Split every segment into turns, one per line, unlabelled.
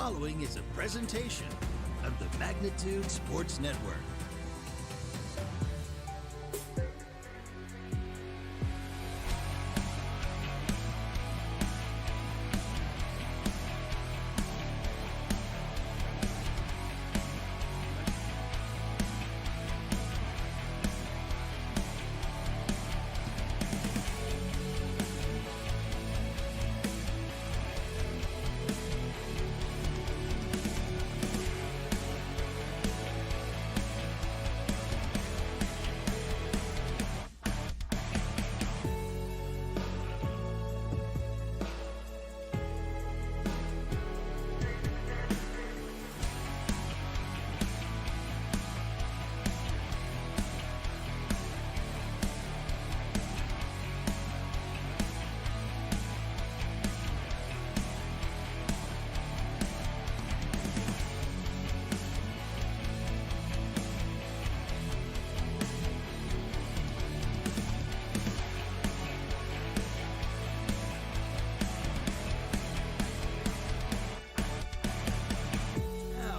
following is a presentation of the Magnitude Sports Network.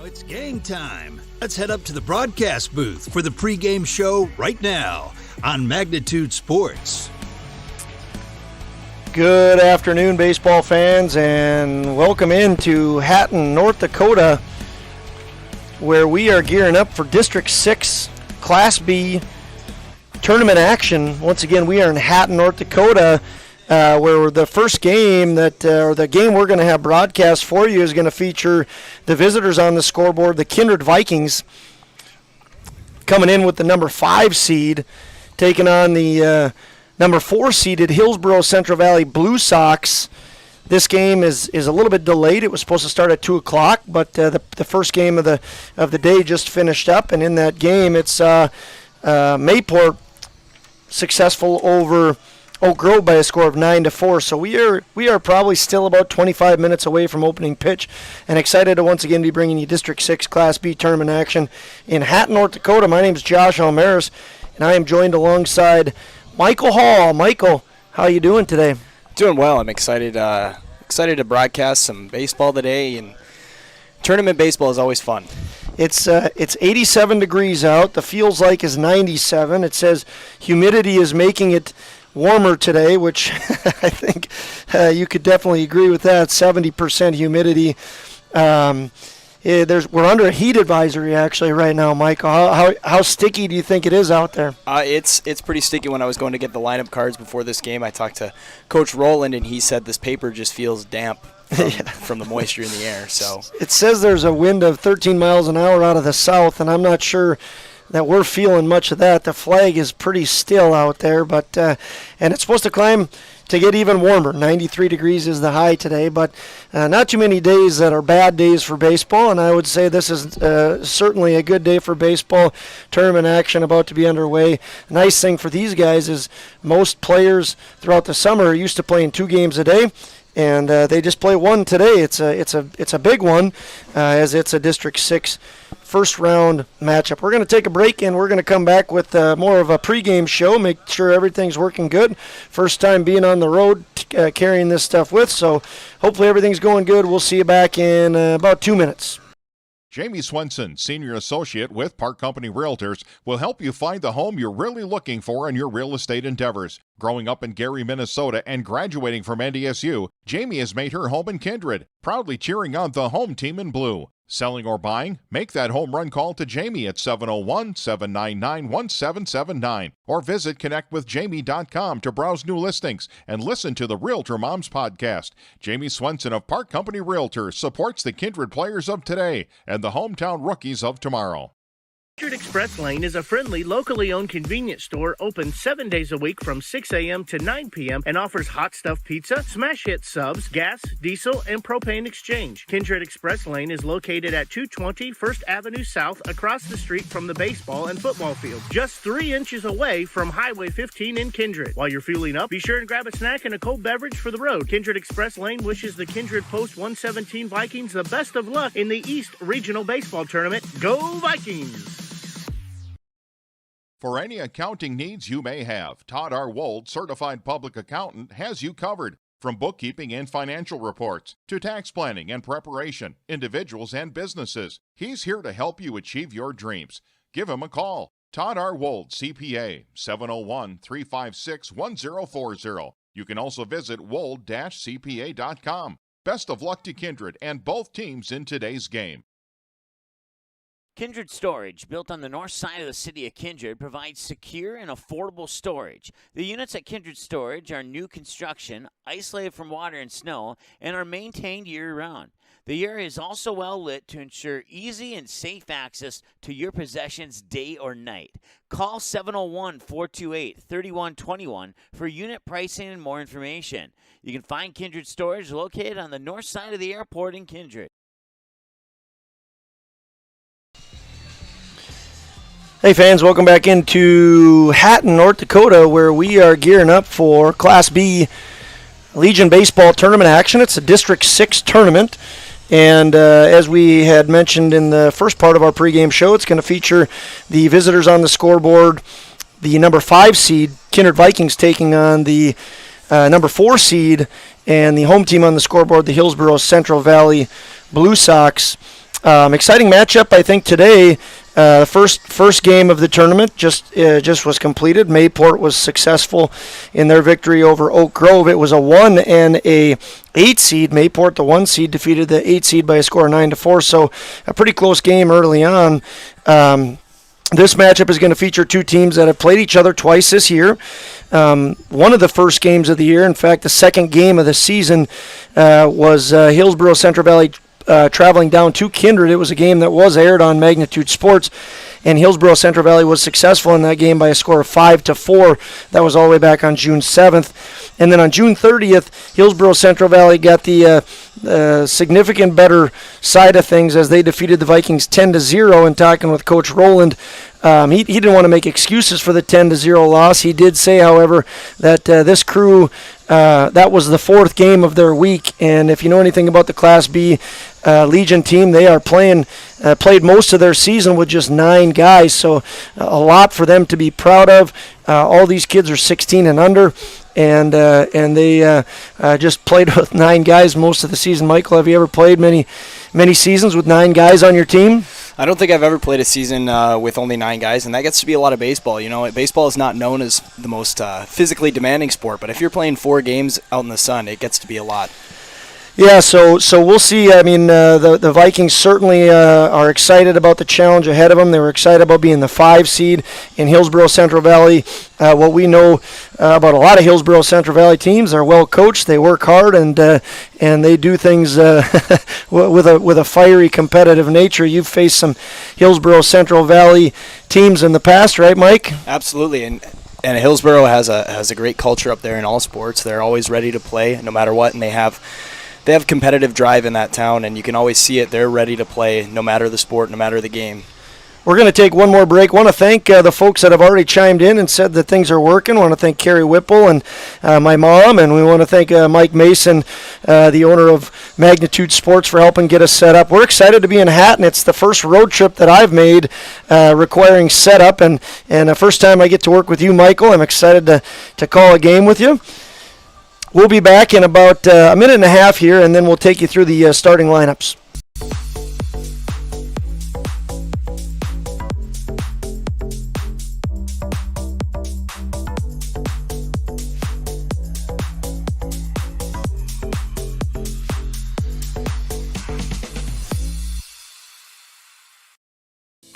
It's game time. Let's head up to the broadcast booth for the pregame show right now on Magnitude Sports.
Good afternoon, baseball fans, and welcome into Hatton, North Dakota, where we are gearing up for District 6 Class B tournament action. Once again, we are in Hatton, North Dakota, where the first game or the game we're going to have broadcast for you is going to feature the visitors on the scoreboard, the Kindred Vikings, coming in with the number 5 seed, taking on the number 4 seeded Hillsboro Central Valley Blue Sox. This game is a little bit delayed. It was supposed to start at 2 o'clock, but the first game of the day just finished up, and in that game, it's Mayport successful over Oak Grove by a score of 9-4. So we are probably still about 25 minutes away from opening pitch, and excited to once again be bringing you District 6 Class B tournament action in Hatton, North Dakota. My name is Josh Almaris, and I am joined alongside Michael Hall. Michael, how are you doing today?
Doing well. I'm excited to broadcast some baseball today, and tournament baseball is always fun.
It's 87 degrees out. The feels like is 97. It says humidity is making it warmer today, which I think you could definitely agree with that. 70% humidity. We're under a heat advisory actually right now, Michael. How sticky do you think it is out there?
It's pretty sticky. When I was going to get the lineup cards before this game, I talked to Coach Rowland, and he said this paper just feels damp from the moisture in the air. So
it says there's a wind of 13 miles an hour out of the south, and I'm not sure that we're feeling much of that. The flag is pretty still out there, but and it's supposed to climb to get even warmer. 93 degrees is the high today, but not too many days that are bad days for baseball, and I would say this is certainly a good day for baseball. Tournament action about to be underway. Nice thing for these guys is most players throughout the summer are used to playing 2 games a day, and they just play one today. It's a big one, as it's a District 6 first round matchup. We're going to take a break, and we're going to come back with more of a pregame show, make sure everything's working good. First time being on the road, carrying this stuff with, so hopefully everything's going good. We'll see you back in about 2 minutes.
Jamie Swenson, Senior Associate with Park Company Realtors, will help you find the home you're really looking for in your real estate endeavors. Growing up in Gary, Minnesota, and graduating from NDSU, Jamie has made her home in Kindred, proudly cheering on the home team in blue. Selling or buying? Make that home run call to Jamie at 701-799-1779 or visit connectwithjamie.com to browse new listings and listen to the Realtor Moms podcast. Jamie Swenson of Park Company Realtors supports the Kindred players of today and the hometown rookies of tomorrow.
Kindred Express Lane is a friendly, locally owned convenience store open 7 days a week from 6 a.m. to 9 p.m. and offers hot stuff pizza, smash hit subs, gas, diesel, and propane exchange. Kindred Express Lane is located at 220 First Avenue South across the street from the baseball and football field, just 3 inches away from Highway 15 in Kindred. While you're fueling up, be sure and grab a snack and a cold beverage for the road. Kindred Express Lane wishes the Kindred Post 117 Vikings the best of luck in the East Regional Baseball Tournament. Go Vikings!
For any accounting needs you may have, Todd R. Wold, Certified Public Accountant, has you covered. From bookkeeping and financial reports to tax planning and preparation, individuals and businesses, he's here to help you achieve your dreams. Give him a call. Todd R. Wold, CPA, 701-356-1040. You can also visit wold-cpa.com. Best of luck to Kindred and both teams in today's game.
Kindred Storage, built on the north side of the city of Kindred, provides secure and affordable storage. The units at Kindred Storage are new construction, isolated from water and snow, and are maintained year-round. The area is also well lit to ensure easy and safe access to your possessions day or night. Call 701-428-3121 for unit pricing and more information. You can find Kindred Storage located on the north side of the airport in Kindred.
Hey fans, welcome back into Hatton, North Dakota, where we are gearing up for Class B Legion Baseball tournament action. It's a District 6 tournament, and as we had mentioned in the first part of our pregame show, it's going to feature the visitors on the scoreboard, the number 5 seed, Kindred Vikings, taking on the number 4 seed, and the home team on the scoreboard, the Hillsboro Central Valley Blue Sox. Exciting matchup, I think, today. The first game of the tournament just was completed. Mayport was successful in their victory over Oak Grove. It was a 1 and a 8 seed. Mayport, the 1 seed, defeated the 8 seed by a score of 9-4. So a pretty close game early on. This matchup is going to feature two teams that have played each other twice this year. One of the first games of the year, in fact, the second game of the season, was Hillsboro Central Valley traveling down to Kindred. It was a game that was aired on Magnitude Sports, and Hillsboro Central Valley was successful in that game by a score of 5-4. That was all the way back on June 7th. And then on June 30th, Hillsboro Central Valley got the significant better side of things as they defeated the Vikings 10-0. And talking with Coach Rowland, he didn't want to make excuses for the 10-0 loss. He did say, however, that this crew, that was the 4th game of their week. And if you know anything about the Class B Legion team, they are played most of their season with just 9 guys. So a lot for them to be proud of. All these kids are 16 and under. And they just played with 9 guys most of the season. Michael, have you ever played many seasons with 9 guys on your team?
I don't think I've ever played a season with only 9 guys, and that gets to be a lot of baseball. You know, baseball is not known as the most physically demanding sport, but if you're playing 4 games out in the sun, it gets to be a lot.
Yeah, so we'll see. I mean, the Vikings certainly are excited about the challenge ahead of them. They were excited about being the 5 seed in Hillsboro Central Valley. What we know about a lot of Hillsboro Central Valley teams, they're well coached, they work hard, and they do things with a fiery competitive nature. You've faced some Hillsboro Central Valley teams in the past, right, Mike?
Absolutely, and Hillsboro has a great culture up there in all sports. They're always ready to play no matter what, and they have competitive drive in that town, and you can always see it. They're ready to play no matter the sport, no matter the game.
We're going to take one more break. Want to thank the folks that have already chimed in and said that things are working. Want to thank Carrie Whipple and my mom, and we want to thank Mike Mason, the owner of Magnitude Sports, for helping get us set up. We're excited to be in Hatton. It's the first road trip that I've made requiring setup, and the first time I get to work with you, Michael. I'm excited to call a game with you. We'll be back in about a minute and a half here, and then we'll take you through the starting lineups.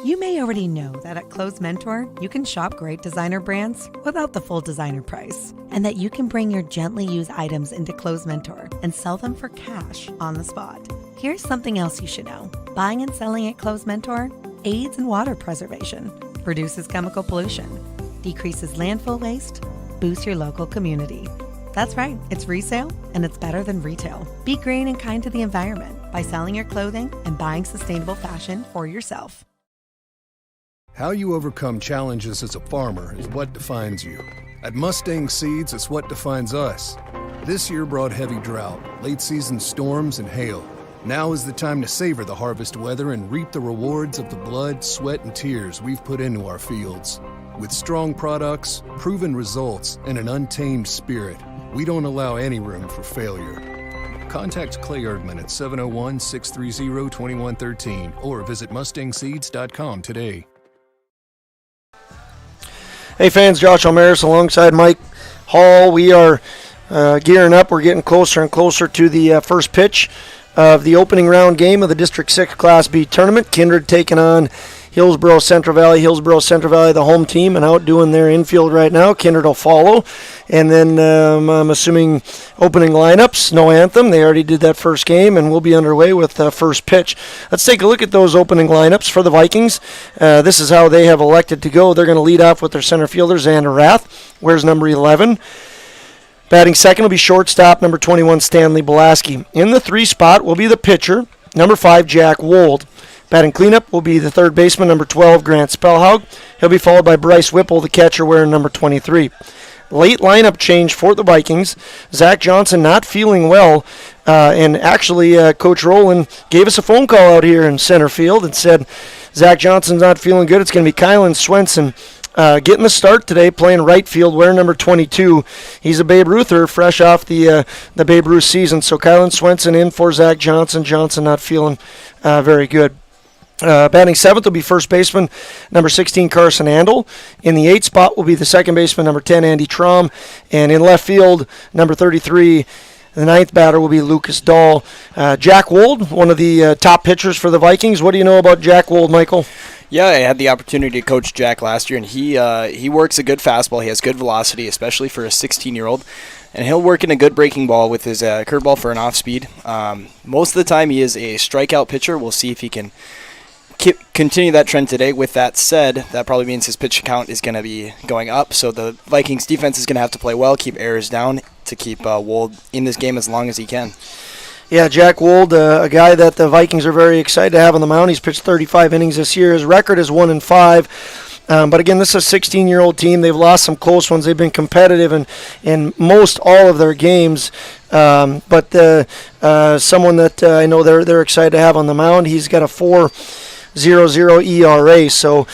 You may already know that at Clothes Mentor, you can shop great designer brands without the full designer price, and that you can bring your gently used items into Clothes Mentor and sell them for cash on the spot. Here's something else you should know. Buying and selling at Clothes Mentor aids in water preservation, reduces chemical pollution, decreases landfill waste, boosts your local community. That's right, it's resale, and it's better than retail. Be green and kind to the environment by selling your clothing and buying sustainable fashion for yourself.
How you overcome challenges as a farmer is what defines you. At Mustang Seeds, it's what defines us. This year brought heavy drought, late-season storms, and hail. Now is the time to savor the harvest weather and reap the rewards of the blood, sweat, and tears we've put into our fields. With strong products, proven results, and an untamed spirit, We don't allow any room for failure. Contact Clay Erdman at 701-630-2113 or visit mustangseeds.com today.
Hey fans, Josh Almaris alongside Mike Hall. We are gearing up. We're getting closer and closer to the first pitch of the opening round game of the District 6 Class B tournament. Kindred taking on Hillsboro Central Valley. Hillsboro Central Valley, the home team, and out doing their infield right now. Kindred will follow. And then I'm assuming opening lineups, no anthem. They already did that first game, and we'll be underway with first pitch. Let's take a look at those opening lineups for the Vikings. This is how they have elected to go. They're going to lead off with their center fielder, Xander Rath. Wears number 11. Batting second will be shortstop, number 21, Stanley Belaski. In the 3 spot will be the pitcher, number 5, Jack Wold. Batting cleanup will be the third baseman, number 12, Grant Spellhaug. He'll be followed by Bryce Whipple, the catcher, wearing number 23. Late lineup change for the Vikings. Zach Johnson not feeling well, and actually Coach Rowland gave us a phone call out here in center field and said Zach Johnson's not feeling good. It's going to be Kylan Swenson getting the start today, playing right field, wearing number 22. He's a Babe Ruther, fresh off the Babe Ruth season. So Kylan Swenson in for Zach Johnson. Johnson not feeling very good. Batting seventh will be first baseman, number 16, Carson Andel. In the 8th spot will be the second baseman, number 10, Andy Traum. And in left field, number 33, the 9th batter will be Lucas Dahl. Jack Wold, one of the top pitchers for the Vikings. What do you know about Jack Wold, Michael?
Yeah, I had the opportunity to coach Jack last year, and he works a good fastball. He has good velocity, especially for a 16-year-old. And he'll work in a good breaking ball with his curveball for an off-speed. Most of the time, he is a strikeout pitcher. We'll see if he can continue that trend today. With that said, that probably means his pitch count is going to be going up. So the Vikings defense is going to have to play well, keep errors down to keep Wold in this game as long as he can.
Yeah, Jack Wold, a guy that the Vikings are very excited to have on the mound. He's pitched 35 innings this year. His record is 1-5. But again, this is a 16-year-old team. They've lost some close ones. They've been competitive in most all of their games. But someone that I know they're excited to have on the mound. He's got a 4.00 ERA. So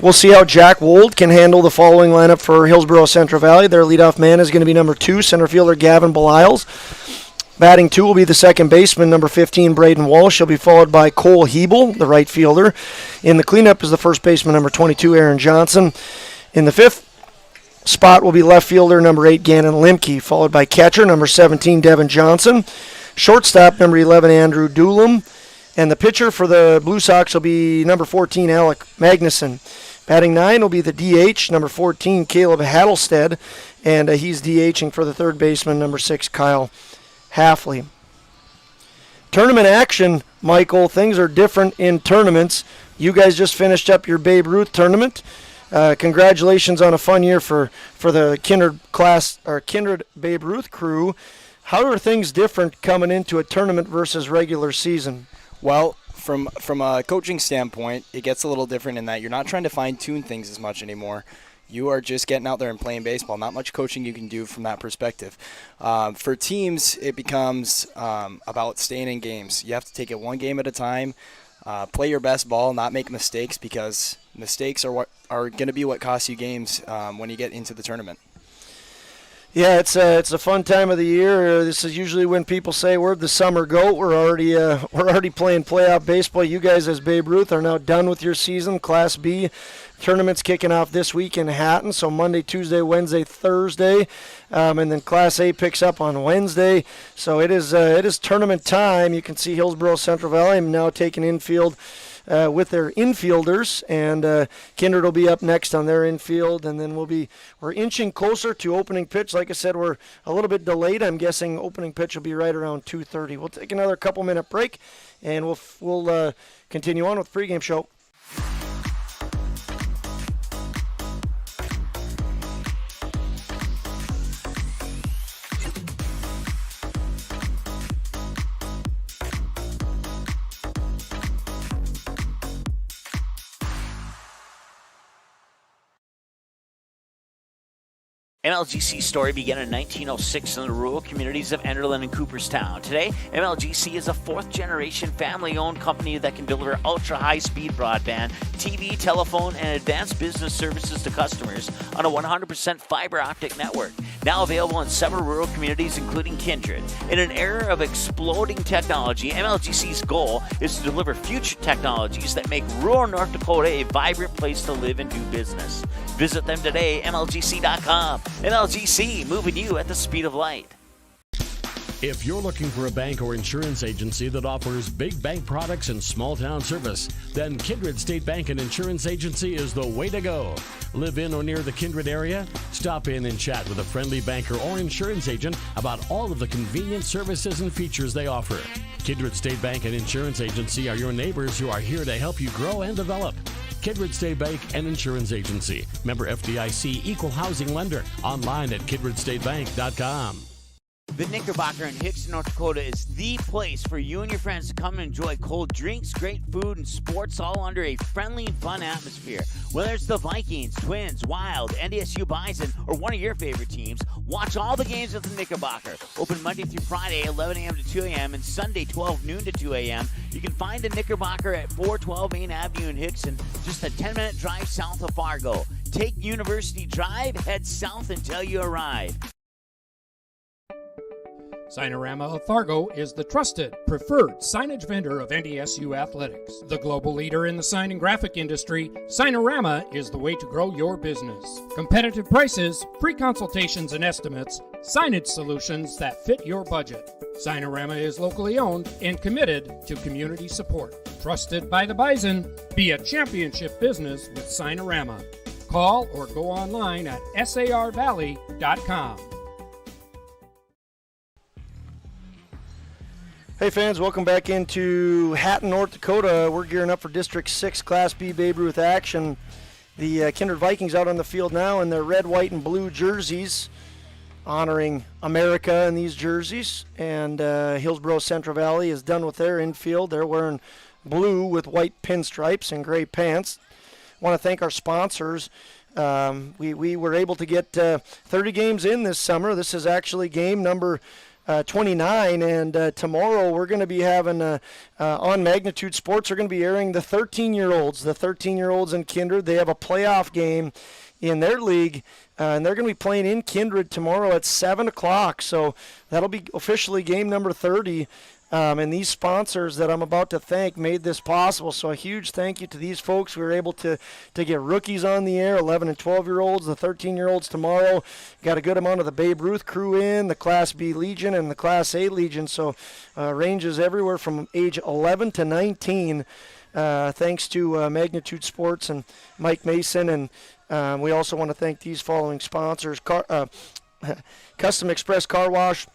we'll see how Jack Wold can handle the following lineup for Hillsboro Central Valley. Their leadoff man is going to be number 2, center fielder Gavin Beliles. Batting 2 will be the second baseman, number 15, Braden Walsh. He'll be followed by Cole Hebel, the right fielder. In the cleanup is the first baseman, number 22, Aaron Johnson. In the 5th spot will be left fielder, number 8, Gannon Limke, followed by catcher, number 17, Devin Johnson. Shortstop, number 11, Andrew Doolum. And the pitcher for the Blue Sox will be number 14, Alec Magnuson. Batting 9 will be the DH, number 14, Caleb Hattlestead. And he's DHing for the third baseman, number 6, Kyle Halfley. Tournament action, Michael. Things are different in tournaments. You guys just finished up your Babe Ruth tournament. Congratulations on a fun year for the Kindred Babe Ruth crew. How are things different coming into a tournament versus regular season?
Well, from a coaching standpoint, it gets a little different in that you're not trying to fine-tune things as much anymore. You are just getting out there and playing baseball. Not much coaching you can do from that perspective. For teams, it becomes about staying in games. You have to take it one game at a time, play your best ball, not make mistakes, because mistakes are going to be what costs you games when you get into the tournament.
Yeah, it's a fun time of the year. This is usually when people say we're the summer goat. We're already playing playoff baseball. You guys, as Babe Ruth, are now done with your season. Class B tournament's kicking off this week in Hatton. So Monday, Tuesday, Wednesday, Thursday, and then Class A picks up on Wednesday. So it is tournament time. You can see Hillsboro Central Valley now taking infield with their infielders, and Kindred will be up next on their infield, and then we're inching closer to opening pitch. Like I said, we're a little bit delayed. I'm guessing opening pitch will be right around 2:30. We'll take another couple-minute break, and we'll continue on with the pregame show.
MLGC's story began in 1906 in the rural communities of Enderlin and Cooperstown. Today, MLGC is a fourth-generation family-owned company that can deliver ultra-high-speed broadband, TV, telephone, and advanced business services to customers on a 100% fiber optic network. now available in several rural communities, including Kindred. In an era of exploding technology, MLGC's goal is to deliver future technologies that make rural North Dakota a vibrant place to live and do business. Visit them today, MLGC.com. MLGC, moving you at the speed of light.
If you're looking for a bank or insurance agency that offers big bank products and small town service, then Kindred State Bank and Insurance Agency is the way to go. Live in or near the Kindred area? Stop in and chat with a friendly banker or insurance agent about all of the convenient services and features they offer. Kindred State Bank and Insurance Agency are your neighbors who are here to help you grow and develop. Kindred State Bank and Insurance Agency. Member FDIC, Equal Housing Lender. Online at kindredstatebank.com.
The Knickerbocker in Hickson, North Dakota is the place for you and your friends to come and enjoy cold drinks, great food, and sports all under a friendly and fun atmosphere. Whether it's the Vikings, Twins, Wild, NDSU Bison, or one of your favorite teams, watch all the games at the Knickerbocker. Open Monday through Friday, 11 a.m. to 2 a.m., and Sunday, 12 noon to 2 a.m. You can find the Knickerbocker at 412 Main Avenue in Hickson, just a 10-minute drive south of Fargo. Take University Drive, head south until you arrive.
Signorama of Fargo is the trusted, preferred signage vendor of NDSU athletics. The global leader in the sign and graphic industry, Signorama is the way to grow your business. Competitive prices, free consultations and estimates, signage solutions that fit your budget. Signorama is locally owned and committed to community support. Trusted by the Bison, be a championship business with Signorama. Call or go online at sarvalley.com.
Hey fans, welcome back into Hatton, North Dakota. We're gearing up for District 6 Class B Babe Ruth action. The Kindred Vikings out on the field now in their red, white, and blue jerseys, honoring America in these jerseys. And Hillsboro Central Valley is done with their infield. They're wearing blue with white pinstripes and gray pants. I want to thank our sponsors. We were able to get 30 games in this summer. This is actually game number 29, and tomorrow we're going to be having on Magnitude Sports, they're going to be airing the 13-year-olds in Kindred. They have a playoff game in their league, and they're going to be playing in Kindred tomorrow at 7 o'clock, so that'll be officially game number 30. And these sponsors that I'm about to thank made this possible. So a huge thank you to these folks. We were able to get rookies on the air, 11 and 12-year-olds, the 13-year-olds tomorrow. Got a good amount of the Babe Ruth crew in, the Class B Legion and the Class A Legion. So ranges everywhere from age 11 to 19. Thanks to Magnitude Sports and Mike Mason. And we also want to thank these following sponsors. Custom Express Car Wash.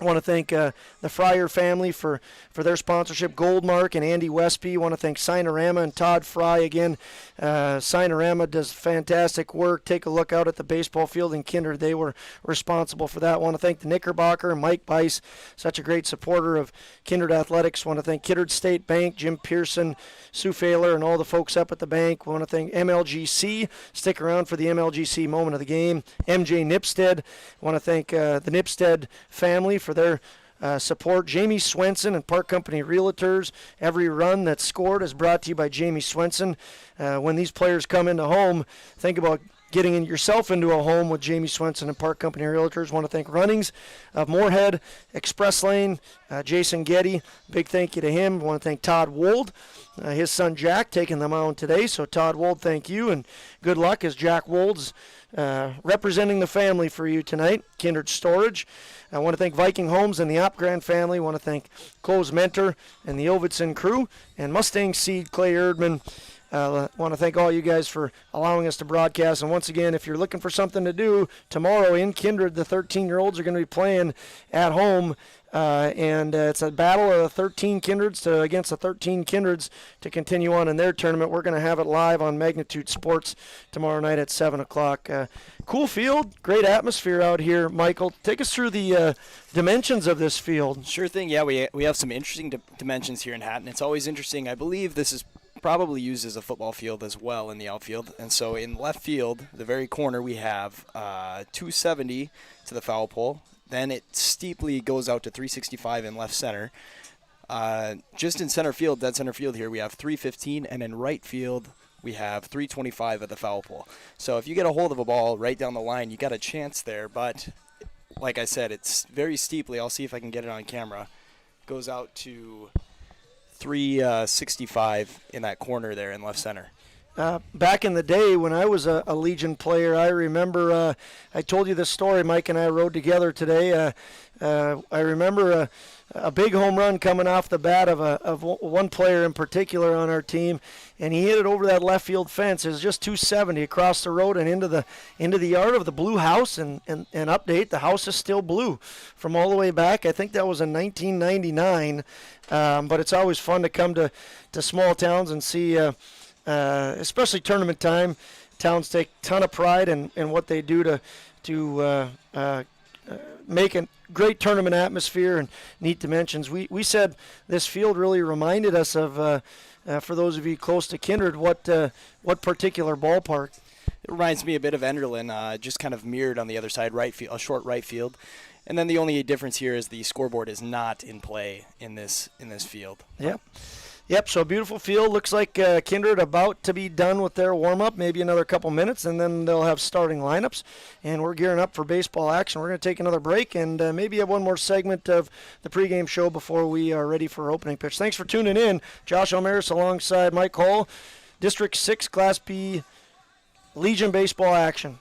I want to thank the Fryer family for their sponsorship, Goldmark and Andy Westby. I want to thank Signorama and Todd Fry again. Signorama does fantastic work. Take a look out at the baseball field in Kindred. They were responsible for that. I want to thank the Knickerbocker and Mike Bice, such a great supporter of Kindred Athletics. I want to thank Kindred State Bank, Jim Pearson, Sue Failer, and all the folks up at the bank. I want to thank MLGC. Stick around for the MLGC moment of the game. MJ Nipstead. I want to thank the Nipstead family for their support. Jamie Swenson and Park Company Realtors. Every run that's scored is brought to you by Jamie Swenson. When these players come into home, think about getting yourself into a home with Jamie Swenson and Park Company Realtors. Want to thank Runnings of Moorhead, Express Lane, Jason Getty. Big thank you to him. Want to thank Todd Wold, his son Jack, taking them out today. So Todd Wold, thank you, and good luck as Jack Wold's representing the family for you tonight. Kindred Storage. I want to thank Viking Homes and the Opgrand family. I want to thank Cole's Mentor and the Ovitson crew, and Mustang Seed, Clay Erdman. I want to thank all you guys for allowing us to broadcast. And once again, if you're looking for something to do, tomorrow in Kindred, the 13-year-olds are going to be playing at home. And it's a battle of 13 Kindreds against the 13 Kindreds to continue on in their tournament. We're going to have it live on Magnitude Sports tomorrow night at 7 o'clock. Cool field, great atmosphere out here. Michael, take us through the dimensions of this field.
Sure thing. Yeah, we have some interesting dimensions here in Hatton. It's always interesting. I believe this is probably used as a football field as well in the outfield. And so in left field, the very corner, we have 270 to the foul pole. Then it steeply goes out to 365 in left center. Just in center field, dead center field here, we have 315, and in right field, we have 325 at the foul pole. So if you get a hold of a ball right down the line, you got a chance there. But like I said, it's very steeply. I'll see if I can get it on camera. Goes out to 365 in that corner there in left center.
Back in the day when I was a Legion player, I remember I told you this story. Mike and I rode together today. I remember a big home run coming off the bat of one player in particular on our team, and he hit it over that left field fence. It was just 270 across the road and into the yard of the blue house. And update, the house is still blue from all the way back. I think that was in 1999. But it's always fun to come to small towns and see. Especially tournament time, towns take a ton of pride in what they do to make a great tournament atmosphere and neat dimensions. We said this field really reminded us of, for those of you close to Kindred, what particular ballpark?
It reminds me a bit of Enderlin, just kind of mirrored on the other side, right field, a short right field. And then the only difference here is the scoreboard is not in play in this field.
Yep, so a beautiful field. Looks like Kindred about to be done with their warm-up, maybe another couple minutes, and then they'll have starting lineups. And we're gearing up for baseball action. We're going to take another break and maybe have one more segment of the pregame show before we are ready for opening pitch. Thanks for tuning in. Josh Almaris alongside Mike Hall. District 6 Class B Legion baseball action.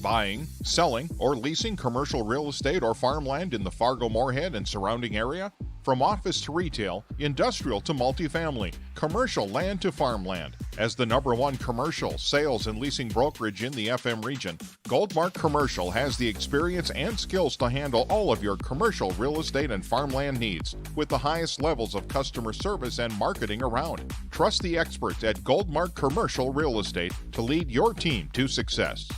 Buying, selling, or leasing commercial real estate or farmland in the Fargo-Moorhead and surrounding area? From office to retail, industrial to multifamily, commercial land to farmland. As the #1 commercial, sales, and leasing brokerage in the FM region, Goldmark Commercial has the experience and skills to handle all of your commercial real estate and farmland needs with the highest levels of customer service and marketing around. Trust the experts at Goldmark Commercial Real Estate to lead your team to success.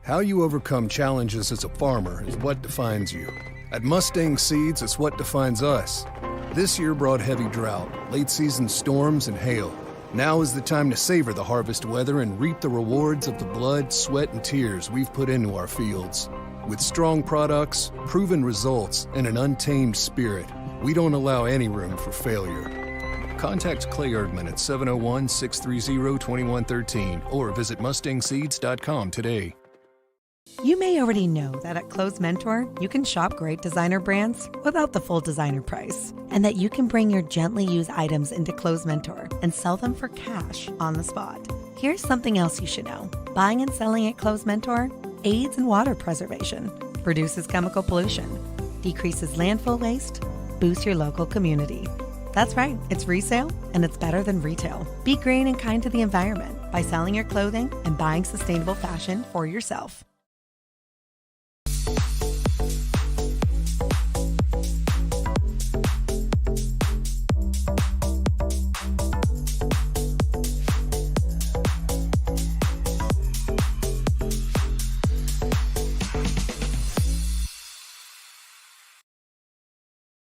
How you overcome challenges as a farmer is what defines you. At Mustang Seeds, it's what defines us. This year brought heavy drought, late-season storms, and hail. Now is the time to savor the harvest weather and reap the rewards of the blood, sweat, and tears we've put into our fields. With strong products, proven results, and an untamed spirit, we don't allow any room for failure. Contact Clay Erdman at 701-630-2113 or visit mustangseeds.com today.
You may already know that at Close Mentor, you can shop great designer brands without the full designer price, and that you can bring your gently used items into Close Mentor and sell them for cash on the spot. Here's something else you should know. Buying and selling at Close Mentor aids in water preservation, reduces chemical pollution, decreases landfill waste, boosts your local community. That's right, it's resale, and it's better than retail. Be green and kind to the environment by selling your clothing and buying sustainable fashion for yourself.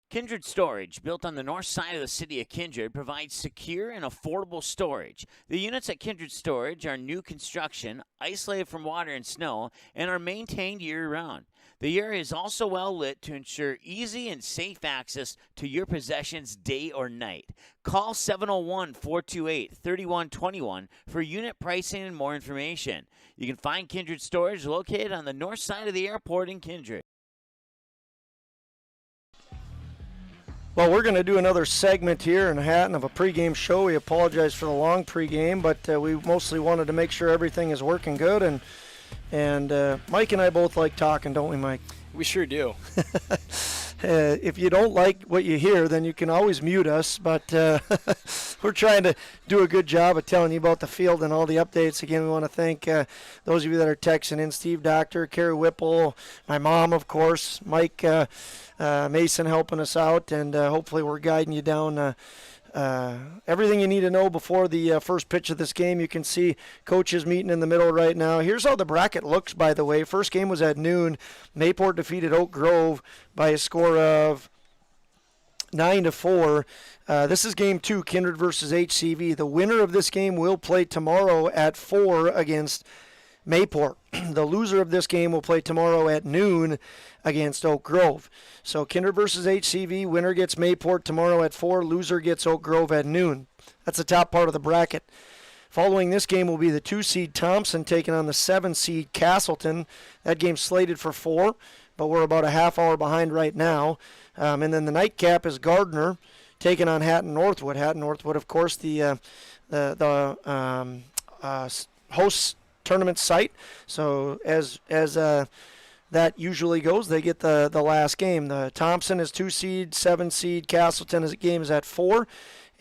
Kindred Storage, built on the north side of the city of Kindred, provides secure and affordable storage. The units at Kindred Storage are new construction, isolated from water and snow, and are maintained year-round. The area is also well lit to ensure easy and safe access to your possessions day or night. Call 701-428-3121 for unit pricing and more information. You can find Kindred Storage located on the north side of the airport in Kindred.
Well, we're going to do another segment here in Hatton of a pregame show. We apologize for the long pregame, but we mostly wanted to make sure everything is working good. And Mike and I both like talking, don't we, Mike?
We sure do.
If you don't like what you hear, then you can always mute us. But we're trying to do a good job of telling you about the field and all the updates. Again, we want to thank those of you that are texting in. Steve Doctor, Carrie Whipple, my mom, of course, Mike Mason helping us out. And hopefully we're guiding you down everything you need to know before the first pitch of this game. You can see coaches meeting in the middle right now. Here's how the bracket looks, by the way. First game was at noon. Mayport defeated Oak Grove by a score of 9-4. This is game 2, Kindred versus HCV. The winner of this game will play tomorrow at 4 against Mayport. The loser of this game will play tomorrow at noon against Oak Grove. So Kindred versus HCV, winner gets Mayport tomorrow at 4, loser gets Oak Grove at noon. That's the top part of the bracket. Following this game will be the 2-seed Thompson taking on the 7-seed Castleton. That game's slated for 4, but we're about a half hour behind right now. And then the nightcap is Gardner taking on Hatton Northwood. Hatton Northwood, of course, the host tournament site. So as that usually goes, they get the last game. The Thompson is 2-seed, 7-seed Castleton game is at 4,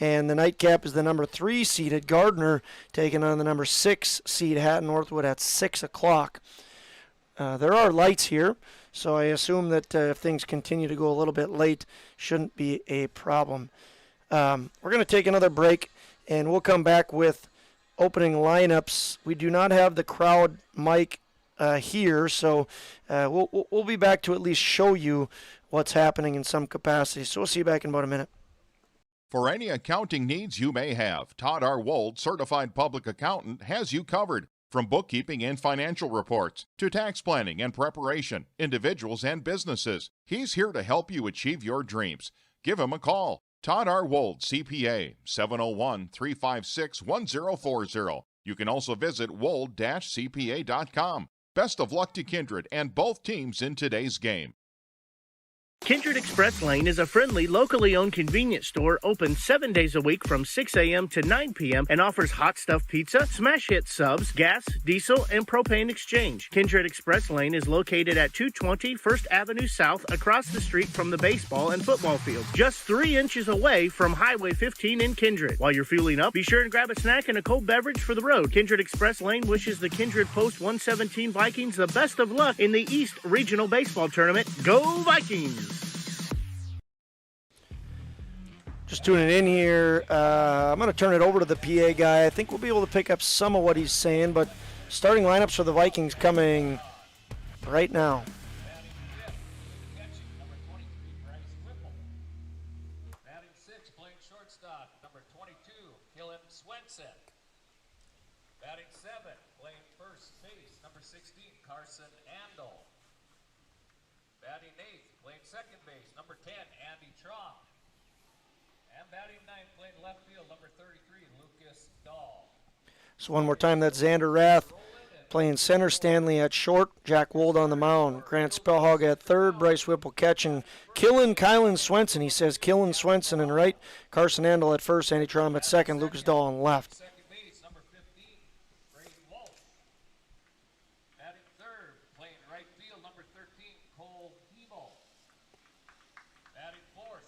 and the nightcap is the number 3 seeded Gardner taking on the number 6 seed Hatton Northwood at 6 o'clock. There are lights here, so I assume that if things continue to go a little bit late, shouldn't be a problem. We're going to take another break, and we'll come back with opening lineups. We do not have the crowd mic here, so we'll be back to at least show you what's happening in some capacity. So we'll see you back in about a minute.
For any accounting needs you may have, Todd R. Wold, Certified Public Accountant, has you covered. From bookkeeping and financial reports to tax planning and preparation, individuals and businesses, he's here to help you achieve your dreams. Give him a call. Todd R. Wold, CPA, 701-356-1040. You can also visit wold-cpa.com. Best of luck to Kindred and both teams in today's game.
Kindred Express Lane is a friendly, locally owned convenience store open 7 days a week from 6 a.m. to 9 p.m. and offers hot stuff pizza, smash hit subs, gas, diesel, and propane exchange. Kindred Express Lane is located at 220 First Avenue South across the street from the baseball and football field, just 3 inches away from Highway 15 in Kindred. While you're fueling up, be sure and grab a snack and a cold beverage for the road. Kindred Express Lane wishes the Kindred Post 117 Vikings the best of luck in the East Regional Baseball Tournament. Go Vikings!
Just tuning in here. I'm going to turn it over to the PA guy. I think we'll be able to pick up some of what he's saying, but starting lineups for the Vikings coming right now.
Batting 6, playing shortstop, number 22, Killen Swenson. Batting 7, playing first base, number 16, Carson Andel. Batting 8, playing second base, number 10, Andy Tromp. And batting 9, playing left field, number 33, Lucas Dahl.
So one more time, that's Xander Rath playing center, Stanley at short, Jack Wold on the mound, Grant Spellhog at third, Bryce Whipple catching, Kylan Swenson. He says Kylan Swenson in right, Carson Andel at first, Andy Tromp at second, Lucas Dahl on left.
Second base, number 15, Brady Walsh. Batting third, playing right field, number 13, Cole Hebo. Batting fourth,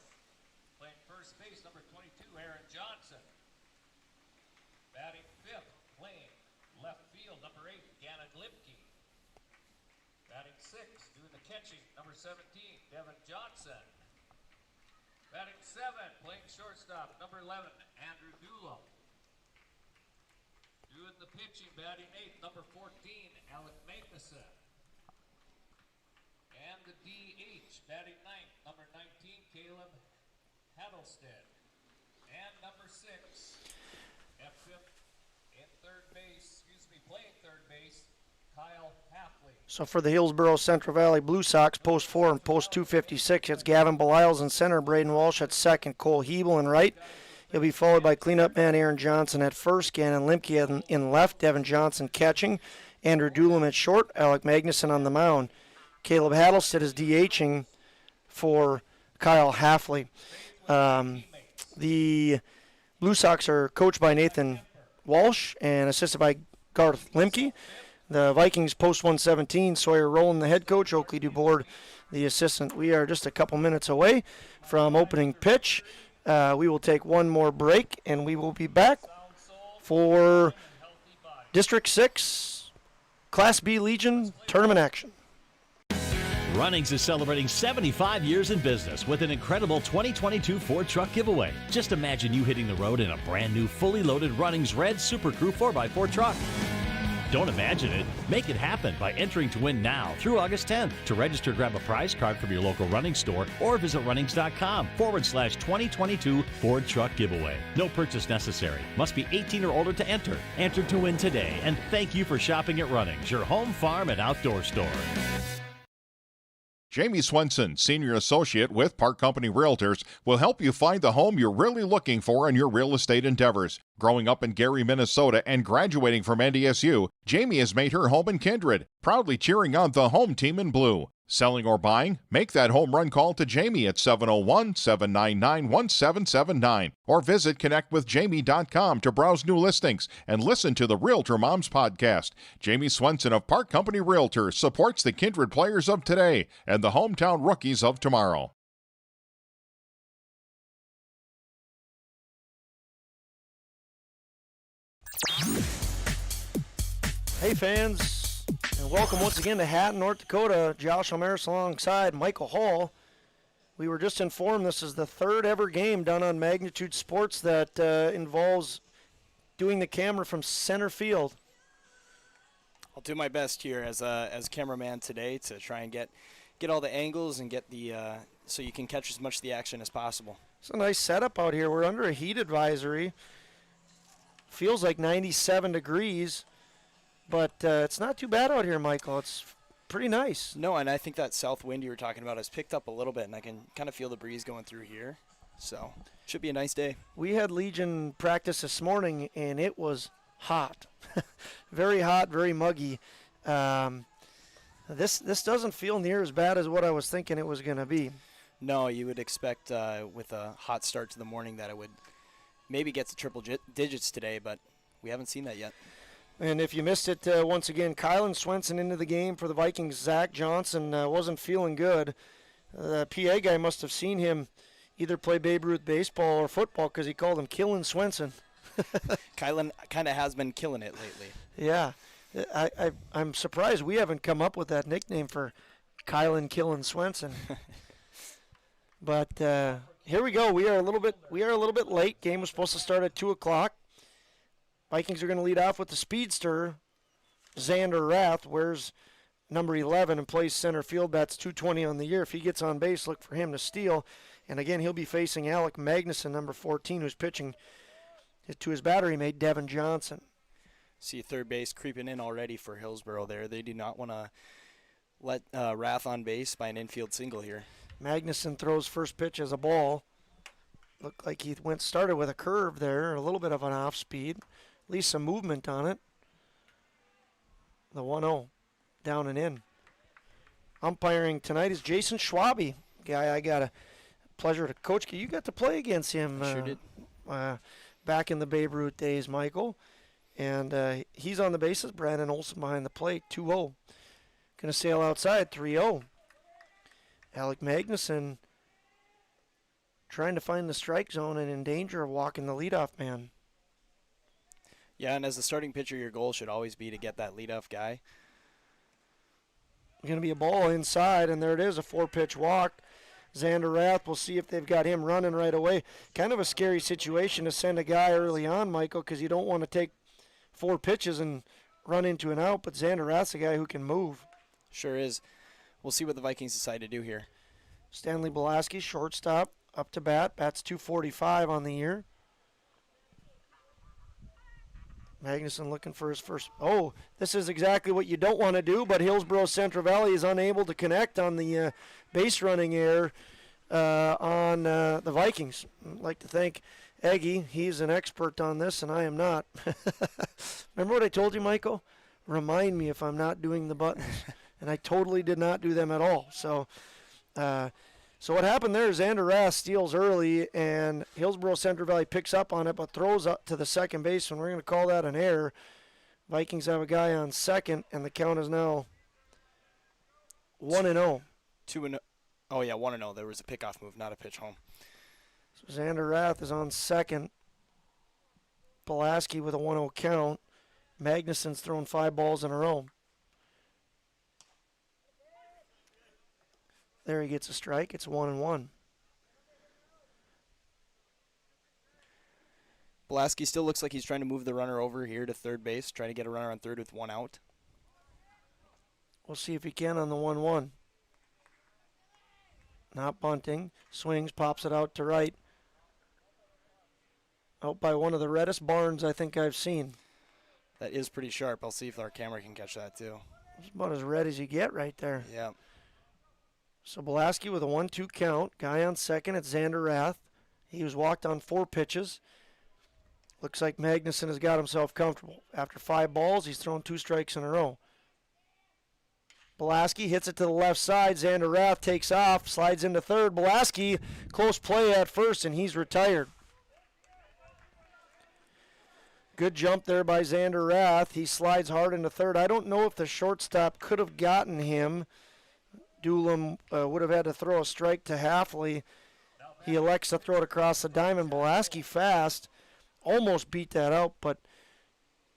playing first base, number 22, Aaron Johnson. Batting fifth, playing left field, number 8, Ganna Glipke. Batting sixth, doing the catching, number 17, Devin Johnson. Batting 7, playing shortstop, number 11, Andrew Doolum. Doing the pitching, batting 8, number 14, Alec Matheson. And the DH, batting 9th, number 19, Caleb Haddlestead. And number 6, playing third base, Kyle Hafley.
So for the Hillsboro Central Valley Blue Sox, post 4 and post 256, it's Gavin Beliles in center, Braden Walsh at second, Cole Hebel in right. He'll be followed by cleanup man Aaron Johnson at first, Gannon Limke in left, Devin Johnson catching, Andrew Doolum at short, Alec Magnuson on the mound. Caleb Haddlestead is DHing for Kyle Hafley. The Blue Sox are coached by Nathan Walsh and assisted by Garth Limke. The Vikings post 117, Sawyer Rowland, the head coach, Oakley DuBoard, the assistant. We are just a couple minutes away from opening pitch. We will take one more break, and we will be back for District 6 Class B Legion tournament action.
Runnings is celebrating 75 years in business with an incredible 2022 Ford truck giveaway. Just imagine you hitting the road in a brand new fully loaded Runnings Red Super Crew 4x4 truck. Don't imagine it. Make it happen by entering to win now through August 10th. To register, grab a prize card from your local Runnings store or visit runnings.com/2022 Ford Truck Giveaway. No purchase necessary. Must be 18 or older to enter. Enter to win today. And thank you for shopping at Runnings, your home, farm, and outdoor store.
Jamie Swenson, Senior Associate with Park Company Realtors, will help you find the home you're really looking for in your real estate endeavors. Growing up in Gary, Minnesota, and graduating from NDSU, Jamie has made her home in Kindred, proudly cheering on the home team in blue. Selling or buying? Make that home run call to Jamie at 701-799-1779 or visit connectwithjamie.com to browse new listings and listen to the Realtor Moms podcast. Jamie Swenson of Park Company Realtors supports the Kindred players of today and the hometown rookies of tomorrow.
Hey fans, and welcome once again to Hatton, North Dakota. Josh Omeris alongside Michael Hall. We were just informed this is the third ever game done on Magnitude Sports that involves doing the camera from center field.
I'll do my best here as cameraman today to try and get all the angles and get the so you can catch as much of the action as possible.
It's a nice setup out here. We're under a heat advisory. Feels like 97 degrees. But it's not too bad out here, Michael. It's pretty nice.
No, and I think that south wind you were talking about has picked up a little bit, and I can kind of feel the breeze going through here. So should be a nice day.
We had Legion practice this morning, and it was hot. Very hot, very muggy. This doesn't feel near as bad as what I was thinking it was going to be.
No, you would expect with a hot start to the morning that it would maybe get to triple digits today, but we haven't seen that yet.
And if you missed it, once again, Kylan Swenson into the game for the Vikings. Zach Johnson wasn't feeling good. The PA guy must have seen him either play Babe Ruth baseball or football because he called him Killin' Swenson.
Kylan kind of has been killing it lately.
Yeah. I'm surprised we haven't come up with that nickname for Kylan Killin' Swenson. But here we go. We are a little bit late. Game was supposed to start at 2 o'clock. Vikings are going to lead off with the speedster, Xander Rath, wears number 11 and plays center field. That's .220 on the year. If he gets on base, look for him to steal. And again, he'll be facing Alec Magnuson, number 14, who's pitching to his battery mate, Devin Johnson.
See third base creeping in already for Hillsboro there. They do not want to let Rath on base by an infield single here.
Magnuson throws first pitch as a ball. Looked like he started with a curve there, a little bit of an off speed. At least some movement on it. The 1-0, down and in. Umpiring tonight is Jason Schwabe, guy I got a pleasure to coach. You got to play against him
sure did.
Back in the Babe Ruth days, Michael. And he's on the bases. Brandon Olson behind the plate, 2-0. Going to sail outside, 3-0. Alec Magnuson trying to find the strike zone and in danger of walking the leadoff man.
Yeah, and as a starting pitcher, your goal should always be to get that leadoff guy.
Going to be a ball inside, and there it is, a 4-pitch walk. Xander Rath, we'll see if they've got him running right away. Kind of a scary situation to send a guy early on, Michael, because you don't want to take 4 pitches and run into an out, but Xander Rath's a guy who can move.
Sure is. We'll see what the Vikings decide to do here.
Stanley Belaski, shortstop, up to bat. Bats .245 on the year. Magnuson looking for his first. Oh, this is exactly what you don't want to do, but Hillsboro Central Valley is unable to connect on the base running error on the Vikings. I'd like to thank Eggy. He's an expert on this, and I am not. Remember what I told you, Michael? Remind me if I'm not doing the buttons. And I totally did not do them at all. So what happened there is Xander Rath steals early, and Hillsboro Central Valley picks up on it, but throws up to the second baseman. We're going to call that an error. Vikings have a guy on second, and the count is now 1-0.
2-0. Oh, yeah, 1-0. There was a pickoff move, not a pitch home.
So Xander Rath is on second. Pulaski with a 1-0 count. Magnuson's thrown 5 balls in a row. There he gets a strike. It's 1-1.
Blasky still looks like he's trying to move the runner over here to third base, trying to get a runner on third with one out.
We'll see if he can on the 1-1. Not bunting. Swings, pops it out to right. Out by one of the reddest barns I think I've seen.
That is pretty sharp. I'll see if our camera can catch that too.
It's about as red as you get right there.
Yeah.
So Blasky with a 1-2 count. Guy on second at Xander Rath. He was walked on 4 pitches. Looks like Magnuson has got himself comfortable. After 5 balls, he's thrown 2 strikes in a row. Blasky hits it to the left side. Xander Rath takes off, slides into third. Blasky, close play at first, and he's retired. Good jump there by Xander Rath. He slides hard into third. I don't know if the shortstop could have gotten him. Doolin would have had to throw a strike to Halfley. He elects to throw it across the diamond. Blasky fast. Almost beat that out, but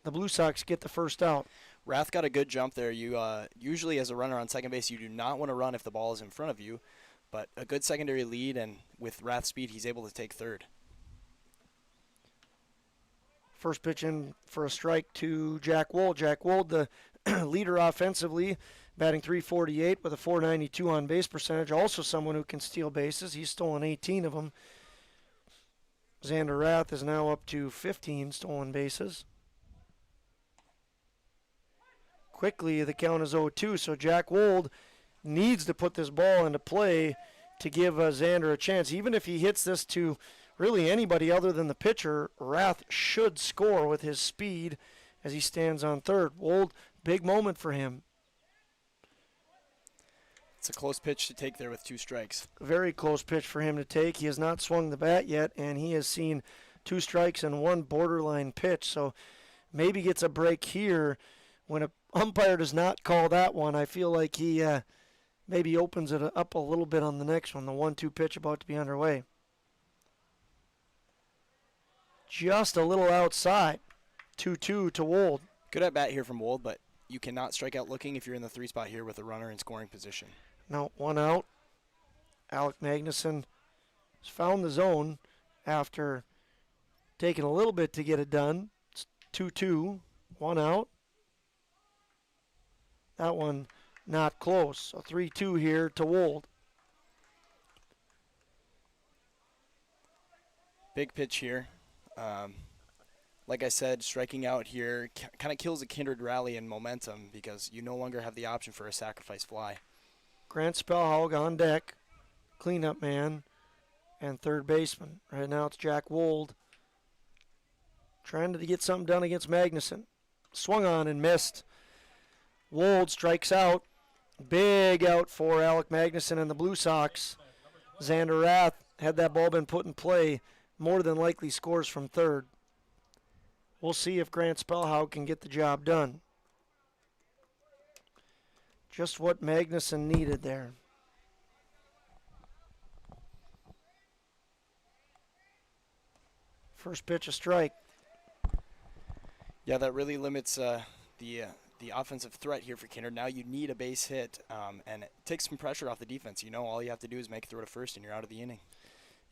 the Blue Sox get the first out.
Rath got a good jump there. You usually, as a runner on second base, you do not want to run if the ball is in front of you, but a good secondary lead, and with Rath's speed, he's able to take third.
First pitch in for a strike to Jack Wold. Jack Wold, the leader offensively, batting .348 with a .492 on base percentage. Also someone who can steal bases. He's stolen 18 of them. Xander Rath is now up to 15 stolen bases. Quickly, the count is 0-2, so Jack Wold needs to put this ball into play to give Xander a chance. Even if he hits this to really anybody other than the pitcher, Rath should score with his speed as he stands on third. Wold, big moment for him.
It's a close pitch to take there with 2 strikes.
Very close pitch for him to take. He has not swung the bat yet, and he has seen 2 strikes and 1 borderline pitch, so maybe gets a break here. When an umpire does not call that one, I feel like he maybe opens it up a little bit on the next one, the 1-2 pitch about to be underway. Just a little outside. 2-2 to Wold.
Good at bat here from Wold, but you cannot strike out looking if you're in the 3 spot here with a runner in scoring position.
No, 1 out. Alec Magnuson has found the zone after taking a little bit to get it done. It's 2-2, 1 out. That one not close. So 3-2 here to Wold.
Big pitch here. Like I said, striking out here kind of kills a Kindred rally and momentum because you no longer have the option for a sacrifice fly.
Grant Spellhaug on deck, cleanup man, and third baseman. Right now it's Jack Wold trying to get something done against Magnuson. Swung on and missed. Wold strikes out. Big out for Alec Magnuson and the Blue Sox. Xander Rath, had that ball been put in play, more than likely scores from third. We'll see if Grant Spellhaug can get the job done. Just what Magnuson needed there. First pitch, a strike.
Yeah, that really limits the offensive threat here for Kindred. Now you need a base hit, and it takes some pressure off the defense. You know, all you have to do is make a throw to first, and you're out of the inning.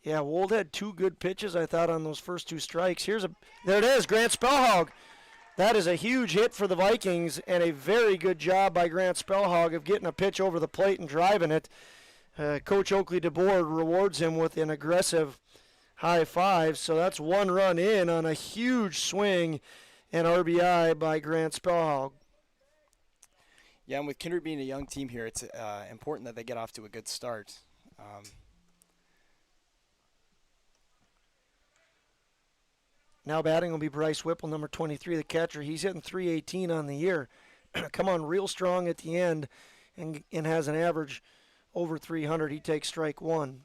Yeah, Wold had 2 good pitches, I thought, on those first 2 strikes. There it is, Grant Spellhaug. That is a huge hit for the Vikings, and a very good job by Grant Spellhaug of getting a pitch over the plate and driving it. Coach Oakley DeBoer rewards him with an aggressive high five. So that's 1 run in on a huge swing and RBI by Grant Spellhaug.
Yeah, and with Kindred being a young team here, it's important that they get off to a good start.
Now batting will be Bryce Whipple, number 23, the catcher. He's hitting .318 on the year. Come on real strong at the end and has an average over 300. He takes strike 1.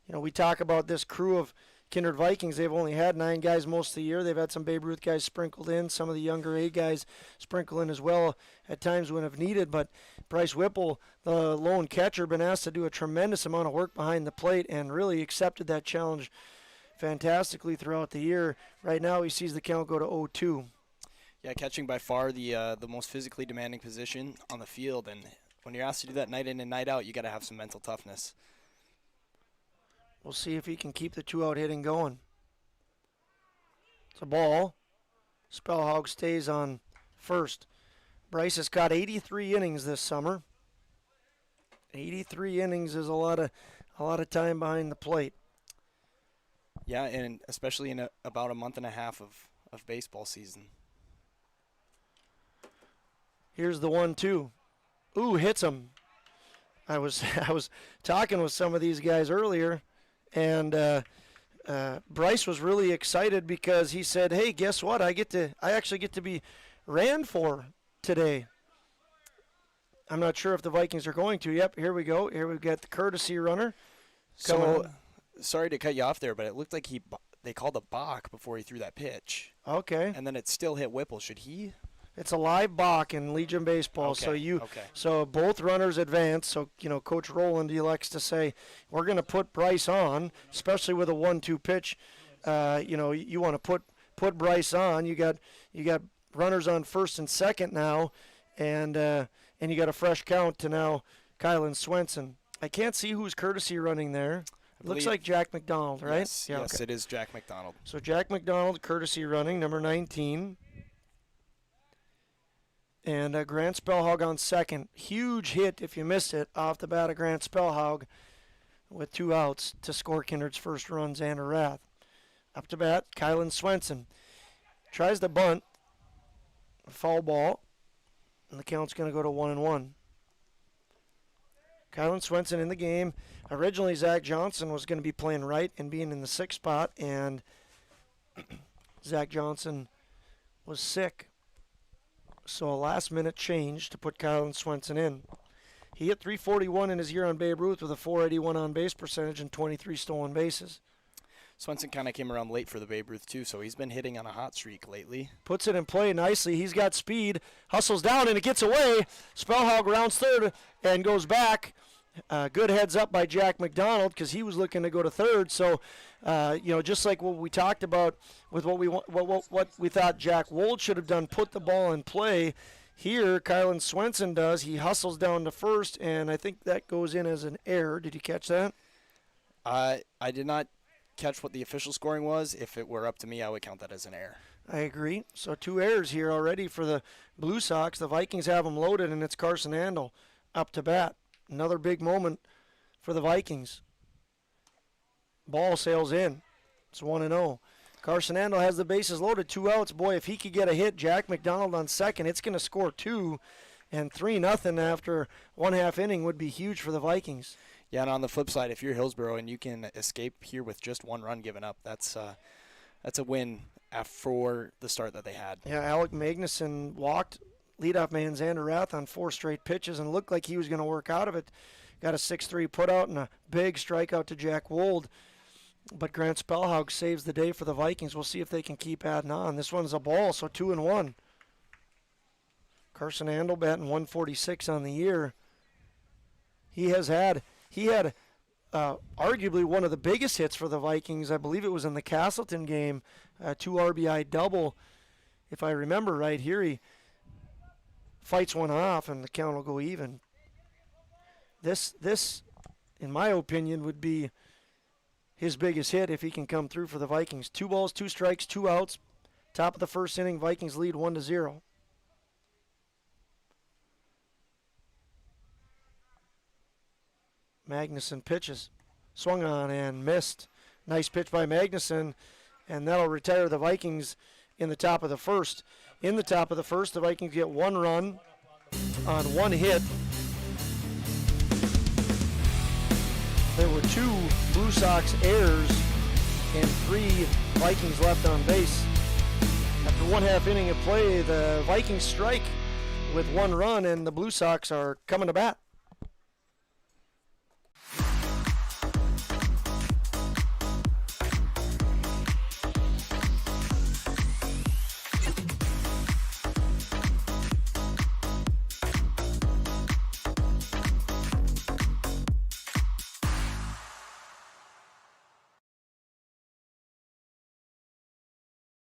You know, we talk about this crew of Kindred Vikings. They've only had 9 guys most of the year. They've had some Babe Ruth guys sprinkled in, some of the younger A guys sprinkled in as well at times when have needed. But Bryce Whipple, the lone catcher, been asked to do a tremendous amount of work behind the plate and really accepted that challenge fantastically throughout the year. Right now he sees the count go to 0-2.
Yeah, catching by far the most physically demanding position on the field, and when you're asked to do that night in and night out, you got to have some mental toughness.
We'll see if he can keep the 2-out hitting going. It's a ball. Spellhog stays on first. Bryce has got 83 innings this summer. 83 innings is a lot of time behind the plate.
Yeah, and especially in about a month and a half of baseball season.
Here's the 1-2. Ooh, hits him. I was talking with some of these guys earlier, and Bryce was really excited because he said, "Hey, guess what? I actually get to be ran for today." I'm not sure if the Vikings are going to. Yep, here we go. Here we've got the courtesy runner.
So, sorry to cut you off there, but it looked like they called a balk before he threw that pitch.
Okay.
And then it still hit Whipple. Should he?
It's a live balk in Legion baseball.
Okay.
So both runners advance. So Coach Rowland, he likes to say, we're going to put Bryce on, especially with a 1-2 pitch. You want to put Bryce on. You got runners on first and second now, and you got a fresh count to now Kylan Swenson. I can't see who's courtesy running there. It looks like Jack McDonald, right?
Yes, yes, it is Jack McDonald.
So Jack McDonald, courtesy running, number 19. And Grant Spellhog on second. Huge hit, if you missed it, off the bat of Grant Spellhog with 2 outs to score Kindred's first run, Xander Rath. Up to bat, Kylan Swenson. Tries the bunt. Foul ball. And the count's going to go to 1-1. Kylan Swenson in the game. Originally, Zach Johnson was going to be playing right and being in the 6th spot, and Zach Johnson was sick. So a last-minute change to put Kylan Swenson in. He hit .341 in his year on Babe Ruth with a .481 on-base percentage and 23 stolen bases.
Swenson kind of came around late for the Babe Ruth, too, so he's been hitting on a hot streak lately.
Puts it in play nicely. He's got speed, hustles down, and it gets away. Spellhog rounds third and goes back. Good heads up by Jack McDonald because he was looking to go to third. So, just like what we talked about with what we thought Jack Wold should have done, put the ball in play. Here, Kylan Swenson does. He hustles down to first, and I think that goes in as an error. Did you catch that?
I did not catch what the official scoring was. If it were up to me, I would count that as an error.
I agree. So 2 errors here already for the Blue Sox. The Vikings have them loaded, and it's Carson Andel up to bat. Another big moment for the Vikings. Ball sails in. It's 1-0. Carson Andel has the bases loaded, 2 outs. Boy, if he could get a hit, Jack McDonald on second, it's going to score 2. And 3-0 after 1/2 inning would be huge for the Vikings.
Yeah, and on the flip side, if you're Hillsboro and you can escape here with just 1 run given up, that's a win for the start that they had.
Yeah, Alec Magnuson walked leadoff man Xander Rath on 4 straight pitches and looked like he was going to work out of it. Got a 6-3 putout and a big strikeout to Jack Wold. But Grant Spellhog saves the day for the Vikings. We'll see if they can keep adding on. This one's a ball, so 2-1. Carson Andel batting 146 on the year. He had arguably one of the biggest hits for the Vikings. I believe it was in the Castleton game, 2 RBI double. If I remember right, here he fights one off and the count will go even. This, in my opinion, would be his biggest hit if he can come through for the Vikings. 2 balls, 2 strikes, 2 outs. Top of the first inning, Vikings lead 1-0. Magnuson pitches. Swung on and missed. Nice pitch by Magnuson, and that'll retire the Vikings in the top of the first. In the top of the first, the Vikings get 1 run on 1 hit. There were 2 Blue Sox errors and 3 Vikings left on base. After 1/2 inning of play, the Vikings strike with 1 run, and the Blue Sox are coming to bat.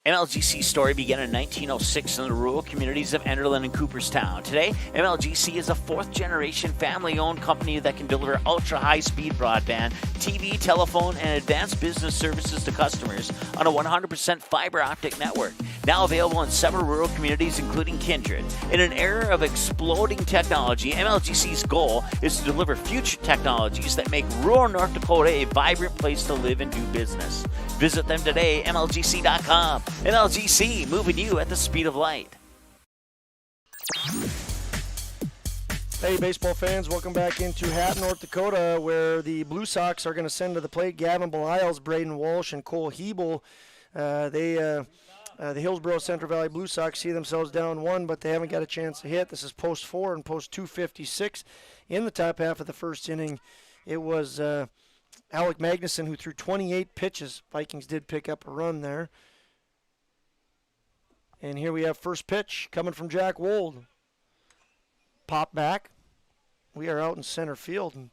MLGC's story began in 1906 in the rural communities of Enderlin and Cooperstown. Today, MLGC is a fourth-generation family-owned company that can deliver ultra-high-speed broadband, TV, telephone, and advanced business services to customers on a 100% fiber optic network. Now available in several rural communities, including Kindred. In an era of exploding technology, MLGC's goal is to deliver future technologies that make rural North Dakota a vibrant place to live and do business. Visit them today, MLGC.com. MLGC, moving you at the speed of light.
Hey, baseball fans, welcome back into Hatton, North Dakota, where the Blue Sox are going to send to the plate Gavin Beliles, Braden Walsh, and Cole Hebel. The Hillsboro Central Valley Blue Sox see themselves down 1, but they haven't got a chance to hit. This is post 4 and post 256 in the top half of the first inning. It was Alec Magnuson who threw 28 pitches. Vikings did pick up a run there. And here we have first pitch coming from Jack Wold. Pop back. We are out in center field and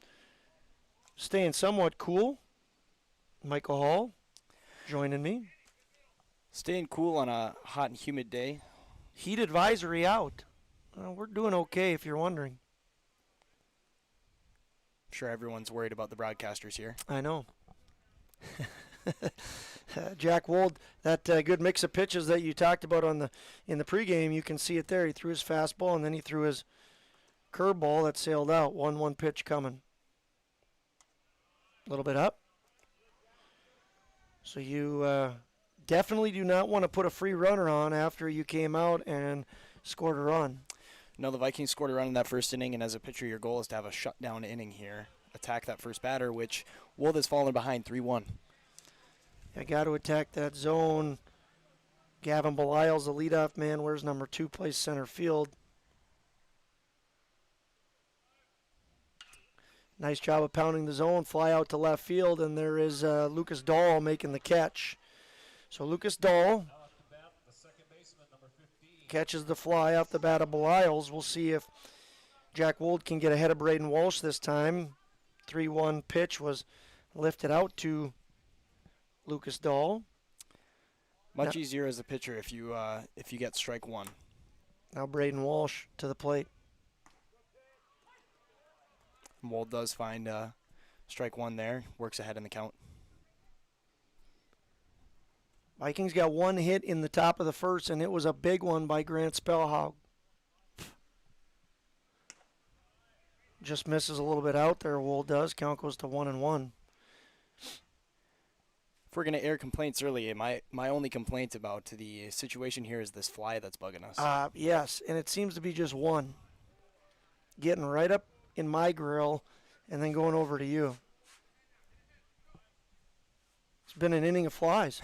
staying somewhat cool. Michael Hall joining me.
Staying cool on a hot and humid day.
Heat advisory out. We're doing okay if you're wondering.
I'm sure everyone's worried about the broadcasters here.
I know. Jack Wold, that good mix of pitches that you talked about in the pregame, you can see it there. He threw his fastball and then he threw his curveball that sailed out. 1-1 pitch coming. A little bit up. So you definitely do not want to put a free runner on after you came out and scored a run.
No, the Vikings scored a run in that first inning, and as a pitcher, your goal is to have a shutdown inning here. Attack that first batter, which Wold has fallen behind 3-1.
I got to attack that zone. Gavin Beliles, the leadoff man, wears number 2, plays center field. Nice job of pounding the zone, fly out to left field, and there is Lucas Dahl making the catch. So Lucas Dahl catches the fly off the bat of Beliles. We'll see if Jack Wold can get ahead of Braden Walsh this time. 3-1 pitch was lifted out to Lucas Dahl.
Much easier as a pitcher if you get strike 1.
Now Braden Walsh to the plate.
Wold does find strike 1 there. Works ahead in the count.
Vikings got 1 hit in the top of the first, and it was a big one by Grant Spellhaug. Just misses a little bit out there. Wold does. Count goes to 1-1.
If we're going to air complaints early, my only complaint about the situation here is this fly that's bugging us.
Yes, and it seems to be just one. Getting right up in my grill and then going over to you. It's been an inning of flies.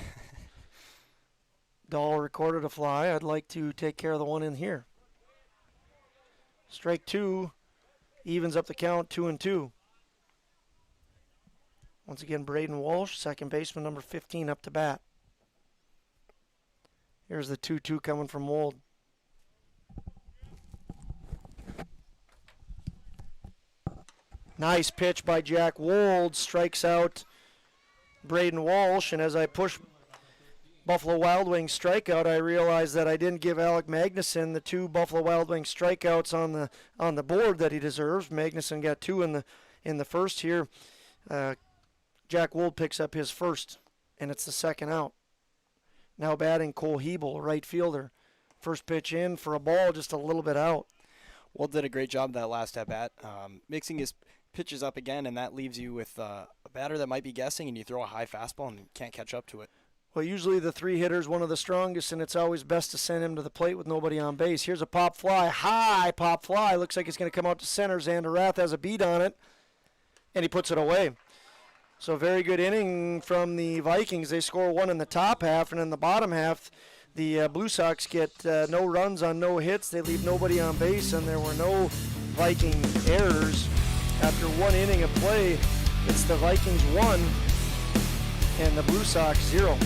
Dahl recorded a fly. I'd like to take care of the one in here. Strike 2 evens up the count, 2-2. Once again, Braden Walsh, second baseman, number 15, up to bat. Here's the 2-2 coming from Wold. Nice pitch by Jack Wold, strikes out Braden Walsh, and as I push Buffalo Wild Wings strikeout, I realized that I didn't give Alec Magnuson the 2 Buffalo Wild Wings strikeouts on the board that he deserves. Magnuson got 2 in the first here. Jack Wold picks up his first, and it's the second out. Now batting Cole Hebel, right fielder. First pitch in for a ball, just a little bit out.
Wold did a great job that last at-bat, mixing his pitches up again, and that leaves you with a batter that might be guessing, and you throw a high fastball and can't catch up to it.
Well, usually the 3 hitter's one of the strongest, and it's always best to send him to the plate with nobody on base. Here's a pop fly, high pop fly. Looks like it's going to come out to center. Xander Rath has a beat on it, and he puts it away. So very good inning from the Vikings. They score 1 in the top half, and in the bottom half, the Blue Sox get no runs on no hits. They leave nobody on base, and there were no Viking errors. After 1 inning of play, it's the Vikings 1 and the Blue Sox 0.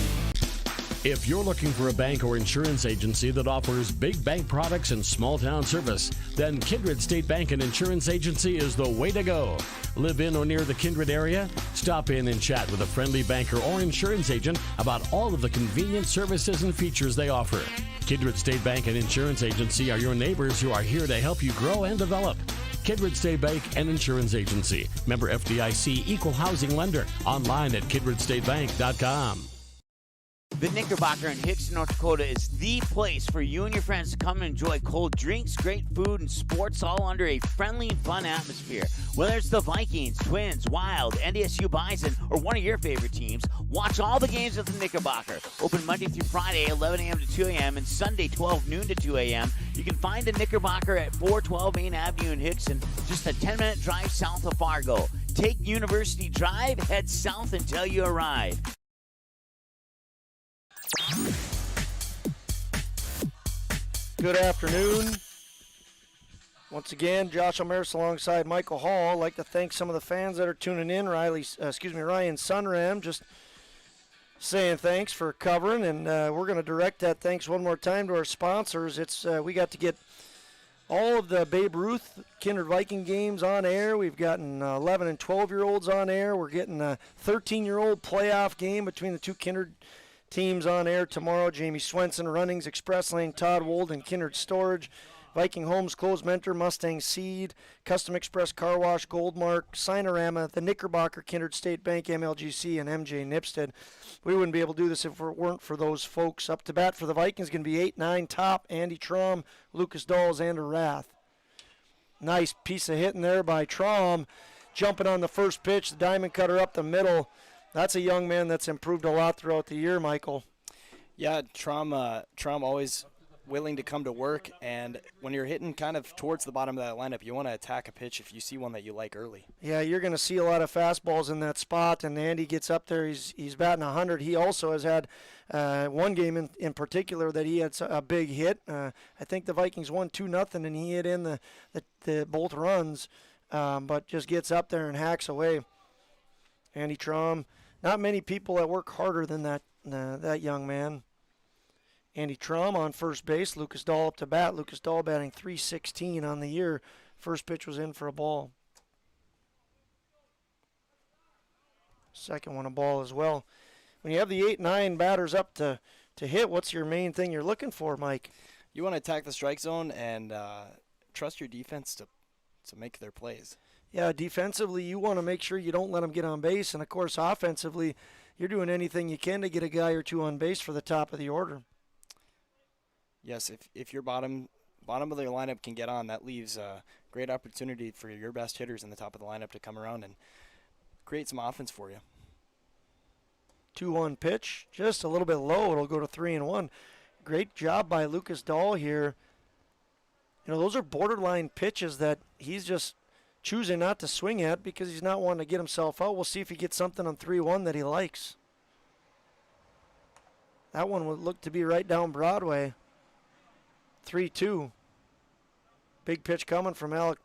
If you're looking for a bank or insurance agency that offers big bank products and small town service, then Kindred State Bank and Insurance Agency is the way to go. Live in or near the Kindred area? Stop in and chat with a friendly banker or insurance agent about all of the convenient services and features they offer. Kindred State Bank and Insurance Agency are your neighbors who are here to help you grow and develop. Kindred State Bank and Insurance Agency. Member FDIC, Equal Housing Lender. Online at kindredstatebank.com.
The Knickerbocker in Hickson, North Dakota is the place for you and your friends to come and enjoy cold drinks, great food, and sports all under a friendly and fun atmosphere. Whether it's the Vikings, Twins, Wild, NDSU Bison, or one of your favorite teams, watch all the games at the Knickerbocker. Open Monday through Friday, 11 a.m. to 2 a.m., and Sunday, 12 noon to 2 a.m. You can find the Knickerbocker at 412 Main Avenue in Hickson, just a 10-minute drive south of Fargo. Take University Drive, head south until you arrive.
Good afternoon. Once again, Josh Omeris alongside Michael Hall. I'd like to thank some of the fans that are tuning in. Ryan Sunram just saying thanks for covering, and we're going to direct that thanks one more time to our sponsors. It's we got to get all of the Babe Ruth Kindred Viking games on air. We've gotten 11 and 12-year-olds on air. We're getting a 13-year-old playoff game between the two Kindred teams on air tomorrow. Jamie Swenson, Runnings, Express Lane, Todd Wold, and Kindred Storage. Viking Homes, Close Mentor, Mustang Seed, Custom Express Car Wash, Goldmark, Sinorama, the Knickerbocker, Kindred State Bank, MLGC, and MJ Nipstead. We wouldn't be able to do this if it weren't for those folks. Up to bat for the Vikings going to be 8-9 top, Andy Traum, Lucas Dahl, Xander Rath. Nice piece of hitting there by Traum, jumping on the first pitch, the diamond cutter up the middle. That's a young man that's improved a lot throughout the year, Michael.
Yeah, Traum always willing to come to work, and when you're hitting kind of towards the bottom of that lineup, you want to attack a pitch if you see one that you like early.
Yeah, you're going to see a lot of fastballs in that spot, and Andy gets up there. He's batting 100. He also has had one game in particular that he had a big hit. I think the Vikings won 2-0, and he hit in the both runs, but just gets up there and hacks away. Andy Traum. Not many people that work harder than that young man. Andy Traum on first base. Lucas Dahl up to bat. Lucas Dahl batting .316 on the year. First pitch was in for a ball. Second one a ball as well. When you have the 8-9 batters up to hit, what's your main thing you're looking for, Mike?
You want to attack the strike zone and trust your defense to make their plays.
Yeah, defensively, you want to make sure you don't let them get on base. And, of course, offensively, you're doing anything you can to get a guy or two on base for the top of the order.
Yes, if your bottom of their lineup can get on, that leaves a great opportunity for your best hitters in the top of the lineup to come around and create some offense for you.
2-1 pitch, just a little bit low. It'll go to 3-1. Great job by Lucas Dahl here. You know, those are borderline pitches that he's just choosing not to swing at because he's not wanting to get himself out. We'll see if he gets something on 3-1 that he likes. That one would look to be right down Broadway. 3-2. Big pitch coming from Alec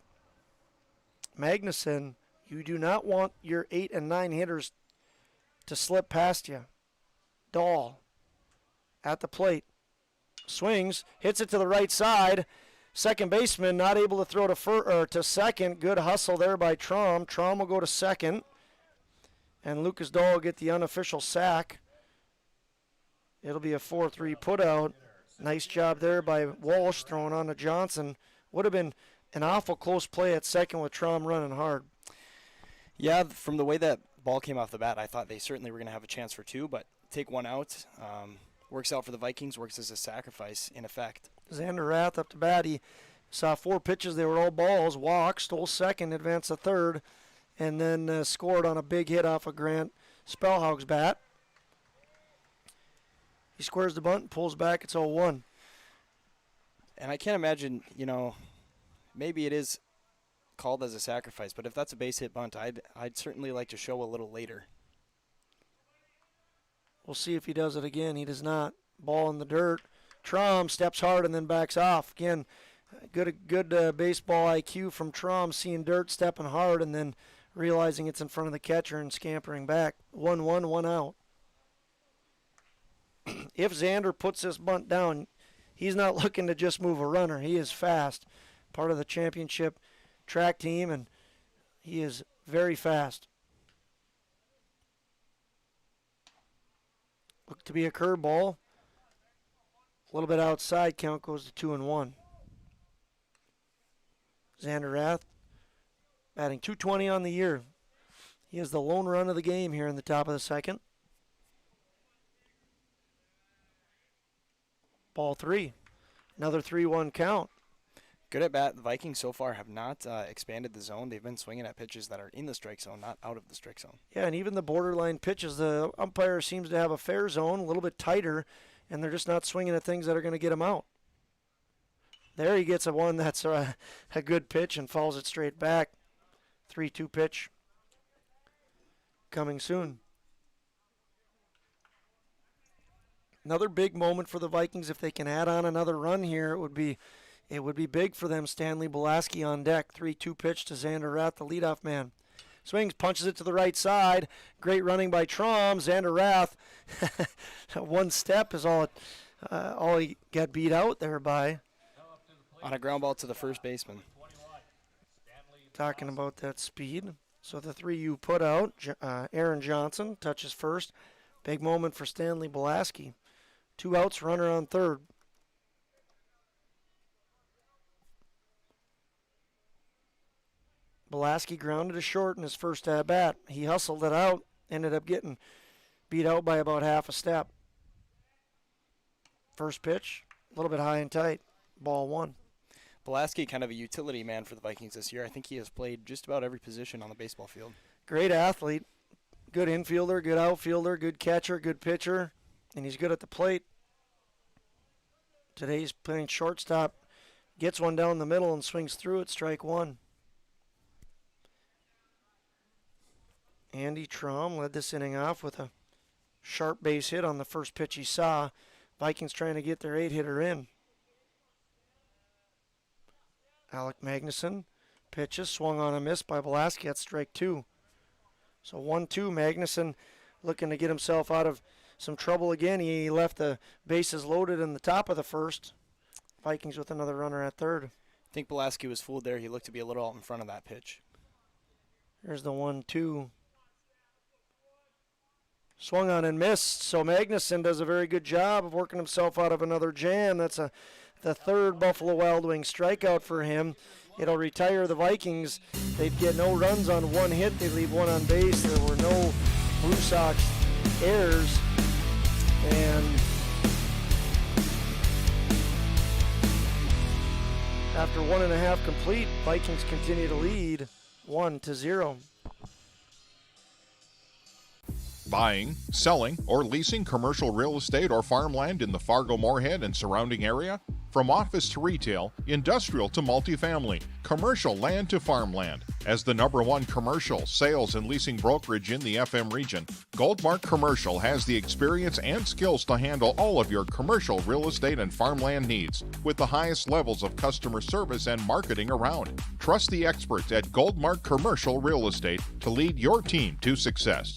Magnuson. You do not want your 8 and 9 hitters to slip past you. Dahl at the plate. Swings, hits it to the right side. Second baseman not able to throw to second. Good hustle there by Traum. Traum will go to second. And Lucas Dahl will get the unofficial sack. It'll be a 4-3 putout. Nice job there by Walsh throwing on to Johnson. Would have been an awful close play at second with Traum running hard.
Yeah, from the way that ball came off the bat, I thought they certainly were going to have a chance for two, but take one out. Works out for the Vikings, works as a sacrifice in effect.
Xander Rath up to bat. He saw 4 pitches. They were all balls. Walked, stole second, advanced to third, and then scored on a big hit off of Grant Spellhaug's bat. He squares the bunt and pulls back. It's 0-1.
And I can't imagine, maybe it is called as a sacrifice, but if that's a base hit bunt, I'd certainly like to show a little later.
We'll see if he does it again. He does not. Ball in the dirt. Traum steps hard and then backs off. Again, good baseball IQ from Traum, seeing dirt, stepping hard, and then realizing it's in front of the catcher and scampering back. 1-1, 1 out. if Xander puts this bunt down, he's not looking to just move a runner. He is fast, part of the championship track team, and he is very fast. Look to be a curveball. A little bit outside, count goes to 2-1. Xander Rath batting .220 on the year. He is the lone run of the game here in the top of the second. Ball 3. Another 3-1 count.
Good at bat. The Vikings so far have not expanded the zone. They've been swinging at pitches that are in the strike zone, not out of the strike zone.
Yeah, and even the borderline pitches, the umpire seems to have a fair zone, a little bit tighter, and they're just not swinging at things that are going to get him out. There he gets a one that's a good pitch and falls it straight back. 3-2 pitch coming soon. Another big moment for the Vikings. If they can add on another run here, it would be big for them. Stanley Belaski on deck. 3-2 pitch to Xander Rath, the leadoff man. Swings, punches it to the right side. Great running by Traum. Xander Rath, one step is all he got beat out there by.
On a ground ball to the first baseman.
Talking about that speed. So the 3 put out. Aaron Johnson touches first. Big moment for Stanley Belaski. 2 outs, runner on third. Belaski grounded to short in his first at-bat. He hustled it out, ended up getting beat out by about half a step. First pitch, a little bit high and tight. Ball 1.
Belaski, kind of a utility man for the Vikings this year. I think he has played just about every position on the baseball field.
Great athlete. Good infielder, good outfielder, good catcher, good pitcher, and he's good at the plate. Today he's playing shortstop. Gets one down the middle and swings through it, strike 1. Andy Traum led this inning off with a sharp base hit on the first pitch he saw. Vikings trying to get their 8-hitter in. Alec Magnuson pitches, swung on a miss by Belaski. That's strike 2. So 1-2. Magnuson looking to get himself out of some trouble again. He left the bases loaded in the top of the first. Vikings with another runner at third.
I think Belaski was fooled there. He looked to be a little out in front of that pitch.
There's the 1-2. Swung on and missed. So Magnuson does a very good job of working himself out of another jam. That's the third Buffalo Wild Wings strikeout for him. It'll retire the Vikings. They'd get no runs on 1 hit. They leave 1 on base. There were no Blue Sox errors. And after 1.5 complete, Vikings continue to lead 1-0.
Buying, selling, or leasing commercial real estate or farmland in the Fargo-Moorhead and surrounding area? From office to retail, industrial to multifamily, commercial land to farmland. As the #1 commercial sales and leasing brokerage in the FM region, Goldmark Commercial has the experience and skills to handle all of your commercial real estate and farmland needs with the highest levels of customer service and marketing around. Trust the experts at Goldmark Commercial Real Estate to lead your team to success.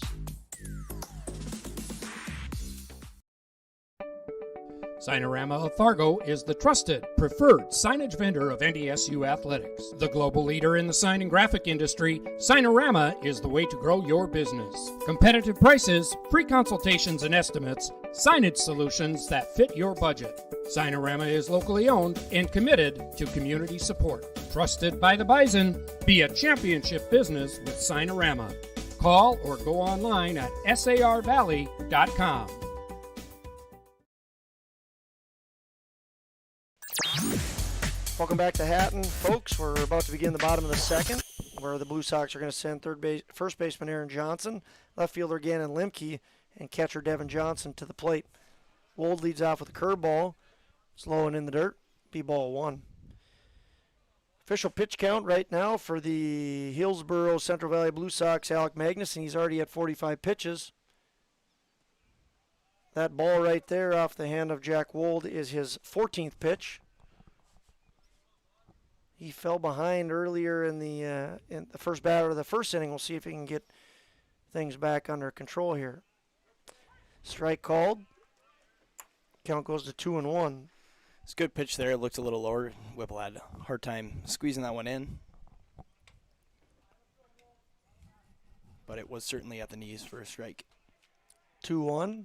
Signarama of Fargo is the trusted, preferred signage vendor of NDSU athletics. The global leader in the sign and graphic industry, Signarama is the way to grow your business. Competitive prices, free consultations and estimates, signage solutions that fit your budget. Signarama is locally owned and committed to community support. Trusted by the Bison, be a championship business with Signarama. Call or go online at sarvalley.com.
Welcome back to Hatton, folks. We're about to begin the bottom of the second, where the Blue Sox are going to send first baseman Aaron Johnson, left fielder Gannon Limke, and catcher Devin Johnson to the plate. Wold leads off with a curveball, slow and in the dirt, B-ball 1. Official pitch count right now for the Hillsboro Central Valley Blue Sox, Alec Magnuson. He's already at 45 pitches. That ball right there off the hand of Jack Wold is his 14th pitch. He fell behind earlier in the first batter of the first inning. We'll see if he can get things back under control here. Strike called. Count goes to 2-1.
It's a good pitch there. It looked a little lower. Whipple had a hard time squeezing that one in. But it was certainly at the knees for a strike.
2-1.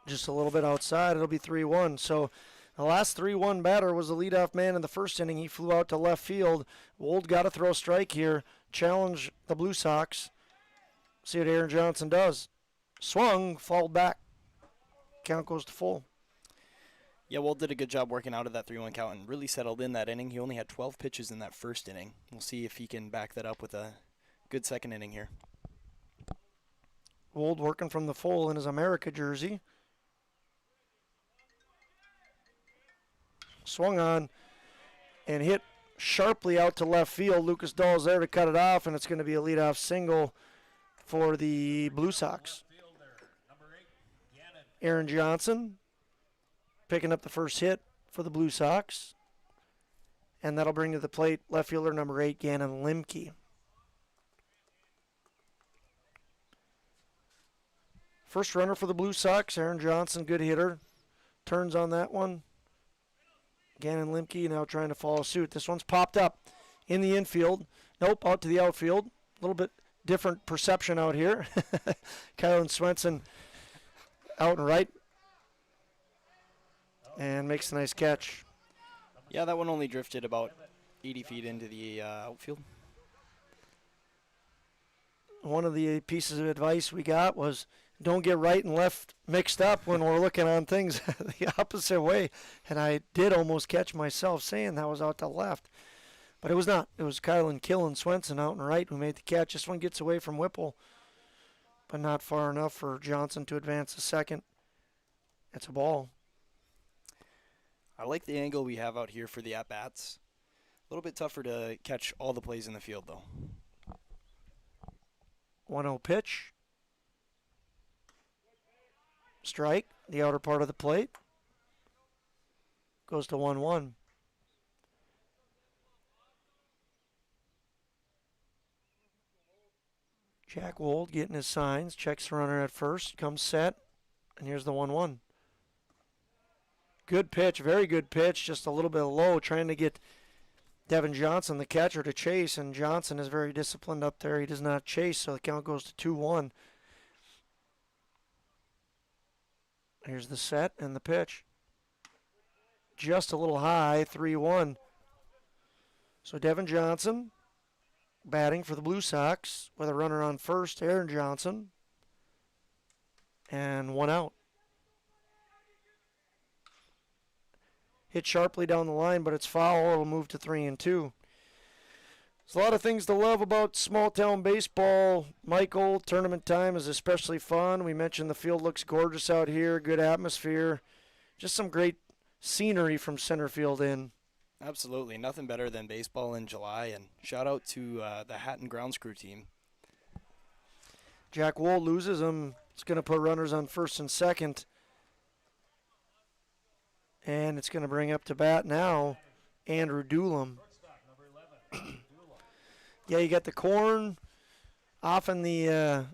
Just a little bit outside. It'll be 3-1. So the last 3-1 batter was the leadoff man in the first inning. He flew out to left field. Wold got to throw a strike here. Challenge the Blue Sox. See what Aaron Johnson does. Swung, fouled back. Count goes to full.
Yeah, Wold did a good job working out of that 3-1 count and really settled in that inning. He only had 12 pitches in that first inning. We'll see if he can back that up with a good second inning here.
Wold working from the full in his America jersey. Swung on and hit sharply out to left field. Lucas Dahl's there to cut it off, and it's going to be a leadoff single for the Blue Sox. Aaron Johnson picking up the first hit for the Blue Sox. And that'll bring to the plate left fielder number 8, Gannon Limke. First runner for the Blue Sox, Aaron Johnson, good hitter. Turns on that one. Gannon Limke now trying to follow suit. This one's popped up in the infield. Nope, out to the outfield. A little bit different perception out here. Kylan Swenson out and right. And makes a nice catch.
Yeah, that one only drifted about 80 feet into the outfield.
One of the pieces of advice we got was don't get right and left mixed up when we're looking on things the opposite way. And I did almost catch myself saying that was out to left. But it was not. It was Kylan Killen Swenson out and right who made the catch. This one gets away from Whipple, but not far enough for Johnson to advance the second. It's a ball.
I like the angle we have out here for the at-bats. A little bit tougher to catch all the plays in the field, though.
1-0 pitch. Strike, the outer part of the plate. Goes to 1-1. Jack Wold getting his signs, checks the runner at first, comes set, and here's the 1-1. Good pitch, very good pitch, just a little bit low, trying to get Devin Johnson, the catcher, to chase, and Johnson is very disciplined up there. He does not chase, so the count goes to 2-1. Here's the set and the pitch. Just a little high, 3-1. So Devin Johnson batting for the Blue Sox with a runner on first, Aaron Johnson, and 1 out. Hit sharply down the line, but it's foul. It'll move to 3-2. There's a lot of things to love about small-town baseball. Michael, tournament time is especially fun. We mentioned the field looks gorgeous out here, good atmosphere. Just some great scenery from center field in.
Absolutely. Nothing better than baseball in July. And shout out to the Hatton Grounds Crew team.
Jack Wold loses him. It's going to put runners on first and second. And it's going to bring up to bat now Andrew Doolum. Yeah, you got the corn off in the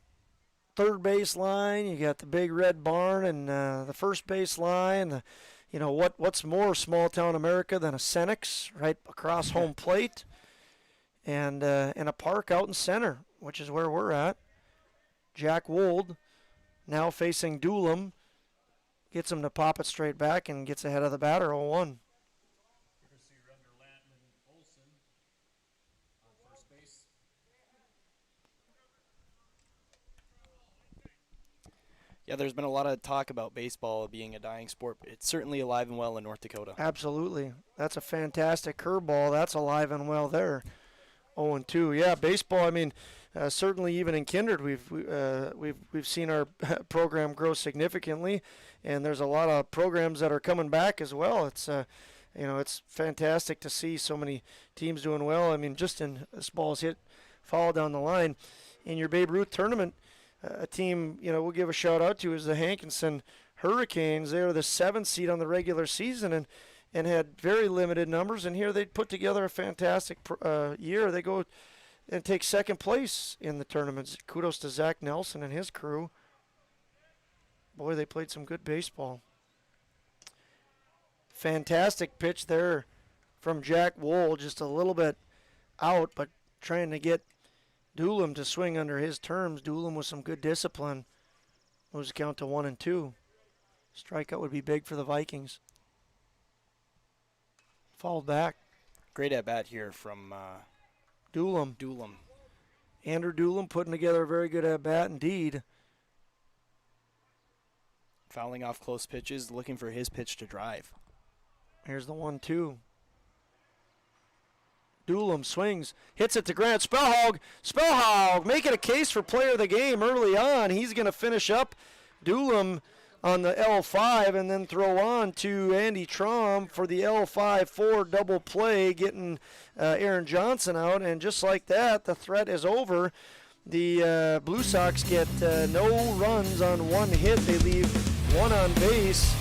third base line. You got the big red barn and the first base line. You know, what's more small-town America than a Cenex right across home plate and a park out in center, which is where we're at. Jack Wold now facing Doolum. Gets him to pop it straight back and gets ahead of the batter, 0-1.
Yeah, there's been a lot of talk about baseball being a dying sport. It's certainly alive and well in North Dakota.
Absolutely. That's a fantastic curveball. That's alive and well there. 0-2. Yeah, baseball, I mean, certainly even in Kindred, we've seen our program grow significantly, and there's a lot of programs that are coming back as well. It's it's fantastic to see so many teams doing well. I mean, just in this ball's hit, foul down the line. In your Babe Ruth tournament, a team, we'll give a shout out to is the Hankinson Hurricanes. They are the 7th seed on the regular season and had very limited numbers. And here they put together a fantastic year. They go and take second place in the tournament. Kudos to Zach Nelson and his crew. Boy, they played some good baseball. Fantastic pitch there from Jack Wool, just a little bit out, but trying to get Doolin to swing under his terms. Doolin with some good discipline. Moves the count to 1-2. Strikeout would be big for the Vikings. Fouled back.
Great at bat here from
Doolin. Andrew Doolin putting together a very good at bat indeed.
Fouling off close pitches, looking for his pitch to drive.
Here's the 1-2. Doolin swings, hits it to Grant Spellhog. Spellhog making a case for player of the game early on. He's going to finish up Doolin on the L5 and then throw on to Andy Traum for the L5-4 double play, getting Aaron Johnson out. And just like that, the threat is over. The Blue Sox get no runs on one hit. They leave one on base.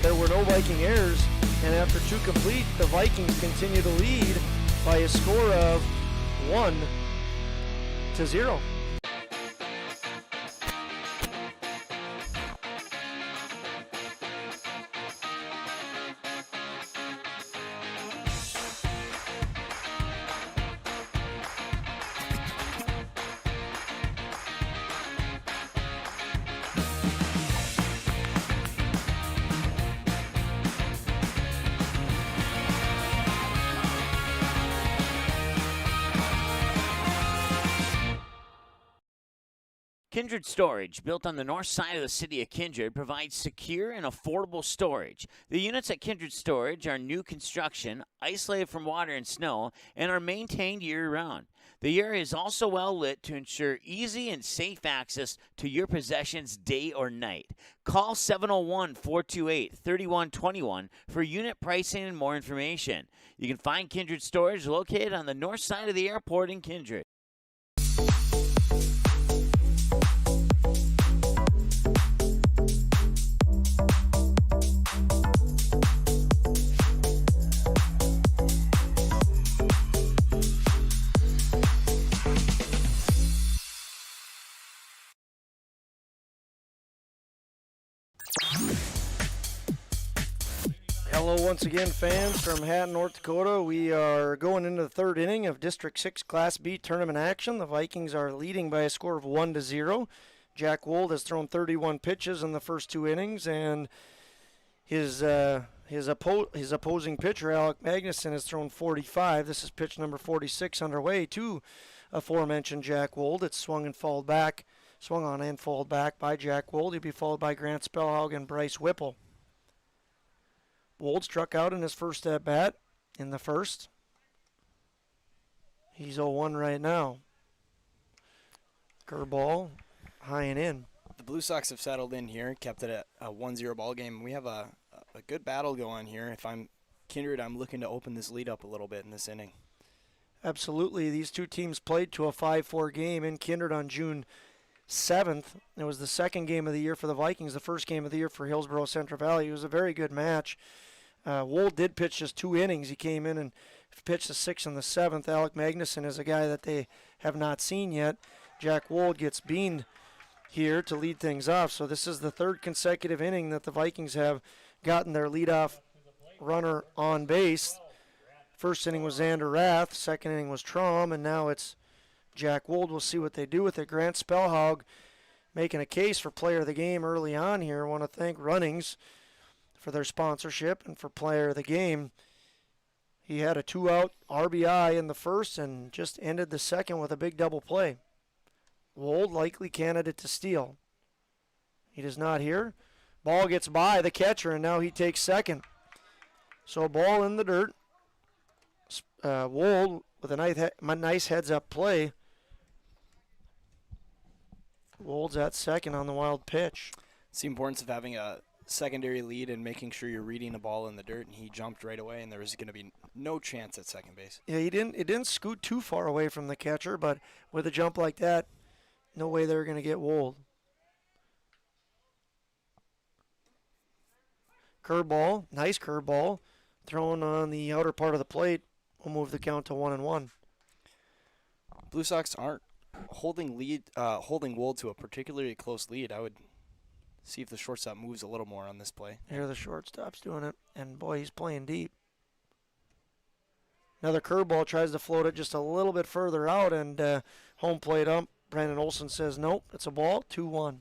There were no Viking errors. And after 2 complete, the Vikings continue to lead by a score of 1-0.
Kindred Storage, built on the north side of the city of Kindred, provides secure and affordable storage. The units at Kindred Storage are new construction, isolated from water and snow, and are maintained year-round. The area is also well lit to ensure easy and safe access to your possessions day or night. Call 701-428-3121 for unit pricing and more information. You can find Kindred Storage located on the north side of the airport in Kindred.
Hello once again, fans from Hatton, North Dakota. We are going into the 3rd inning of District 6 Class B tournament action. The Vikings are leading by a score of 1-0. Jack Wold has thrown 31 pitches in the first 2 innings, and his opposing pitcher, Alec Magnuson, has thrown 45. This is pitch number 46 underway to aforementioned Jack Wold. It's swung on and fouled back by Jack Wold. He'll be followed by Grant Spellhog and Bryce Whipple. Wold struck out in his first at-bat in the first. He's 0-1 right now. Curveball, high and in.
The Blue Sox have settled in here, kept it at a 1-0 ball game. We have a good battle going here. If I'm Kindred, I'm looking to open this lead up a little bit in this inning.
Absolutely. These two teams played to a 5-4 game in Kindred on June 7th. It was the second game of the year for the Vikings, the first game of the year for Hillsboro Central Valley. It was a very good match. Wold did pitch just 2 innings. He came in and pitched the 6th and the 7th. Alec Magnuson is a guy that they have not seen yet. Jack Wold gets beaned here to lead things off. So this is the 3rd consecutive inning that the Vikings have gotten their leadoff runner on base. First inning was Xander Rath. Second inning was Traum, and now it's Jack Wold. We'll see what they do with it. Grant Spellhog making a case for player of the game early on here. I want to thank Runnings for their sponsorship and for player of the game. He had a 2-out RBI in the first and just ended the second with a big double play. Wold likely candidate to steal. He does not here. Ball gets by the catcher, and now he takes second. So ball in the dirt. Wold with a nice heads-up play. Wold's at second on the wild pitch.
It's the importance of having a secondary lead and making sure you're reading a ball in the dirt, and he jumped right away, and there was going to be no chance at second base.
Yeah, it didn't scoot too far away from the catcher, but with a jump like that, no way they were going to get Wold. Curveball, nice curveball, thrown on the outer part of the plate. Will move the count to 1-1.
Blue Sox aren't holding Wold to a particularly close lead. I would See if the shortstop moves a little more on this play.
Here the shortstop's doing it, and boy, he's playing deep. Another curveball, tries to float it just a little bit further out, and home plate ump Brandon Olson says nope, it's a ball, 2-1.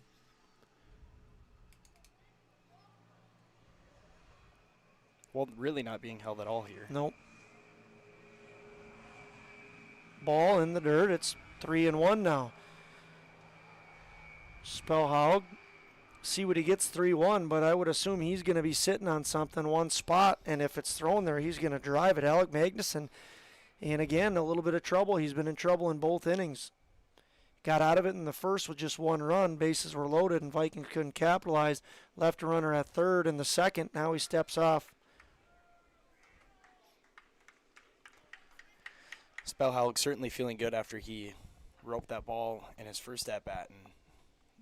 Well, really not being held at all here.
Nope. Ball in the dirt, it's 3-1 now. Spellhaug, see what he gets, 3-1, but I would assume he's going to be sitting on something, one spot, and if it's thrown there, he's going to drive it. Alec Magnuson, and again, a little bit of trouble. He's been in trouble in both innings. Got out of it in the first with just one run. Bases were loaded, and Vikings couldn't capitalize. Left a runner at third in the second. Now he steps off.
Spellhaug certainly feeling good after he roped that ball in his first at-bat, and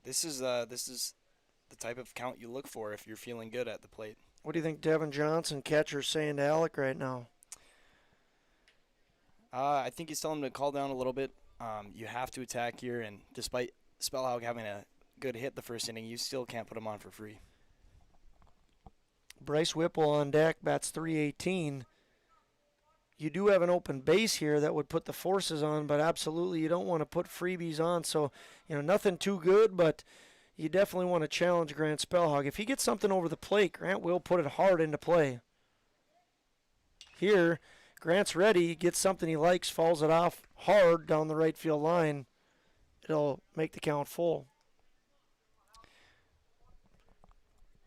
this is the type of count you look for if you're feeling good at the plate.
What do you think Devin Johnson, catcher, is saying to Alec right now?
I think he's telling him to call down a little bit. You have to attack here, and despite Spellhaug having a good hit the first inning, you still can't put him on for free.
Bryce Whipple on deck, bats .318. You do have an open base here that would put the forces on, but absolutely you don't want to put freebies on. So, nothing too good, but you definitely want to challenge Grant Spellhaug. If he gets something over the plate, Grant will put it hard into play. Here, Grant's ready, gets something he likes, falls it off hard down the right field line. It'll make the count full.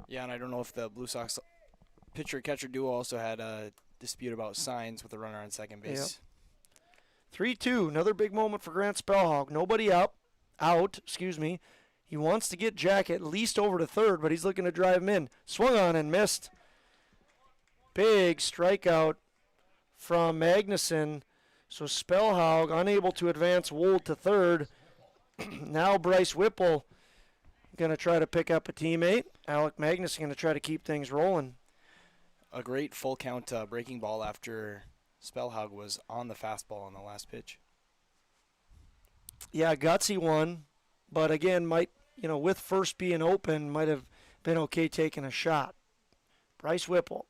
Yeah, and I don't know if the Blue Sox pitcher-catcher duo also had a dispute about signs with the runner on second base.
Yep. 3-2, another big moment for Grant Spellhaug. Nobody out. He wants to get Jack at least over to third, but he's looking to drive him in. Swung on and missed. Big strikeout from Magnuson. So Spellhaug unable to advance Wold to third. Now Bryce Whipple going to try to pick up a teammate. Alec Magnuson going to try to keep things rolling.
A great full count breaking ball after Spellhaug was on the fastball on the last pitch.
Yeah, gutsy one, but again, with first being open, might have been okay taking a shot. Bryce Whipple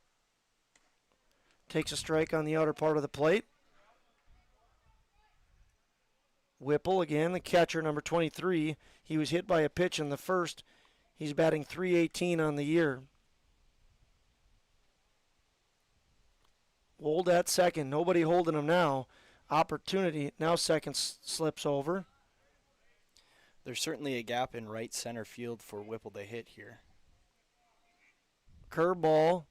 takes a strike on the outer part of the plate. Whipple, again, the catcher, number 23. He was hit by a pitch in the first. He's batting .318 on the year. Wold at second. Nobody holding him now. Opportunity. Now second slips over.
There's certainly a gap in right center field for Whipple to hit here.
Curveball.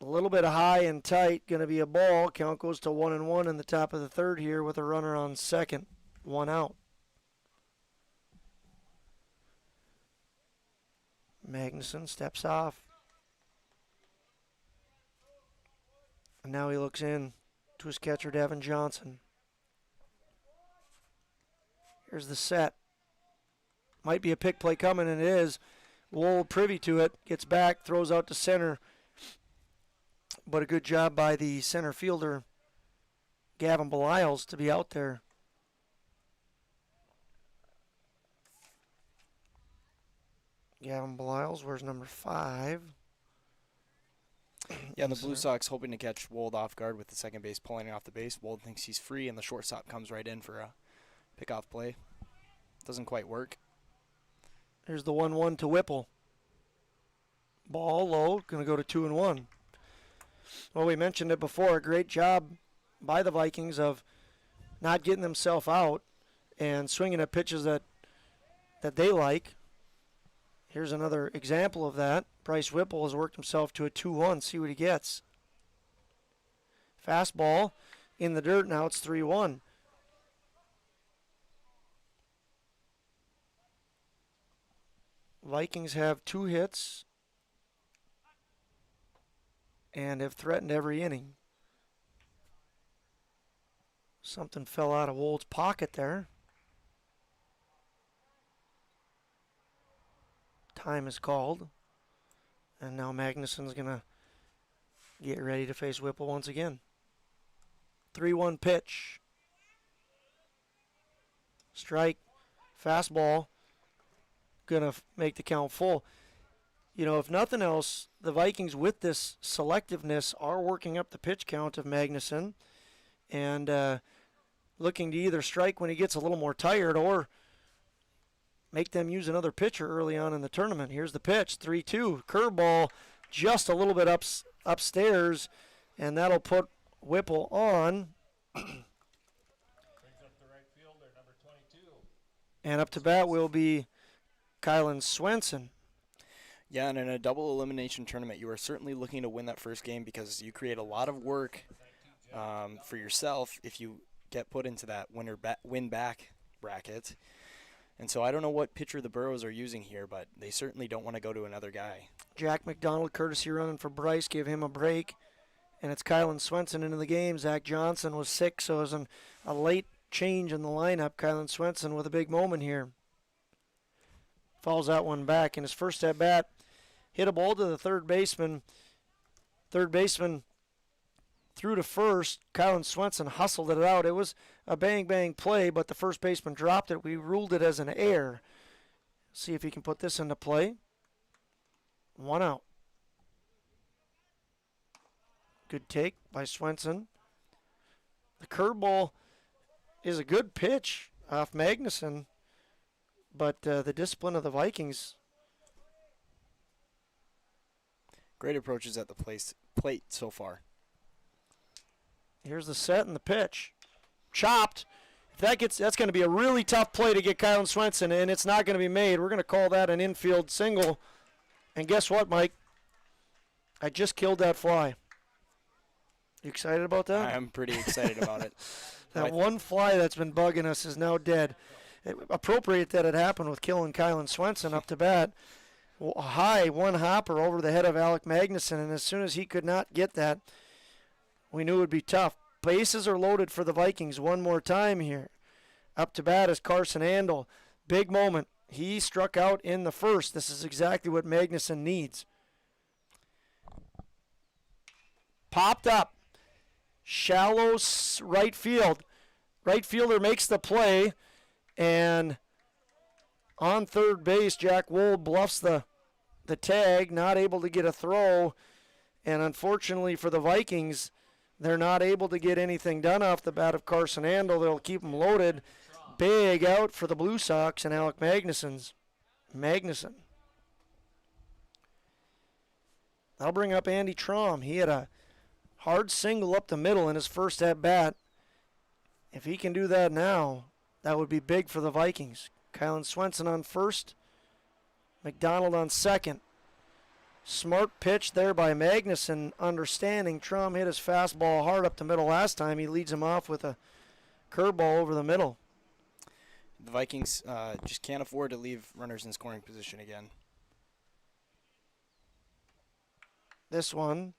A little bit high and tight. Going to be a ball. Count goes to 1-1 in the top of the third here with a runner on second. One out. Magnuson steps off. And now he looks in to his catcher, Devin Johnson. Here's the set. Might be a pick play coming, and it is. Wold privy to it. Gets back, throws out to center. But a good job by the center fielder, Gavin Belials, to be out there. Gavin Belials, where's number 5?
Yeah, the Blue Sox hoping to catch Wold off guard with the second base pulling off the base. Wold thinks he's free, and the shortstop comes right in for a pickoff play. Doesn't quite work.
Here's the 1-1 to Whipple. Ball low, going to go to 2-1. Well, we mentioned it before. A great job by the Vikings of not getting themselves out and swinging at pitches that they like. Here's another example of that. Bryce Whipple has worked himself to a 2-1. See what he gets. Fastball in the dirt. Now it's 3-1. Vikings have 2 hits and have threatened every inning. Something fell out of Wold's pocket there. Time is called. And now Magnuson's going to get ready to face Whipple once again. 3-1 pitch. Strike. Fastball. going to make the count full. You know, if nothing else, the Vikings with this selectiveness are working up the pitch count of Magnuson and looking to either strike when he gets a little more tired or make them use another pitcher early on in the tournament. Here's the pitch, 3-2, curveball, just a little bit upstairs, and that'll put Whipple on.
Brings up the right fielder, number 22.
And up to bat will be Kylan Swenson.
Yeah, and in a double elimination tournament, you are certainly looking to win that first game because you create a lot of work for yourself if you get put into that win-back bracket. And so I don't know what pitcher the Burros are using here, but they certainly don't want to go to another guy.
Jack McDonald, courtesy running for Bryce, give him a break. And it's Kylan Swenson into the game. Zach Johnson was sick, so it was a late change in the lineup. Kylan Swenson with a big moment here. Fouls that one back. In his first at-bat, hit a ball to the third baseman. Third baseman threw to first. Kylan Swenson hustled it out. It was a bang-bang play, but the first baseman dropped it. We ruled it as an error. See if he can put this into play. 1 out. Good take by Swenson. The curveball is a good pitch off Magnuson, but the discipline of the Vikings.
Great approaches at the plate so far.
Here's the set and the pitch. Chopped. If that's going to be a really tough play to get Kylan Swenson, and it's not going to be made. We're going to call that an infield single. And guess what, Mike? I just killed that fly. You excited about that?
I'm pretty excited about it.
That one fly that's been bugging us is now dead. Appropriate that it happened with killing Kylan Swenson up to bat. A high one hopper over the head of Alec Magnuson, and as soon as he could not get that, we knew it would be tough. Bases are loaded for the Vikings one more time here. Up to bat is Carson Andel. Big moment. He struck out in the first. This is exactly what Magnuson needs. Popped up. Shallow right field. Right fielder makes the play, and on third base, Jack Wold bluffs the tag, not able to get a throw, and unfortunately for the Vikings, they're not able to get anything done off the bat of Carson Andel. They'll keep him loaded. Big out for the Blue Sox and Alec Magnuson. That'll bring up Andy Traum. He had a hard single up the middle in his first at-bat. If he can do that now, that would be big for the Vikings. Kylan Swenson on first. McDonald on second. Smart pitch there by Magnuson, understanding Traum hit his fastball hard up the middle last time. He leads him off with a curveball over the middle.
The Vikings just can't afford to leave runners in scoring position again.
This one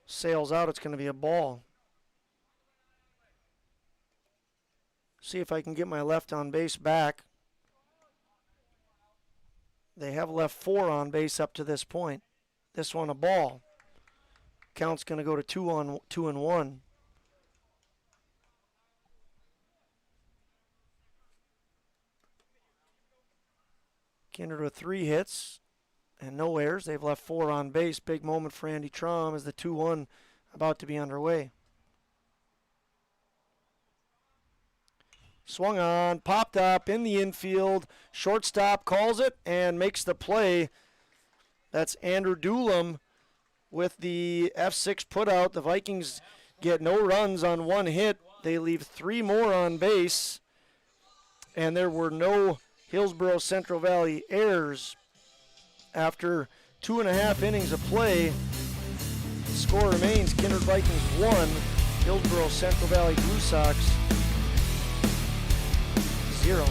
sails out. It's going to be a ball. See if I can get my left on base back. They have left 4 on base up to this point. This one a ball. Count's going to go to 2-1. Kindred with 3 hits and no errors. They've left 4 on base. Big moment for Andy Traum as the 2-1 about to be underway. Swung on, popped up in the infield. Shortstop calls it and makes the play. That's Andrew Doolum with the F6 putout. The Vikings get no runs on 1 hit. They leave 3 more on base. And there were no Hillsboro Central Valley errors. After 2.5 innings of play, the score remains Kindred Vikings 1, Hillsboro Central Valley Blue Sox 0.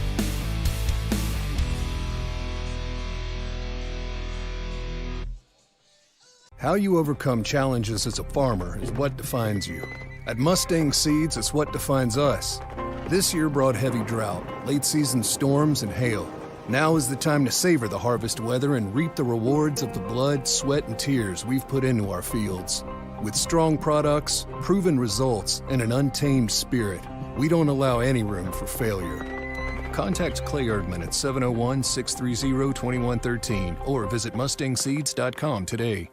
How you overcome challenges as a farmer is what defines you. At Mustang Seeds, it's what defines us. This year brought heavy drought, late-season storms, and hail. Now is the time to savor the harvest weather and reap the rewards of the blood, sweat, and tears we've put into our fields. With strong products, proven results, and an untamed spirit, we don't allow any room for failure. Contact Clay Erdman at 701-630-2113 or visit mustangseeds.com today.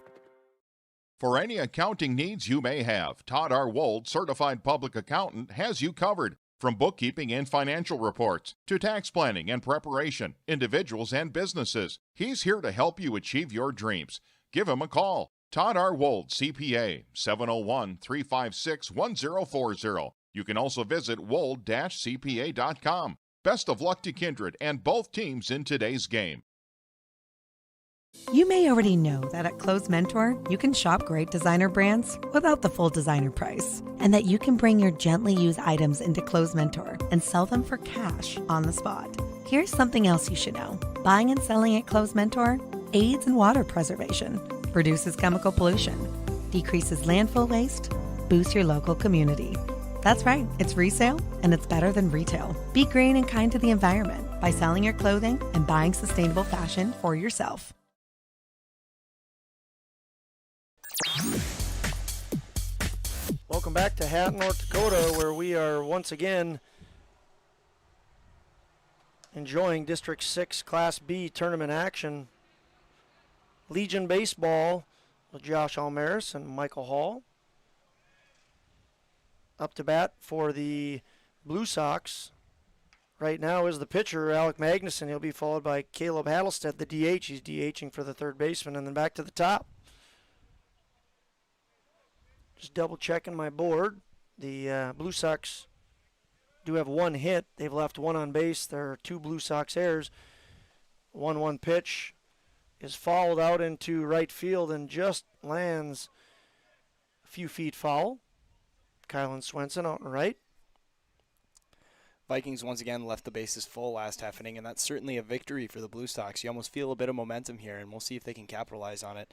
For any accounting needs you may have, Todd R. Wold, Certified Public Accountant, has you covered. From bookkeeping and financial reports to tax planning and preparation, individuals and businesses, he's here to help you achieve your dreams. Give him a call. Todd R. Wold, CPA, 701-356-1040. You can also visit wold-cpa.com. Best of luck to Kindred and both teams in today's game.
You may already know that at Close Mentor, you can shop great designer brands without the full designer price, and that you can bring your gently used items into Close Mentor and sell them for cash on the spot. Here's something else you should know. Buying and selling at Close Mentor aids in water preservation, reduces chemical pollution, decreases landfill waste, boosts your local community. That's right, it's resale, and it's better than retail. Be green and kind to the environment by selling your clothing and buying sustainable fashion for yourself.
Welcome back to Hatton, North Dakota, where we are once again enjoying District 6 Class B tournament action. Legion Baseball with Josh Almaris and Michael Hall. Up to bat for the Blue Sox right now is the pitcher, Alec Magnuson. He'll be followed by Caleb Hattelstead, the DH. He's DHing for the third baseman, and then back to the top. Just double checking my board. The Blue Sox do have one hit. They've left one on base. There are two Blue Sox errors. 1-1 pitch is fouled out into right field and just lands a few feet foul. Kylan Swenson out in right.
Vikings once again left the bases full last half inning, and that's certainly a victory for the Blue Sox. You almost feel a bit of momentum here, and we'll see if they can capitalize on it.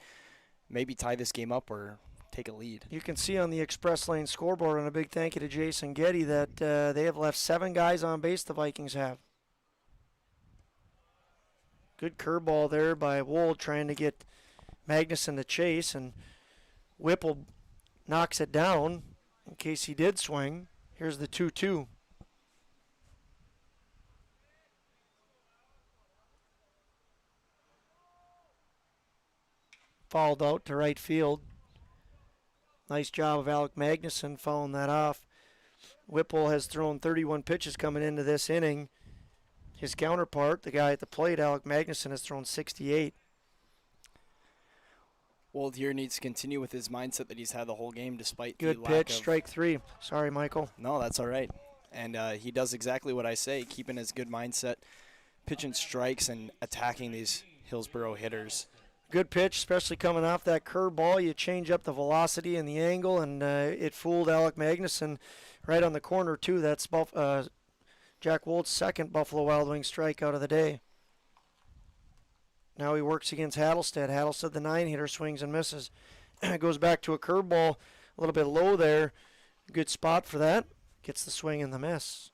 Maybe tie this game up or take a lead.
You can see on the Express Lane scoreboard, and a big thank you to Jason Getty, that they have left 7 guys on base, the Vikings have. Good curveball there by Wold trying to get Magnuson to chase, and Whipple knocks it down in case he did swing. Here's the 2-2. Fouled out to right field. Nice job of Alec Magnuson fouling that off. Whipple has thrown 31 pitches coming into this inning. His counterpart, the guy at the plate, Alec Magnuson, has thrown 68.
Wold here needs to continue with his mindset that he's had the whole game despite
Good
the lack
pitch,
of...
strike 3. Sorry, Michael.
No, that's all right. And he does exactly what I say, keeping his good mindset, pitching strikes and attacking these Hillsboro hitters.
Good pitch, especially coming off that curveball. You change up the velocity and the angle, and it fooled Alec Magnuson right on the corner, too. That's Jack Wold's second Buffalo Wild Wings strikeout of the day. Now he works against Hattelstead. Hattelstead, the 9-hitter, swings and misses. Goes back to a curveball, a little bit low there. Good spot for that. Gets the swing and the miss.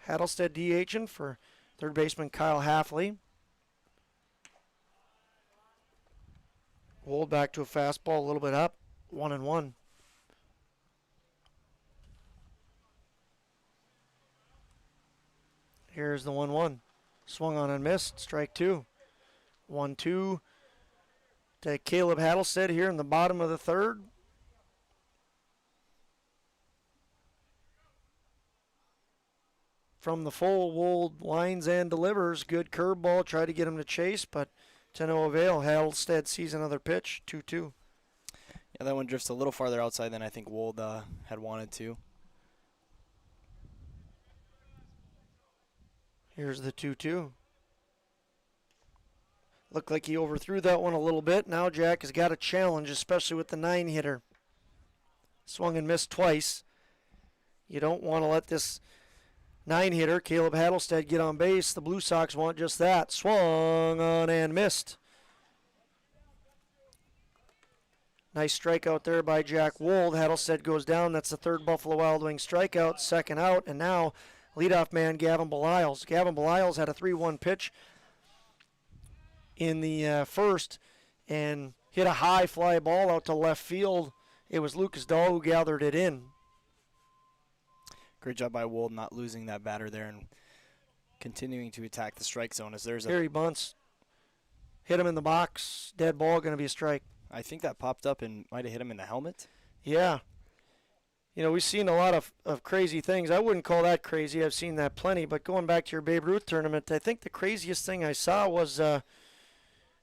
Hattelstead DHing for third baseman Kyle Halfley. Wold back to a fastball, a little bit up, 1-1. Here's the 1-1. Swung on and missed, strike 2. 1-2 to Caleb Hattelstead here in the bottom of the third. From the full, Wold lines and delivers. Good curveball, try to get him to chase, but to no avail. Hattelstead sees another pitch, 2-2.
Yeah, that one drifts a little farther outside than I think Wold had wanted to.
Here's the 2-2. Looked like he overthrew that one a little bit. Now Jack has got a challenge, especially with the 9-hitter. Swung and missed twice. You don't want to let this 9-hitter, Caleb Hattelstead, get on base. The Blue Sox want just that. Swung on and missed. Nice strikeout there by Jack Wold. Hattelstead goes down. That's the third Buffalo Wild Wings strikeout, second out, and now leadoff man Gavin Beliles. Gavin Beliles had a 3-1 pitch in the first and hit a high fly ball out to left field. It was Lucas Dahl who gathered it in.
Great job by Wold not losing that batter there and continuing to attack the strike zone as there's
Here he bunts. Hit him in the box. Dead ball, going to be a strike.
I think that popped up and might have hit him in the helmet.
Yeah. You know, we've seen a lot of crazy things. I wouldn't call that crazy. I've seen that plenty. But going back to your Babe Ruth tournament, I think the craziest thing I saw was a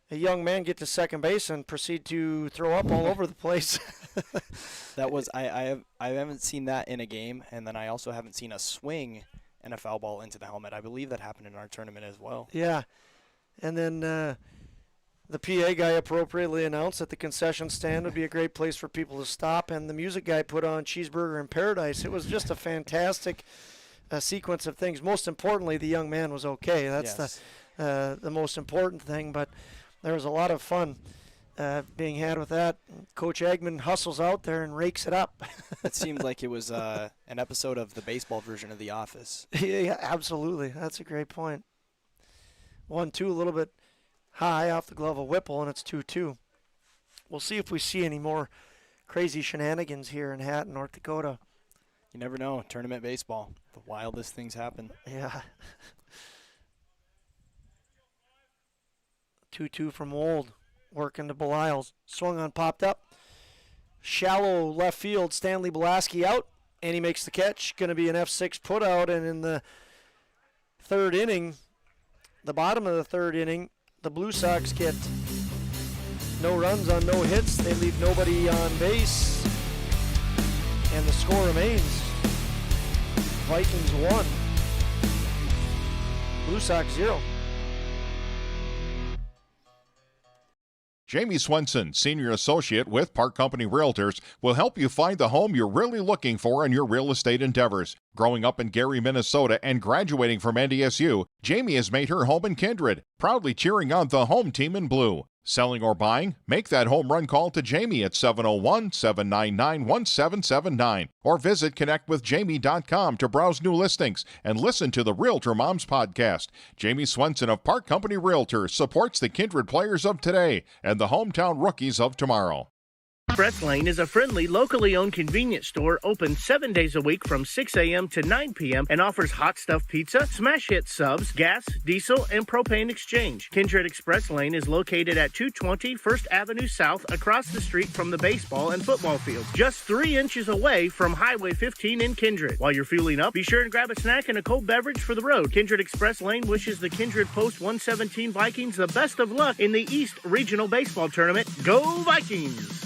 young man get to second base and proceed to throw up all over the place.
That was I haven't seen that in a game, and then I also haven't seen a swing and a foul ball into the helmet. I believe that happened in our tournament as well.
Yeah. And then the PA guy appropriately announced that the concession stand would be a great place for people to stop, and the music guy put on Cheeseburger in Paradise. It was just a fantastic sequence of things. Most importantly, the young man was okay. That's
yes.
the most important thing, but there was a lot of fun being had with that. Coach Eggman hustles out there and rakes it up.
It seemed like it was an episode of the baseball version of The Office.
Yeah, absolutely. That's a great point. 1-2, a little bit high off the glove of Whipple, and it's 2-2. We'll see if we see any more crazy shenanigans here in Hatton, North Dakota.
You never know. Tournament baseball. The wildest things happen.
Yeah. 2-2 from Old. Working to Belials. Swung on, popped up. Shallow left field. Stanley Belaski out, and he makes the catch. Going to be an F6 putout, and in the third inning, the bottom of the third inning, the Blue Sox get no runs on no hits. They leave nobody on base, and the score remains Vikings 1, Blue Sox 0.
Jamie Swenson, Senior Associate with Park Company Realtors, will help you find the home you're really looking for in your real estate endeavors. Growing up in Gary, Minnesota, and graduating from NDSU, Jamie has made her home in Kindred, proudly cheering on the home team in blue. Selling or buying? Make that home run call to Jamie at 701-799-1779 or visit connectwithjamie.com to browse new listings and listen to the Realtor Moms podcast. Jamie Swenson of Park Company Realtors supports the Kindred players of today and the hometown rookies of tomorrow.
Express Lane is a friendly, locally owned convenience store open 7 days a week from 6 a.m. to 9 p.m. and offers hot stuff pizza, smash hit subs, gas, diesel, and propane exchange. Kindred Express Lane is located at 220 First Avenue South across the street from the baseball and football fields, just 3 inches away from Highway 15 in Kindred. While you're fueling up, be sure and grab a snack and a cold beverage for the road. Kindred Express Lane wishes the Kindred Post 117 Vikings the best of luck in the East Regional Baseball Tournament. Go Vikings!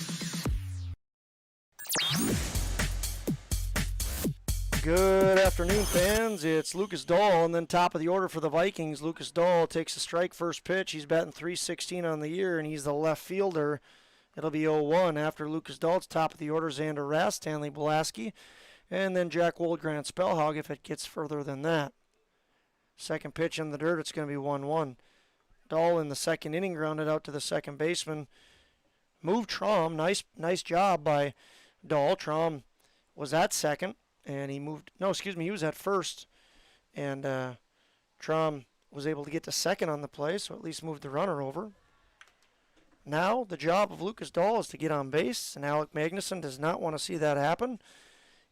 Good afternoon, fans. It's Lucas Dahl, and then top of the order for the Vikings. Lucas Dahl takes a strike first pitch. He's batting .316 on the year, and he's the left fielder. It'll be 0-1 after Lucas Dahl. It's top of the order, Xander Rath, Stanley Belaski, and then Jack Woldgrant Spellhog if it gets further than that. Second pitch in the dirt, it's going to be 1-1. Dahl in the second inning grounded out to the second baseman. Moved Traum. Nice job by Dahl. Traum was at second, and he was at first, and Traum was able to get to second on the play, so at least moved the runner over. Now the job of Lucas Dahl is to get on base, and Alec Magnuson does not want to see that happen.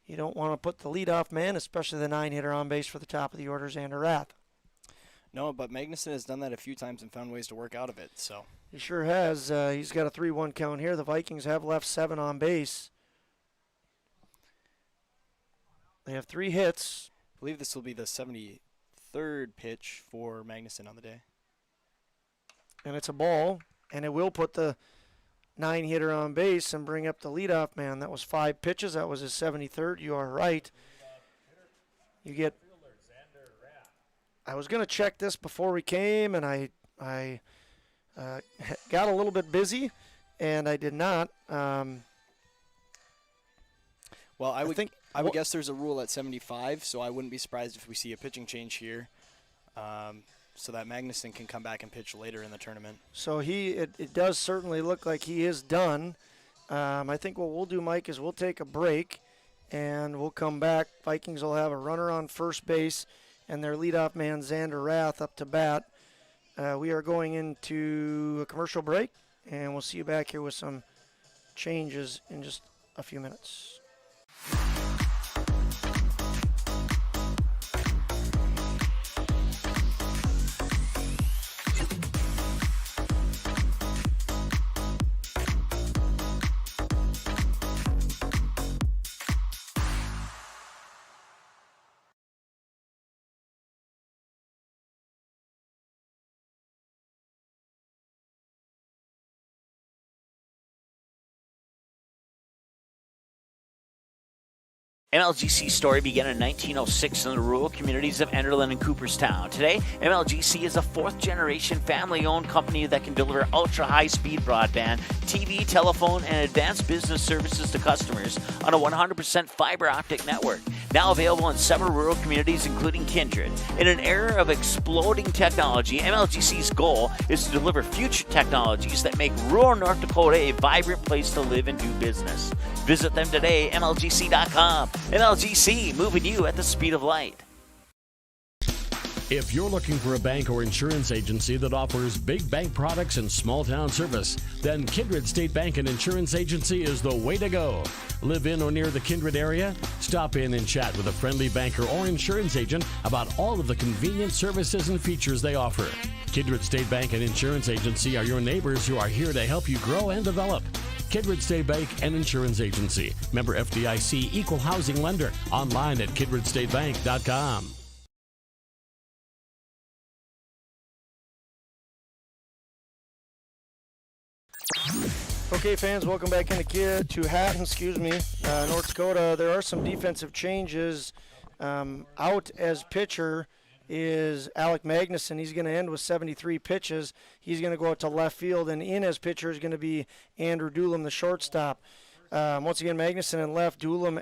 You don't want to put the leadoff man, especially the 9-hitter, on base for the top of the order, Xander Rath.
No, but Magnuson has done that a few times and found ways to work out of it. So
he sure has. He's got a 3-1 count here. The Vikings have left 7 on base. They have 3 hits.
I believe this will be the 73rd pitch for Magnuson on the day.
And it's a ball, and it will put the 9-hitter on base and bring up the leadoff man. That was 5 pitches. That was his 73rd. You are right. You get... I was going to check this before we came, and I got a little bit busy, and I did not.
Well, I would guess there's a rule at 75, so I wouldn't be surprised if we see a pitching change here, so that Magnuson can come back and pitch later in the tournament.
So it does certainly look like he is done. I think what we'll do, Mike, is we'll take a break, and we'll come back. Vikings will have a runner on first base, and their leadoff man, Xander Rath, up to bat. We are going into a commercial break, and we'll see you back here with some changes in just a few minutes.
MLGC's story began in 1906 in the rural communities of Enderlin and Cooperstown. Today, MLGC is a fourth-generation family-owned company that can deliver ultra-high-speed broadband, TV, telephone, and advanced business services to customers on a 100% fiber optic network. Now available in several rural communities, including Kindred. In an era of exploding technology, MLGC's goal is to deliver future technologies that make rural North Dakota a vibrant place to live and do business. Visit them today, MLGC.com. MLGC, moving you at the speed of light.
If you're looking for a bank or insurance agency that offers big bank products and small town service, then Kindred State Bank and Insurance Agency is the way to go. Live in or near the Kindred area? Stop in and chat with a friendly banker or insurance agent about all of the convenient services and features they offer. Kindred State Bank and Insurance Agency are your neighbors who are here to help you grow and develop. Kindred State Bank and Insurance Agency. Member FDIC, Equal Housing Lender. Online at kindredstatebank.com.
Okay, fans, welcome back to Hatton, North Dakota. There are some defensive changes. Out as pitcher is Alec Magnuson. He's going to end with 73 pitches. He's going to go out to left field, and in as pitcher is going to be Andrew Doolum, the shortstop. Once again, Magnuson in left, Doolum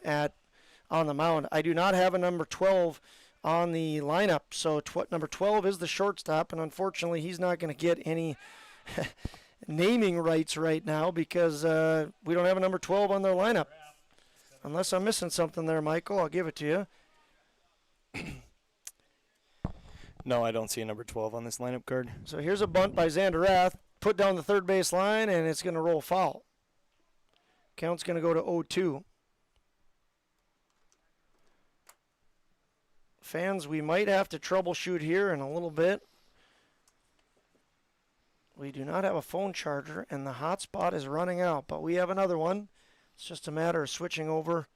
on the mound. I do not have a number 12 on the lineup, so number 12 is the shortstop, and unfortunately he's not going to get any naming rights right now because we don't have a number 12 on their lineup. Unless I'm missing something there, Michael, I'll give it to you.
No, I don't see a number 12 on this lineup card.
So here's a bunt by Xander Rath, put down the third base line, and it's going to roll foul. Count's going to go to 0-2. Fans, we might have to troubleshoot here in a little bit. We do not have a phone charger, and the hotspot is running out, but we have another one. It's just a matter of switching over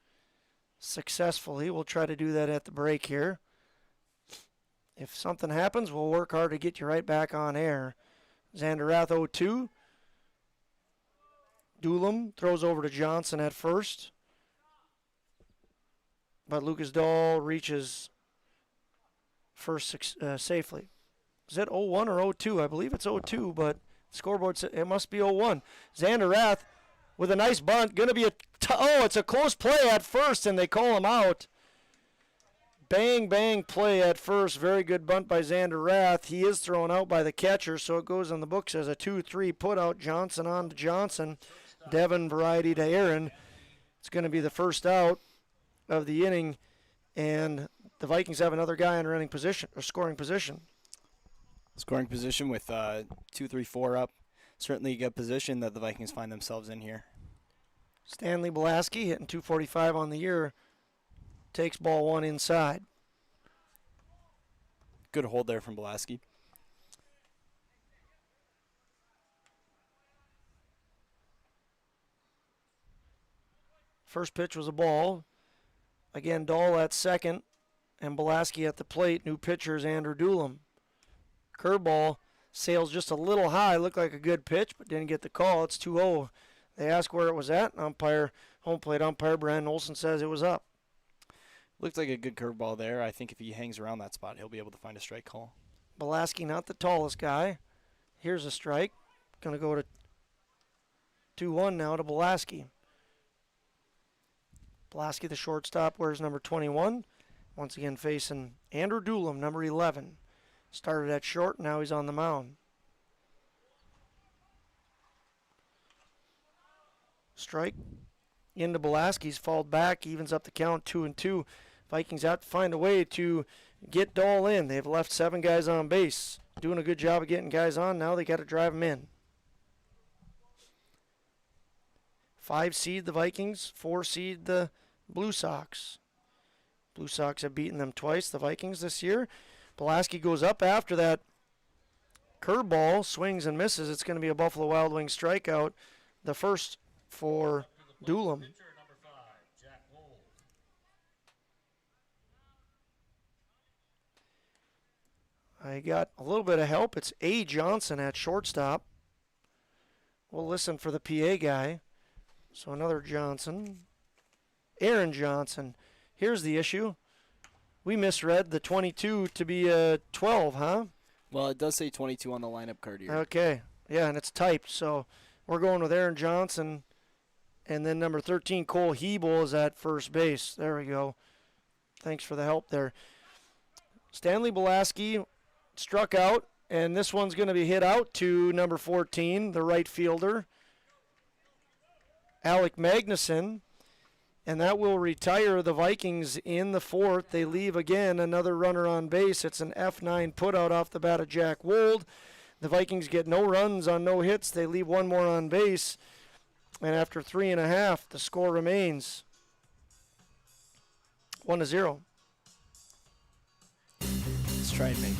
successfully. We'll try to do that at the break here. If something happens, we'll work hard to get you right back on air. Xander Rath 0-2. Doolum throws over to Johnson at first. But Lucas Dahl reaches first safely. Is it 0-1 or 0-2? I believe it's 0-2, but scoreboard says it must be 0-1. Xander Rath with a nice bunt. Going to be it's a close play at first, and they call him out. Bang, bang play at first. Very good bunt by Xander Rath. He is thrown out by the catcher, so it goes on the books as a 2-3 put-out. Johnson on to Johnson. Devon variety to Aaron. It's going to be the first out of the inning, and the Vikings have another guy in running position or scoring position.
Scoring position with 2-3-4 up. Certainly a good position that the Vikings find themselves in here.
Stanley Belaski hitting .245 on the year. Takes ball one inside.
Good hold there from Belaski.
First pitch was a ball. Again, Dahl at second and Belaski at the plate. New pitcher is Andrew Doolum. Curveball sails just a little high. Looked like a good pitch, but didn't get the call. It's 2-0. They asked where it was at. Home plate umpire Brandon Olson says it was up.
Looked like a good curveball there. I think if he hangs around that spot, he'll be able to find a strike call.
Belaski, not the tallest guy. Here's a strike. Going to go to 2-1 now to Belaski. Belaski, the shortstop, wears number 21. Once again facing Andrew Doolum, number 11. Started at short, now he's on the mound. Strike into Belaski's, fouled back, evens up the count 2-2. Vikings have to find a way to get Dahl in. They've left 7 guys on base. Doing a good job of getting guys on. Now they got to drive them in. 5 seed the Vikings, 4 seed the Blue Sox. Blue Sox have beaten them twice, the Vikings, this year. Belaski goes up after that curveball, swings and misses. It's going to be a Buffalo Wild Wings strikeout. The first for Doolum. I got a little bit of help. It's A. Johnson at shortstop. We'll listen for the PA guy. So another Johnson. Aaron Johnson Here's the issue. We misread the 22 to be a 12, huh?
Well, it does say 22 on the lineup card here.
Okay. Yeah, and it's typed. So we're going with Aaron Johnson. And then number 13, Cole Hebel, is at first base. There we go. Thanks for the help there. Stanley Belaski struck out, and this one's going to be hit out to number 14, the right fielder, Alec Magnuson. And that will retire the Vikings in the fourth. They leave again another runner on base. It's an F9 putout off the bat of Jack Wold. The Vikings get no runs on no hits. They leave one more on base. And after 3.5, the score remains 1-0.
Let's try and make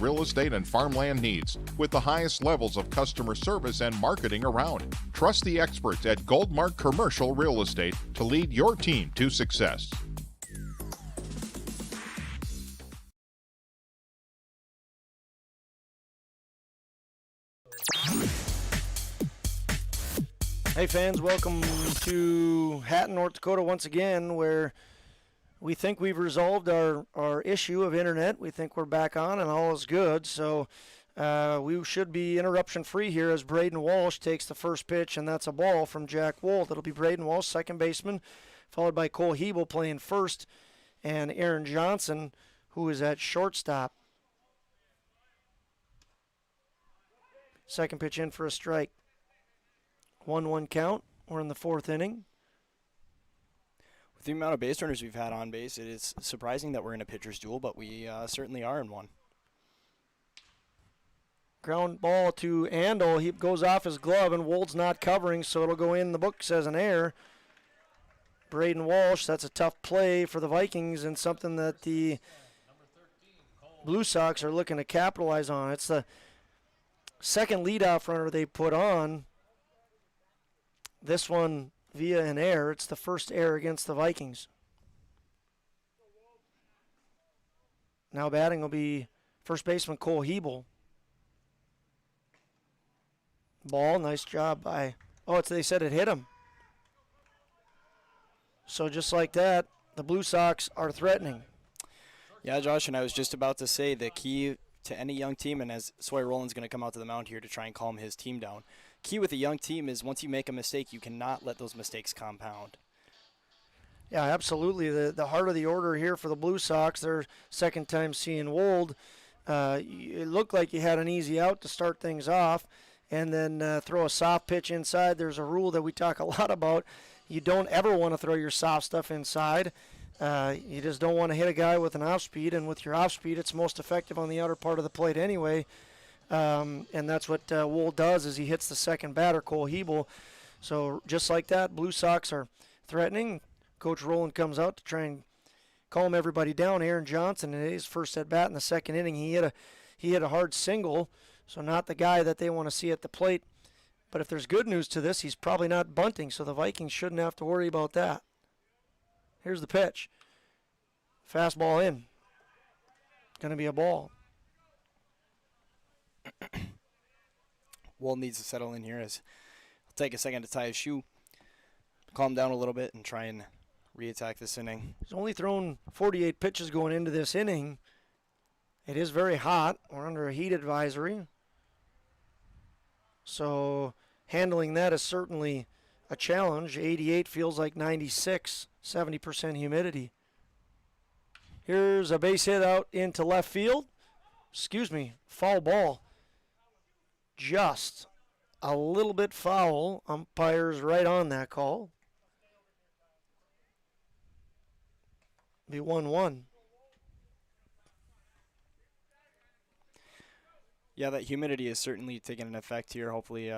real estate and farmland needs with the highest levels of customer service and marketing around. Trust the experts at Goldmark Commercial Real Estate to lead your team to success.
Hey fans, welcome to Hatton, North Dakota once again, where we think we've resolved our issue of internet. We think we're back on and all is good. So we should be interruption free here as Braden Walsh takes the first pitch, and that's a ball from Jack Wold. It'll be Braden Walsh, second baseman, followed by Cole Hebel playing first, and Aaron Johnson, who is at shortstop. Second pitch in for a strike. 1-1 count. We're in the fourth inning.
With the amount of base runners we've had on base, it is surprising that we're in a pitcher's duel, but we certainly are in one.
Ground ball to Andel. He goes off his glove, and Wold's not covering, so it'll go in the books as an error. Braden Walsh, that's a tough play for the Vikings and something that the Blue Sox are looking to capitalize on. It's the second leadoff runner they put on. This one via an error. It's the first error against the Vikings. Now batting will be first baseman Cole Hebel. Ball, nice job by, they said it hit him. So just like that, the Blue Sox are threatening.
Yeah, Josh, and I was just about to say the key to any young team, and as Sawyer Rowland's going to come out to the mound here to try and calm his team down, key with a young team is once you make a mistake, you cannot let those mistakes compound.
Yeah, absolutely. The heart of the order here for the Blue Sox, their second time seeing Wold. It looked like you had an easy out to start things off, and then throw a soft pitch inside. There's a rule that we talk a lot about. You don't ever want to throw your soft stuff inside. You just don't want to hit a guy with an off speed, and with your off speed, it's most effective on the outer part of the plate anyway. And that's what Wold does, is he hits the second batter, Cole Hebel. So just like that, Blue Sox are threatening. Coach Rowland comes out to try and calm everybody down. Aaron Johnson, in his first at bat in the second inning, he hit a hard single, so not the guy that they want to see at the plate. But if there's good news to this, he's probably not bunting, so the Vikings shouldn't have to worry about that. Here's the pitch. Fastball in. Going to be a ball.
Wold needs to settle in here as he'll take a second to tie his shoe, calm down a little bit, and try and re-attack this inning.
He's only thrown 48 pitches going into this inning. It is very hot. We're under a heat advisory. So handling that is certainly a challenge. 88 feels like 96, 70% humidity. Here's a base hit out into left field. Foul ball. Just a little bit foul. Umpire's right on that call. Be 1-1.
Yeah, that humidity is certainly taking an effect here. Hopefully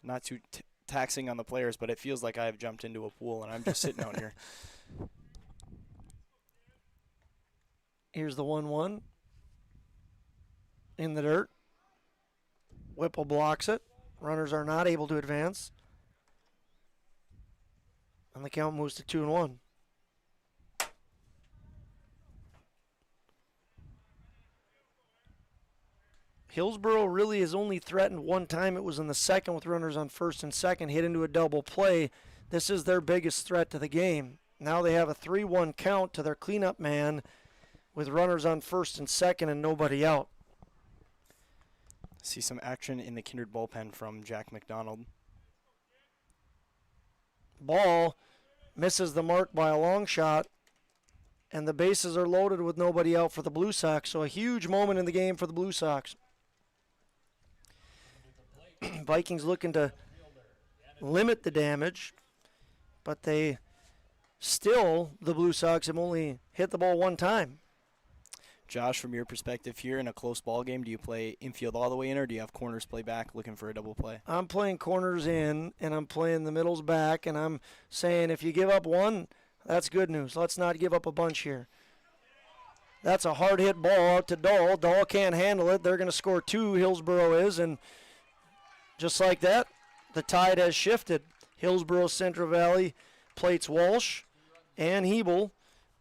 not too taxing on the players, but it feels like I have jumped into a pool and I'm just sitting out here.
Here's the 1-1. In the dirt. Whipple blocks it. Runners are not able to advance. And the count moves to 2-1. Hillsboro really has only threatened one time. It was in the second with runners on first and second, hit into a double play. This is their biggest threat to the game. Now they have a 3-1 count to their cleanup man with runners on first and second and nobody out.
See some action in the Kindred bullpen from Jack McDonald.
Ball misses the mark by a long shot, and the bases are loaded with nobody out for the Blue Sox. So a huge moment in the game for the Blue Sox. Vikings looking to limit the damage, but the Blue Sox have only hit the ball one time.
Josh, from your perspective here in a close ball game, do you play infield all the way in, or do you have corners play back looking for a double play?
I'm playing corners in, and I'm playing the middles back, and I'm saying if you give up one, that's good news. Let's not give up a bunch here. That's a hard hit ball out to Dahl. Dahl can't handle it. They're going to score 2, Hillsboro is, and just like that, the tide has shifted. Hillsboro Central Valley plates Walsh and Hebel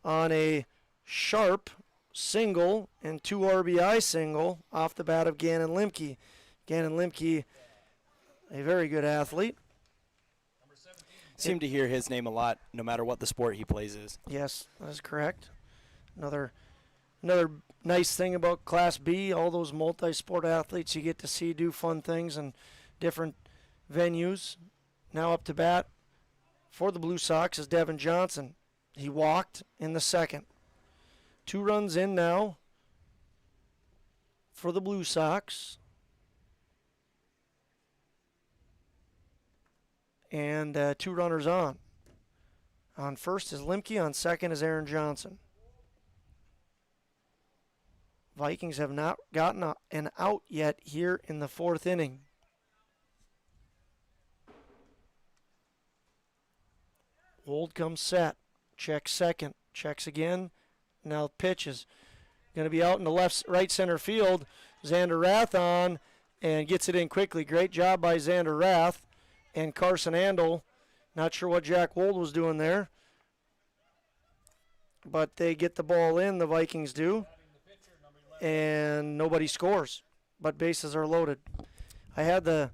on a sharp single and 2 RBI single off the bat of Gannon Limke. Gannon Limke, a very good athlete.
Seem to hear his name a lot, no matter what the sport he plays is.
Yes, that is correct. Another nice thing about Class B, all those multi-sport athletes you get to see do fun things in different venues. Now up to bat for the Blue Sox is Devin Johnson. He walked in the second. 2 runs in now for the Blue Sox. And 2 runners on. On first is Limke, on second is Aaron Johnson. Vikings have not gotten an out yet here in the 4th inning. Wold comes set, checks second, checks again. Now pitch is going to be out in the right center field. Xander Rath on and gets it in quickly. Great job by Xander Rath and Carson Andel. Not sure what Jack Wold was doing there, but they get the ball in, the Vikings do, and nobody scores, but bases are loaded. I had the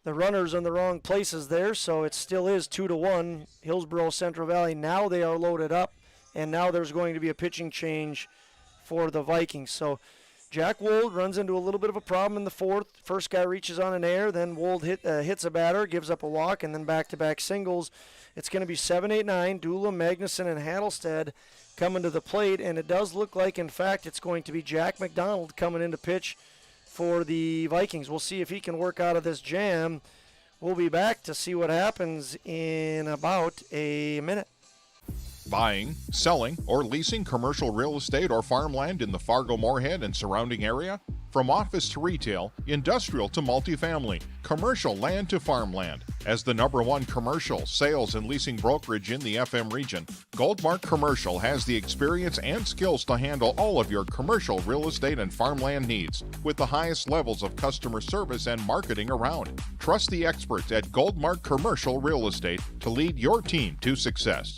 runners in the wrong places there, so it still is 2-1. Hillsboro Central Valley, now they are loaded up, and now there's going to be a pitching change for the Vikings. So Jack Wold runs into a little bit of a problem in the 4th. First guy reaches on an air, then Wold hits a batter, gives up a walk, and then back-to-back singles. It's going to be 7-8-9, Dula, Magnuson, and Hattelstead coming to the plate, and it does look like, in fact, it's going to be Jack McDonald coming in to pitch for the Vikings. We'll see if he can work out of this jam. We'll be back to see what happens in about a minute.
Buying, selling, or leasing commercial real estate or farmland in the Fargo-Moorhead and surrounding area? From office to retail, industrial to multifamily, commercial land to farmland. As the #1 commercial, sales, and leasing brokerage in the FM region, Goldmark Commercial has the experience and skills to handle all of your commercial real estate and farmland needs with the highest levels of customer service and marketing around. Trust the experts at Goldmark Commercial Real Estate to lead your team to success.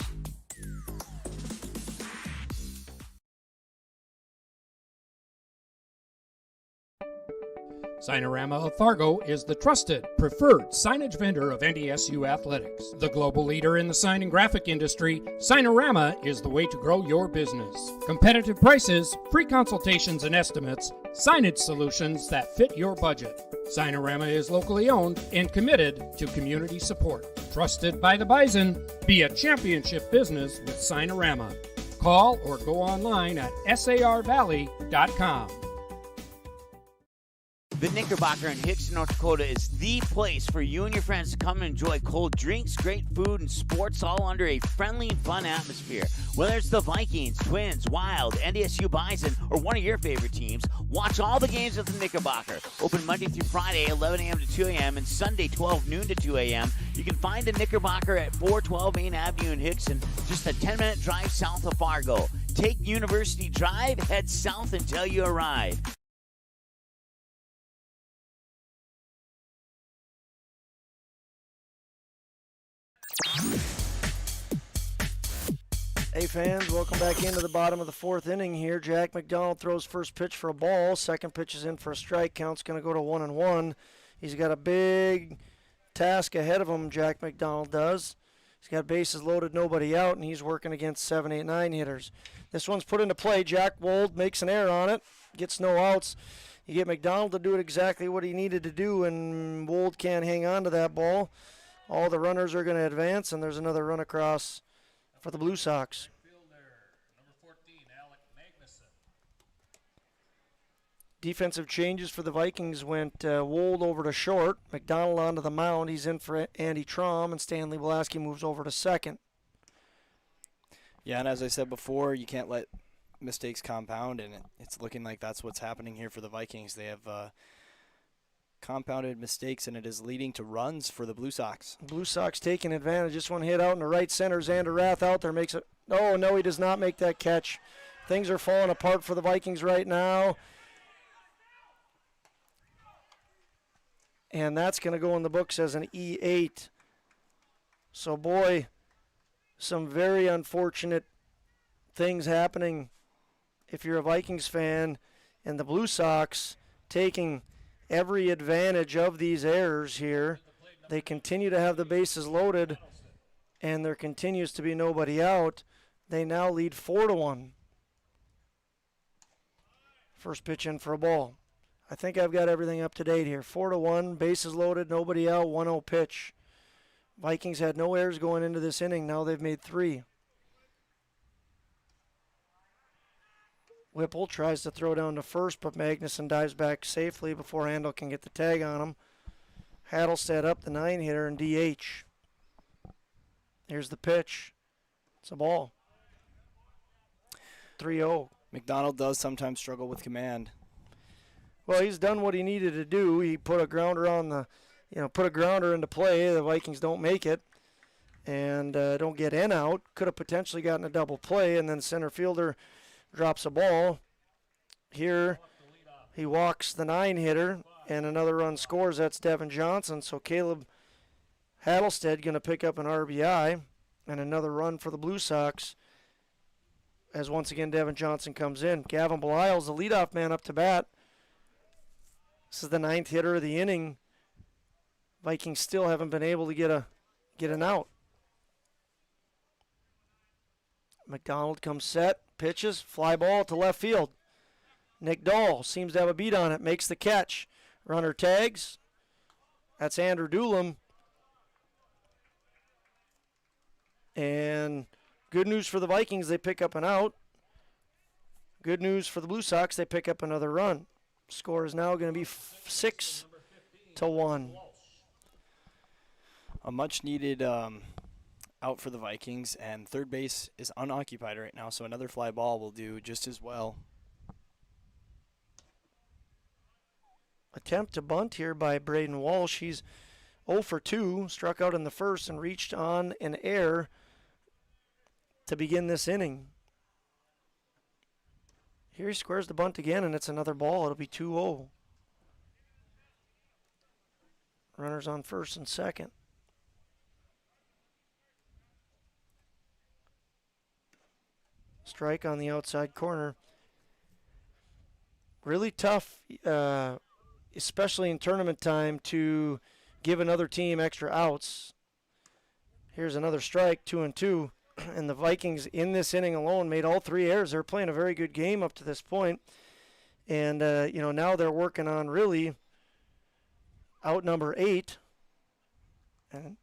Signarama of Fargo is the trusted, preferred signage vendor of NDSU athletics. The global leader in the sign and graphic industry, Signarama is the way to grow your business. Competitive prices, free consultations and estimates, signage solutions that fit your budget. Signarama is locally owned and committed to community support. Trusted by the Bison, be a championship business with Signarama. Call or go online at sarvalley.com.
The Knickerbocker in Hickson, North Dakota is the place for you and your friends to come and enjoy cold drinks, great food, and sports all under a friendly and fun atmosphere. Whether it's the Vikings, Twins, Wild, NDSU Bison, or one of your favorite teams, watch all the games at the Knickerbocker. Open Monday through Friday, 11 a.m. to 2 a.m., and Sunday, 12 noon to 2 a.m. You can find the Knickerbocker at 412 Main Avenue in Hickson, just a 10-minute drive south of Fargo. Take University Drive, head south until you arrive.
Hey fans, welcome back into the bottom of the fourth inning here. Jack McDonald throws first pitch for a ball. Second pitch is in for a strike. Count's going to go to 1-1. He's got a big task ahead of him, Jack McDonald does. He's got bases loaded, nobody out, and he's working against 7, 8, 9 hitters. This one's put into play. Jack Wold makes an error on it, gets no outs. You get McDonald to do it exactly what he needed to do, and Wold can't hang on to that ball. All the runners are going to advance, and there's another run across for the Blue Sox.
Number 14, Alec Magnuson.
Defensive changes for the Vikings went Wold over to short, McDonald onto the mound. He's in for Andy Traum, and Stanley Blaski moves over to second.
Yeah, and as I said before, you can't let mistakes compound, and it's looking like that's what's happening here for the Vikings. They have compounded mistakes, and it is leading to runs for the Blue Sox.
Blue Sox taking advantage. Just one hit out in the right center. Xander Rath out there makes it. Oh, no, he does not make that catch. Things are falling apart for the Vikings right now. And that's going to go in the books as an E8. So, boy, some very unfortunate things happening if you're a Vikings fan, and the Blue Sox taking every advantage of these errors here. They continue to have the bases loaded, and there continues to be nobody out. They now lead 4-1. First pitch in for a ball. I think I've got everything up to date here. 4-1, bases loaded, nobody out, 1-0 pitch. Vikings had no errors going into this inning. Now they've made 3. Whipple tries to throw down to first, but Magnuson dives back safely before Handel can get the tag on him. Hattelstead up the 9-hitter and DH. Here's the pitch. It's a ball. 3-0.
McDonald does sometimes struggle with command.
Well, he's done what he needed to do. He put a grounder on the, put a grounder into play. The Vikings don't make it and don't get in out. Could have potentially gotten a double play, and then center fielder drops a ball. Here he walks the 9-hitter, and another run scores. That's Devin Johnson. So Caleb Hattelstead going to pick up an RBI and another run for the Blue Sox as once again Devin Johnson comes in. Gavin Belial's the leadoff man up to bat. This is the 9th hitter of the inning. Vikings still haven't been able to get an out. McDonald comes set, pitches, fly ball to left field. Nick Dahl seems to have a beat on it, makes the catch. Runner tags. That's Andrew Doolin. And good news for the Vikings, they pick up an out. Good news for the Blue Sox, they pick up another run. Score is now going to be 6-1.
A much-needed out for the Vikings, and third base is unoccupied right now, so another fly ball will do just as well.
Attempt to bunt here by Braden Walsh. He's 0 for 2, struck out in the first and reached on an error to begin this inning. Here he squares the bunt again, and it's another ball. It'll be 2-0. Runners on first and second. Strike on the outside corner. Really tough, especially in tournament time, to give another team extra outs. Here's another strike, 2-2. And the Vikings in this inning alone made all 3 errors. They're playing a very good game up to this point. And, now they're working on really out number 8. And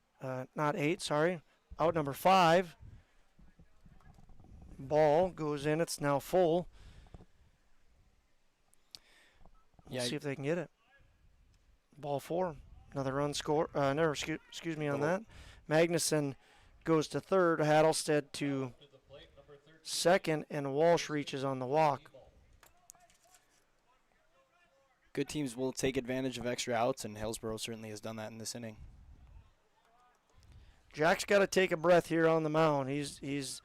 not 8, sorry. Out number 5. Ball goes in. It's now full. We'll see if they can get it. Ball 4. Another run score. Excuse me on that. Magnuson goes to third, Hattelstead to second, and Walsh reaches on the walk.
Good teams will take advantage of extra outs, and Hillsboro certainly has done that in this inning.
Jack's got to take a breath here on the mound. He's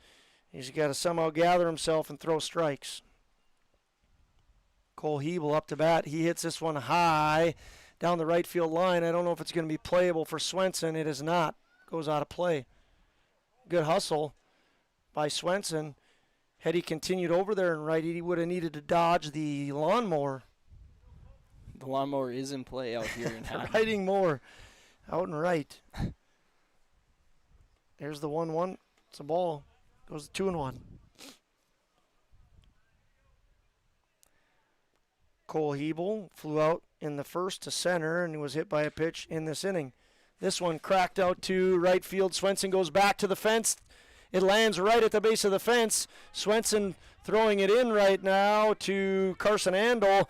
got to somehow gather himself and throw strikes. Cole Hebel up to bat. He hits this one high down the right field line. I don't know if it's going to be playable for Swenson. It is not. Goes out of play. Good hustle by Swenson. Had he continued over there and right, he would have needed to dodge the lawnmower.
The lawnmower is in play out here in Hatton.
Riding mower out and right. There's the 1-1. It's a ball. Goes 2-1. Cole Hebel flew out in the first to center and was hit by a pitch in this inning. This one cracked out to right field. Swenson goes back to the fence. It lands right at the base of the fence. Swenson throwing it in right now to Carson Andel.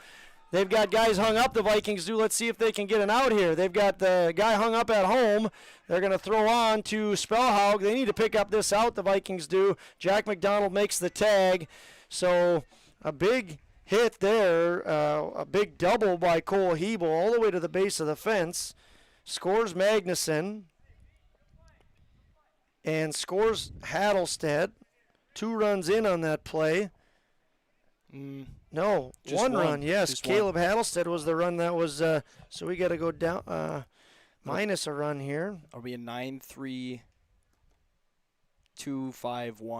They've got guys hung up, the Vikings do. Let's see if they can get an out here. They've got the guy hung up at home. They're going to throw on to Spellhaug. They need to pick up this out, the Vikings do. Jack McDonald makes the tag. So a big hit there, a big double by Cole Hebel all the way to the base of the fence. Scores Magnuson. And scores Hattlestead. 2 runs in on that play. No, one run, yes.
Just
Caleb
one.
Hattlestead was the run that was, so we got to go down, minus a run here.
Are we a 9-3-2-5-1,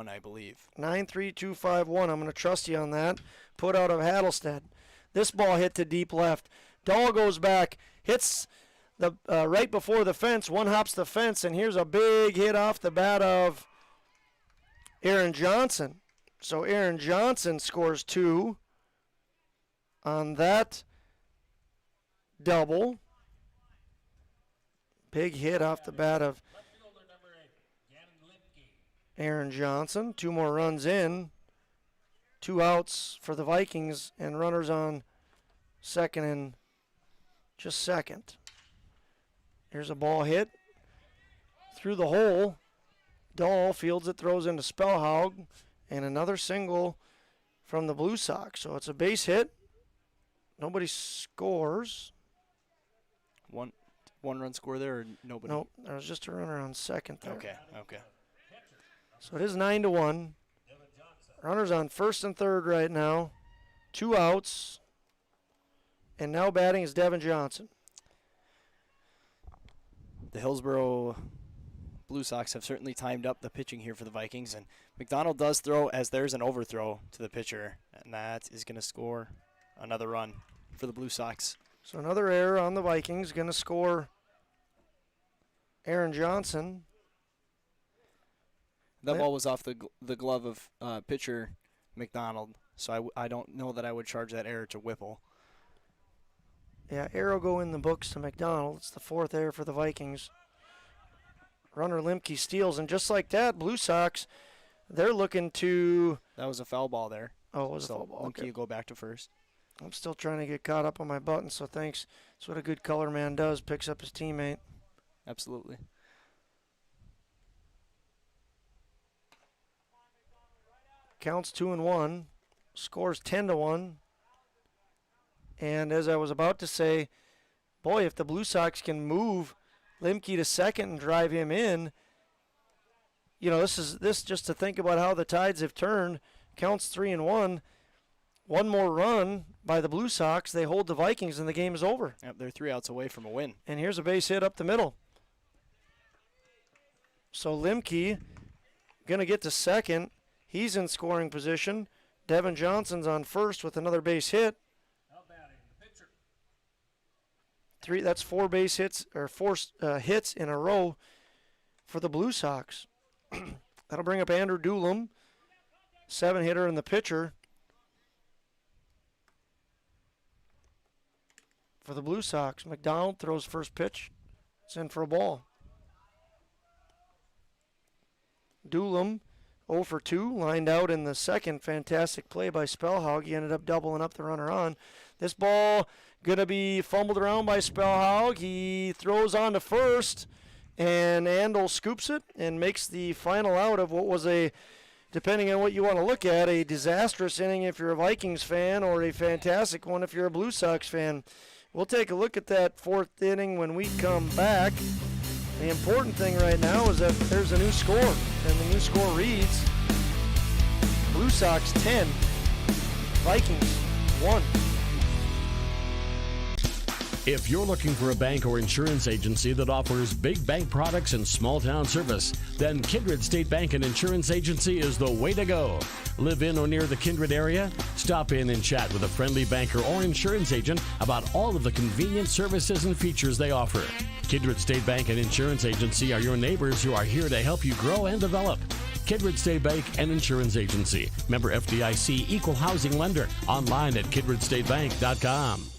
I believe?
9-3-2-5-1. I'm going to trust you on that. Put out of Hattlestead. This ball hit to deep left. Dahl goes back, hits the right before the fence, one hops the fence, and here's a big hit off the bat of Aaron Johnson. So Aaron Johnson scores 2 on that double. Big hit off the bat of Aaron Johnson. 2 more runs in. 2 outs for the Vikings and runners on second and just second. Here's a ball hit through the hole. Dahl fields it, throws into Spellhaug. And another single from the Blue Sox. So it's a base hit. Nobody scores.
One run score there or nobody?
Nope, there was just a runner on second there.
Okay.
So it is 9-1. Runners on first and third right now. 2 outs. And now batting is Devin Johnson.
The Hillsboro Blue Sox have certainly timed up the pitching here for the Vikings, and McDonald does throw as there's an overthrow to the pitcher, and that is going to score another run for the Blue Sox.
So another error on the Vikings, going to score Aaron Johnson.
That ball was off the glove of pitcher McDonald, so I don't know that I would charge that error to Whipple.
Yeah, arrow go in the books to McDonald. It's the 4th error for the Vikings. Runner Limke steals, and just like that, Blue Sox, they're looking to...
That was a foul ball there.
Oh, it was a foul ball.
Limke will go back to first.
I'm still trying to get caught up on my button, so thanks. That's what a good color man does, picks up his teammate.
Absolutely.
Counts 2-1, scores 10-1. And as I was about to say, boy, if the Blue Sox can move Limke to second and drive him in, you know, this just to think about how the tides have turned. Counts 3-1. One more run by the Blue Sox, they hold the Vikings, and the game is over.
Yep, they're 3 outs away from a win.
And here's a base hit up the middle. So Limke going to get to second. He's in scoring position. Devin Johnson's on first with another base hit. That's 4 base hits, or 4 hits in a row for the Blue Sox. That'll bring up Andrew Doolum, 7-hitter, and the pitcher for the Blue Sox. McDonald throws first pitch. It's in for a ball. Doolum 0 for 2, lined out in the second. Fantastic play by Spellhaug. He ended up doubling up the runner on. This ball going to be fumbled around by Spellhaug. He throws on to first, and Andel scoops it and makes the final out of what was a, depending on what you want to look at, a disastrous inning if you're a Vikings fan or a fantastic one if you're a Blue Sox fan. We'll take a look at that 4th inning when we come back. The important thing right now is that there's a new score, and the new score reads Blue Sox 10, Vikings 1.
If you're looking for a bank or insurance agency that offers big bank products and small town service, then Kindred State Bank and Insurance Agency is the way to go. Live in or near the Kindred area? Stop in and chat with a friendly banker or insurance agent about all of the convenient services and features they offer. Kindred State Bank and Insurance Agency are your neighbors who are here to help you grow and develop. Kindred State Bank and Insurance Agency. Member FDIC, equal housing lender. Online at kindredstatebank.com.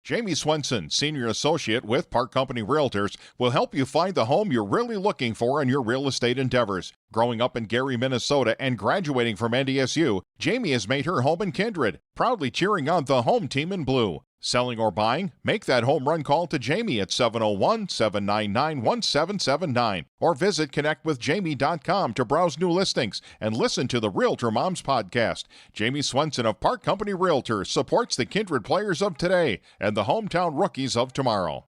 Jamie Swenson, Senior Associate with Park Company Realtors, will help you find the home you're really looking for in your real estate endeavors. Growing up in Gary, Minnesota, and graduating from NDSU, Jamie has made her home in Kindred, proudly cheering on the home team in blue. Selling or buying? Make that home run call to Jamie at 701-799-1779 or visit connectwithjamie.com to browse new listings and listen to the Realtor Moms podcast. Jamie Swenson of Park Company Realtors supports the Kindred players of today and the hometown rookies of tomorrow.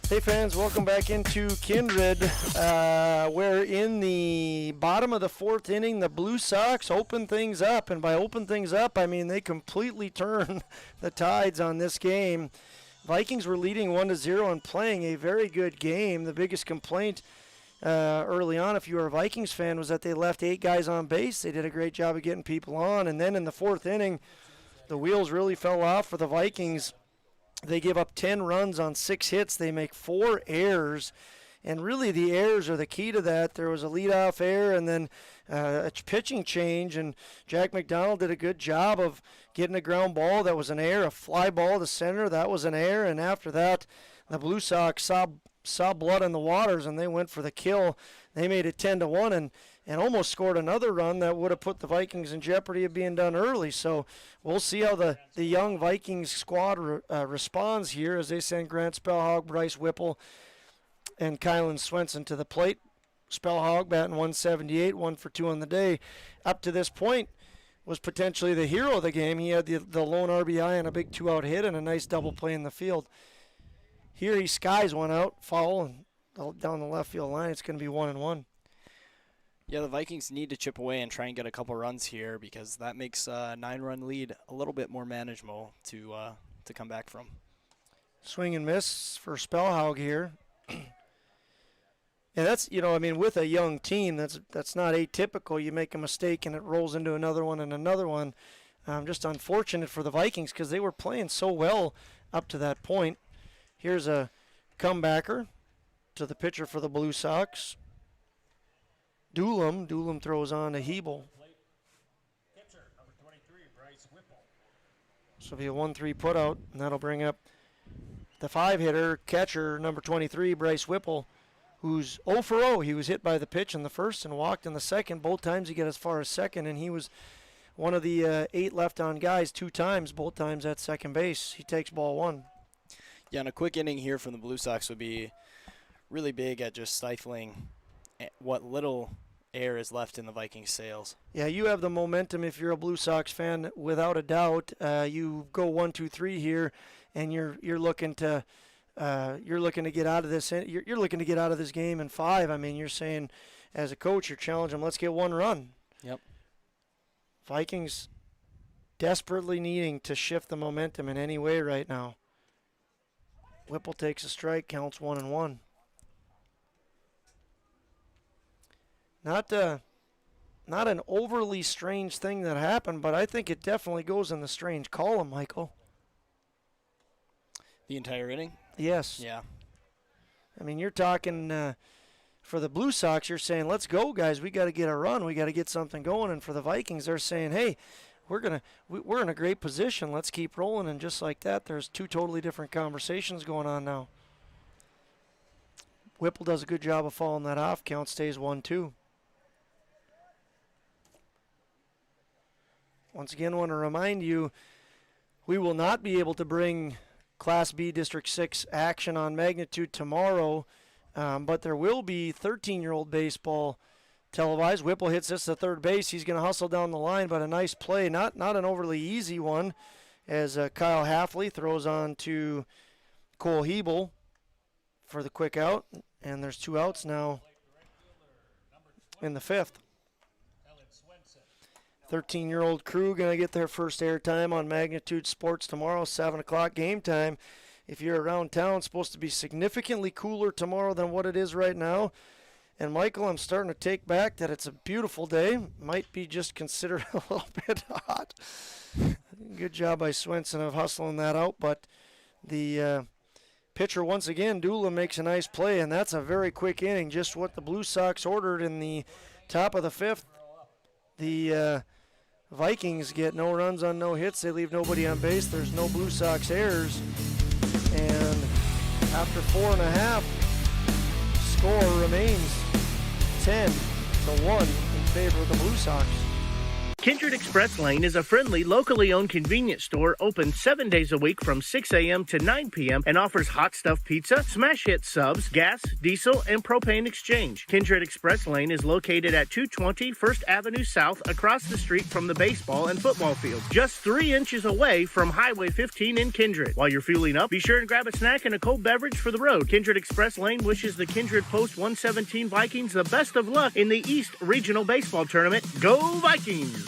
Hey fans, welcome back into Kindred. We're in the bottom of the fourth inning. The Blue Sox open things up, and by open things up, I mean they completely turn the tides on this game. Vikings were leading 1-0 and playing a very good game. The biggest complaint early on, if you were a Vikings fan, was that they left 8 guys on base. They did a great job of getting people on, and then in the fourth inning, the wheels really fell off for the Vikings. They give up 10 runs on 6 hits. They make 4 errors, and really the errors are the key to that. There was a leadoff error and then a pitching change, and Jack McDonald did a good job of getting a ground ball. That was an error. A fly ball to center, that was an error, and after that, the Blue Sox saw blood in the waters, and they went for the kill. They made it 10-1 and almost scored another run that would have put the Vikings in jeopardy of being done early. So we'll see how the young Vikings squad responds here as they send Grant Spellhog, Bryce Whipple, and Kylan Swenson to the plate. Spellhog batting 178, 1 for 2 on the day. Up to this point was potentially the hero of the game. He had the lone RBI and a big 2-out hit and a nice double play in the field. Here he skies one out, foul, and down the left field line. It's going to be 1-1.
Yeah, the Vikings need to chip away and try and get a couple runs here because that makes a 9-run lead a little bit more manageable to come back from.
Swing and miss for Spellhog here. And that's, with a young team, that's not atypical. You make a mistake and it rolls into another one and another one. Just unfortunate for the Vikings because they were playing so well up to that point. Here's a comebacker to the pitcher for the Blue Sox. Doolum throws on to Hebel. So it'll be a 1-3 putout, and that'll bring up the 5-hitter, catcher, number 23, Bryce Whipple, who's 0 for 0. He was hit by the pitch in the first and walked in the second. Both times he got as far as second, and he was one of the 8 left-on guys 2 times, both times at second base. He takes ball 1.
Yeah, and a quick inning here from the Blue Sox would be really big at just stifling what little air is left in the Vikings' sails. Yeah,
you have the momentum if you're a Blue Sox fan, without a doubt. You go 1, 2, 3 here, and you're looking to get out of this. You're looking to get out of this game in 5. I mean, you're saying as a coach, you're challenging them. Let's get 1 run.
Yep.
Vikings desperately needing to shift the momentum in any way right now. Whipple takes a strike, counts 1-1. Not an overly strange thing that happened, but I think it definitely goes in the strange column, Michael.
The entire inning?
Yes.
Yeah.
I mean, you're talking for the Blue Sox, you're saying, let's go, guys. We got to get a run. We got to get something going. And for the Vikings, they're saying, hey, we're in a great position. Let's keep rolling. And just like that, there's 2 totally different conversations going on now. Whipple does a good job of following that off. Count stays 1-2. Once again, I want to remind you, we will not be able to bring Class B District 6 action on Magnitude tomorrow, but there will be 13-year-old baseball televised. Whipple hits this to third base. He's going to hustle down the line, but a nice play, not an overly easy one, as Kyle Halfley throws on to Cole Hebel for the quick out, and there's 2 outs now in the 5th. 13-year-old crew going to get their first airtime on Magnitude Sports tomorrow, 7 o'clock game time. If you're around town, it's supposed to be significantly cooler tomorrow than what it is right now. And, Michael, I'm starting to take back that it's a beautiful day. Might be just considered a little bit hot. Good job by Swenson of hustling that out. But the pitcher, once again, Dula, makes a nice play, and that's a very quick inning. Just what the Blue Sox ordered in the top of the 5th. The Vikings get no runs on no hits. They leave nobody on base. There's no Blue Sox errors. And after 4.5, score remains 10-1 in favor of the Blue Sox.
Kindred Express Lane is a friendly, locally owned convenience store open 7 days a week from 6 a.m. to 9 p.m. and offers hot stuff pizza, smash hit subs, gas, diesel, and propane exchange. Kindred Express Lane is located at 220 First Avenue South across the street from the baseball and football fields, just 3 inches away from Highway 15 in Kindred. While you're fueling up, be sure and grab a snack and a cold beverage for the road. Kindred Express Lane wishes the Kindred Post 117 Vikings the best of luck in the East Regional Baseball Tournament. Go Vikings!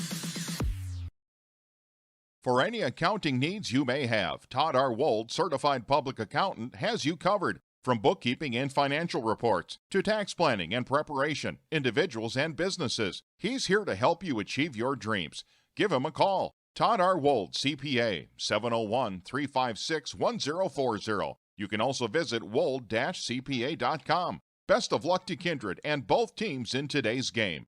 For any accounting needs you may have, Todd R. Wold, Certified Public Accountant, has you covered. From bookkeeping and financial reports to tax planning and preparation, individuals and businesses, he's here to help you achieve your dreams. Give him a call. Todd R. Wold, CPA, 701-356-1040. You can also visit wold-cpa.com. Best of luck to Kindred and both teams in today's game.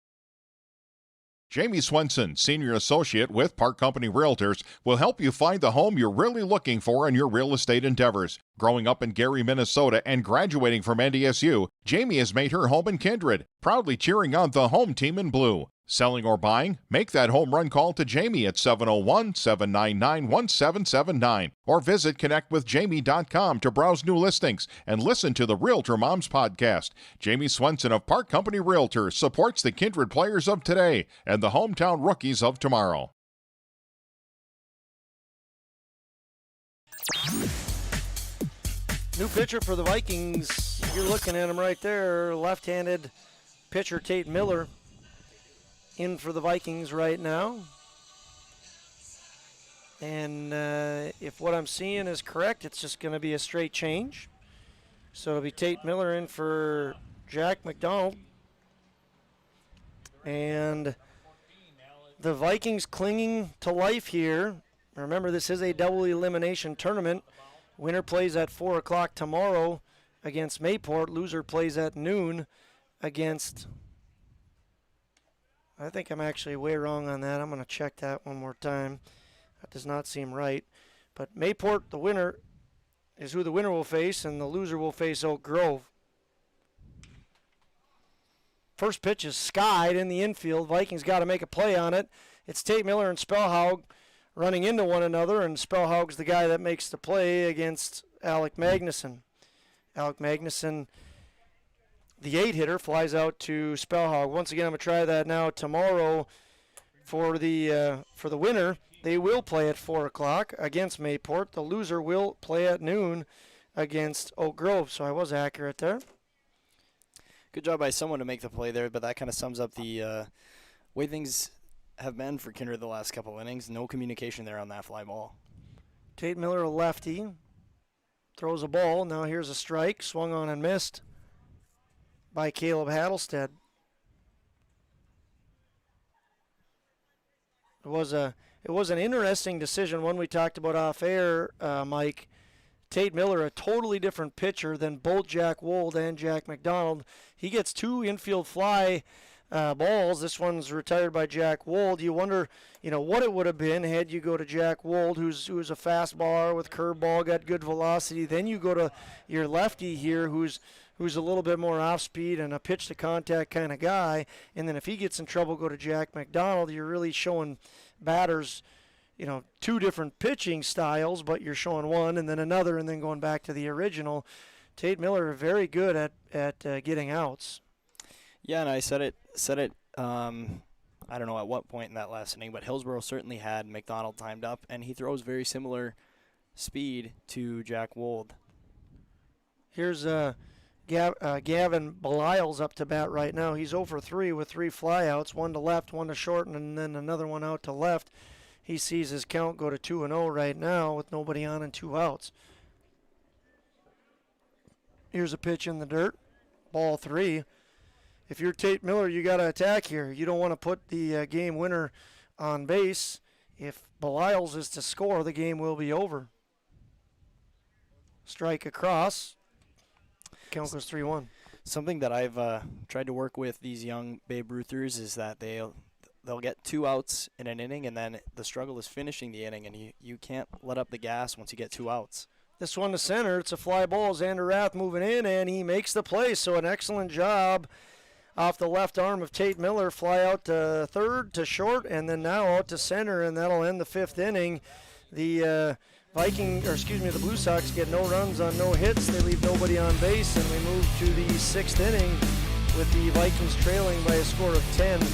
Jamie Swenson, Senior Associate with Park Company Realtors, will help you find the home you're really looking for in your real estate endeavors. Growing up in Gary, Minnesota, and graduating from NDSU, Jamie has made her home in Kindred, proudly cheering on the home team in blue. Selling or buying? Make that home run call to Jamie at 701-799-1779 or visit connectwithjamie.com to browse new listings and listen to the Realtor Moms podcast. Jamie Swenson of Park Company Realtors supports the Kindred players of today and the hometown rookies of tomorrow.
New pitcher for the Vikings. You're looking at him right there. Left-handed pitcher Tate Miller in for the Vikings right now. And if what I'm seeing is correct, it's just going to be a straight change. So it'll be Tate Miller in for Jack McDonald. And the Vikings clinging to life here. Remember, this is a double elimination tournament. Winner plays at 4 o'clock tomorrow against Mayport. Loser plays at noon against... I think I'm actually way wrong on that. I'm going to check that one more time. That does not seem right. But Mayport, the winner, is who the winner will face, and the loser will face Oak Grove. First pitch is skied in the infield. Vikings got to make a play on it. It's Tate Miller and Spellhaug running into one another, and Spellhaug's the guy that makes the play against Alec Magnuson. Alec Magnuson, the 8-hitter, flies out to Spellhaug. Once again, I'm going to try that now tomorrow for the winner. They will play at 4 o'clock against Mayport. The loser will play at noon against Oak Grove. So I was accurate there.
Good job by someone to make the play there, but that kind of sums up the way things have been for Kindred the last couple innings. No communication there on that fly ball.
Tate Miller, a lefty, throws a ball. Now here's a strike, swung on and missed by Caleb Hattlestead. It was an interesting decision, one we talked about off air, Mike. Tate Miller, a totally different pitcher than both Jack Wold and Jack McDonald. He gets 2 infield fly balls. This one's retired by Jack Wold. You wonder, what it would have been had you go to Jack Wold, who's a fastballer with curveball, got good velocity. Then you go to your lefty here, who's a little bit more off speed and a pitch to contact kind of guy. And then if he gets in trouble, go to Jack McDonald. You're really showing batters, 2 different pitching styles, but you're showing one and then another and then going back to the original. Tate Miller very good at getting outs.
Yeah, and I said it. I don't know at what point in that last inning, but Hillsboro certainly had McDonald timed up, and he throws very similar speed to Jack Wold.
Here's Gavin Belial's up to bat right now. He's 0 for 3 with 3 flyouts, one to left, one to short, and then another one out to left. He sees his count go to 2-0 right now with nobody on and 2 outs. Here's a pitch in the dirt, ball 3. If you're Tate Miller, you got to attack here. You don't want to put the game winner on base. If Belial's is to score, the game will be over. Strike across. Count goes 3-1.
Something that I've tried to work with these young Babe Ruthers is that they'll get 2 outs in an inning, and then the struggle is finishing the inning, and you can't let up the gas once you get 2 outs.
This one to center. It's a fly ball. Xander Rath moving in, and he makes the play. So an excellent job off the left arm of Tate Miller. Fly out to third, to short, and then now out to center, and that'll end the 5th inning. The the Blue Sox get no runs on no hits. They leave nobody on base, and we move to the 6th inning with the Vikings trailing by a score of 10-1.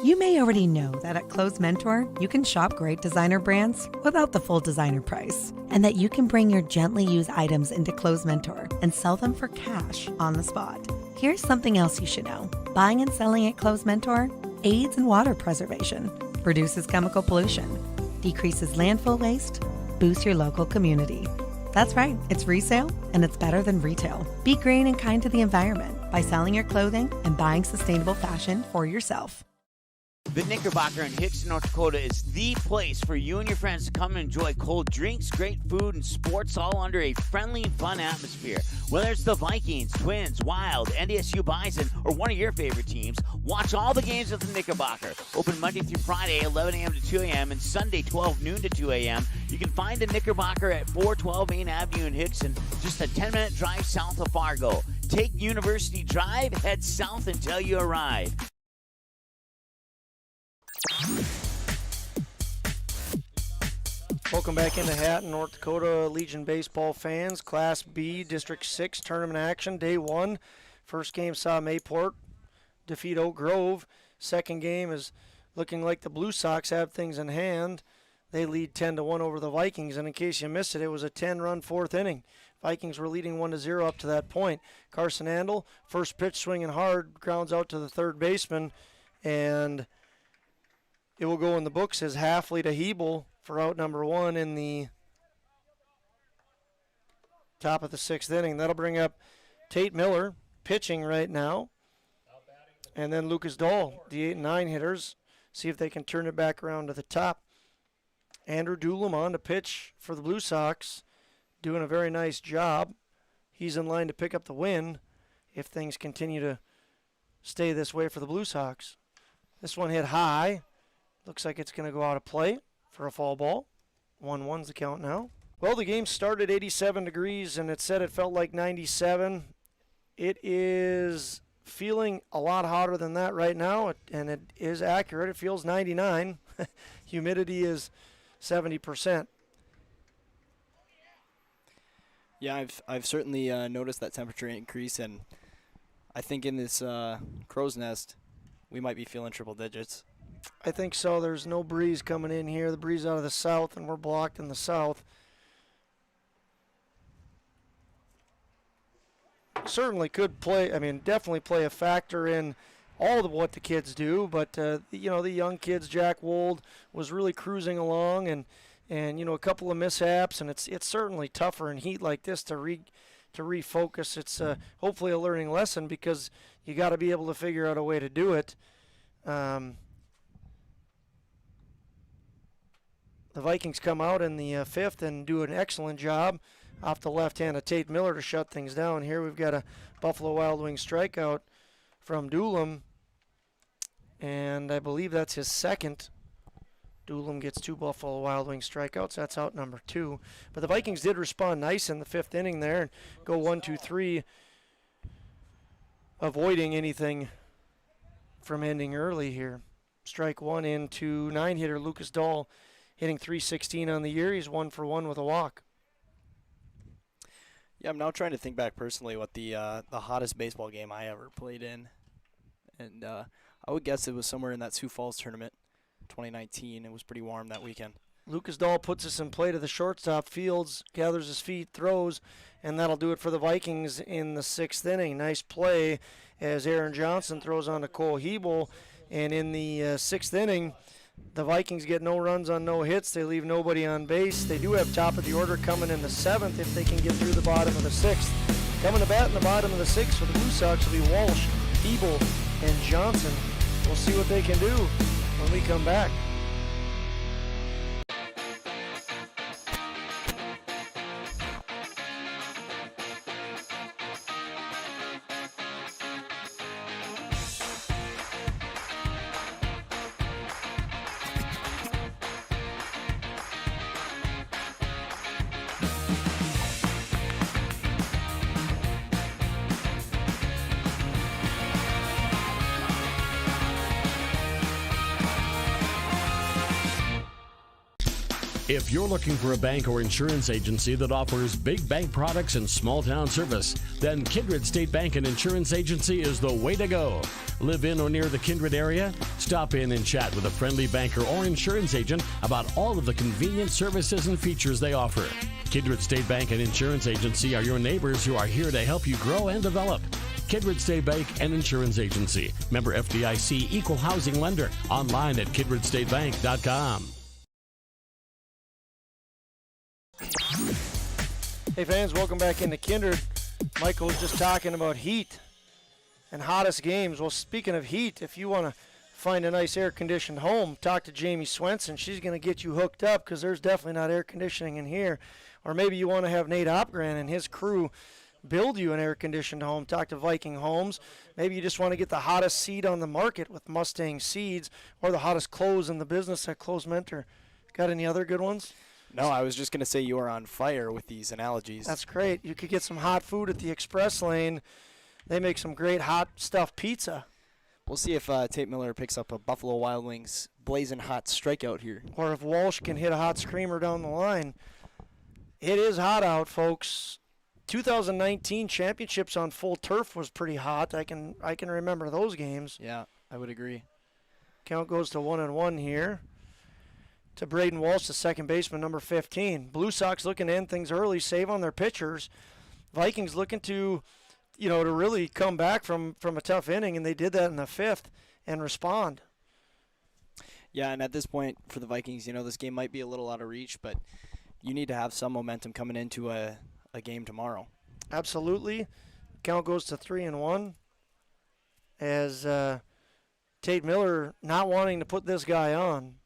You may already know that at Close Mentor, you can shop great designer brands without the full designer price, and that you can bring your gently used items into Close Mentor and sell them for cash on the spot. Here's something else you should know. Buying and selling at Close Mentor aids in water preservation, reduces chemical pollution, decreases landfill waste, boosts your local community. That's right, it's resale, and it's better than retail. Be green and kind to the environment by selling your clothing and buying sustainable fashion for yourself.
The Knickerbocker in Hickson, North Dakota is the place for you and your friends to come and enjoy cold drinks, great food, and sports all under a friendly and fun atmosphere. Whether it's the Vikings, Twins, Wild, NDSU Bison, or one of your favorite teams, watch all the games at the Knickerbocker. Open Monday through Friday, 11 a.m. to 2 a.m., and Sunday, 12 noon to 2 a.m. You can find the Knickerbocker at 412 Main Avenue in Hickson, just a 10-minute drive south of Fargo. Take University Drive, head south until you arrive.
Welcome back into Hatton, North Dakota Legion baseball fans. Class B, District 6 tournament action, day 1. First game saw Mayport defeat Oak Grove. Second game is looking like the Blue Sox have things in hand. They lead 10-1 over the Vikings, and in case you missed it, it was a 10-run 4th inning. Vikings were leading 1-0 up to that point. Carson Andel, first pitch swinging hard, grounds out to the third baseman, and it will go in the books as Halfley to Hebel for out number 1 in the top of the 6th inning. That'll bring up Tate Miller pitching right now, and then Lucas Dahl, the 8 and 9 hitters, see if they can turn it back around to the top. Andrew Doolum on to pitch for the Blue Sox, doing a very nice job. He's in line to pick up the win if things continue to stay this way for the Blue Sox. This one hit high. Looks like it's going to go out of play for a foul ball. 1-1's the count now. Well, the game started 87 degrees, and it said it felt like 97. It is feeling a lot hotter than that right now, and it is accurate. It feels 99. Humidity is 70%.
Yeah, I've certainly noticed that temperature increase, and I think in this crow's nest, we might be feeling triple digits.
I think so. There's no breeze coming in here. The breeze out of the south, and we're blocked in the south. Certainly could play, definitely play a factor in all of what the kids do, but, the young kids, Jack Wold was really cruising along, and a couple of mishaps, and it's certainly tougher in heat like this to refocus. It's hopefully a learning lesson because you got to be able to figure out a way to do it. The Vikings come out in the 5th and do an excellent job off the left hand of Tate Miller to shut things down. Here we've got a Buffalo Wild Wings strikeout from Doolum, and I believe that's his second. Doolum gets 2 Buffalo Wild Wings strikeouts. That's out number 2. But the Vikings did respond nice in the 5th inning there and go 1-2-3, avoiding anything from ending early here. Strike 1 into 9-hitter Lucas Dahl. hitting .316 on the year. He's 1 for 1 with a walk.
Yeah, I'm now trying to think back personally what the hottest baseball game I ever played in. And I would guess it was somewhere in that Sioux Falls tournament, 2019. It was pretty warm that weekend.
Lucas Dahl puts us in play to the shortstop. Fields gathers his feet, throws, and that'll do it for the Vikings in the 6th inning. Nice play as Aaron Johnson throws on to Cole Hebel. And in the 6th inning, the Vikings get no runs on no hits. They leave nobody on base. They do have top of the order coming in the 7th if they can get through the bottom of the 6th. Coming to bat in the bottom of the 6th for the Blue Sox will be Walsh, Hebel, and Johnson. We'll see what they can do when we come back.
If you're looking for a bank or insurance agency that offers big bank products and small town service, then Kindred State Bank and Insurance Agency is the way to go. Live in or near the Kindred area? Stop in and chat with a friendly banker or insurance agent about all of the convenient services and features they offer. Kindred State Bank and Insurance Agency are your neighbors who are here to help you grow and develop. Kindred State Bank and Insurance Agency. Member FDIC, equal housing lender. Online at kindredstatebank.com.
Hey fans, welcome back into Kindred. Michael was just talking about heat and hottest games. Well, speaking of heat, if you want to find a nice air-conditioned home, talk to Jamie Swenson. She's going to get you hooked up because there's definitely not air conditioning in here. Or maybe you want to have Nate Opgren and his crew build you an air-conditioned home. Talk to Viking Homes. Maybe you just want to get the hottest seed on the market with Mustang Seeds or the hottest clothes in the business at Clothes Mentor. Got any other good ones?
No, I was just going to say you are on fire with these analogies.
That's great. You could get some hot food at the Express Lane. They make some great hot stuffed pizza.
We'll see if Tate Miller picks up a Buffalo Wild Wings blazing hot strikeout here.
Or if Walsh can hit a hot screamer down the line. It is hot out, folks. 2019 championships on full turf was pretty hot. I can remember those games.
Yeah, I would agree.
Count goes to 1-1 here. To Braden Walsh, the second baseman, number 15. Blue Sox looking to end things early, save on their pitchers. Vikings looking to really come back from a tough inning, and they did that in the 5th and respond.
Yeah, and at this point for the Vikings, this game might be a little out of reach, but you need to have some momentum coming into a game tomorrow.
Absolutely. Count goes to 3-1 as Tate Miller not wanting to put this guy on.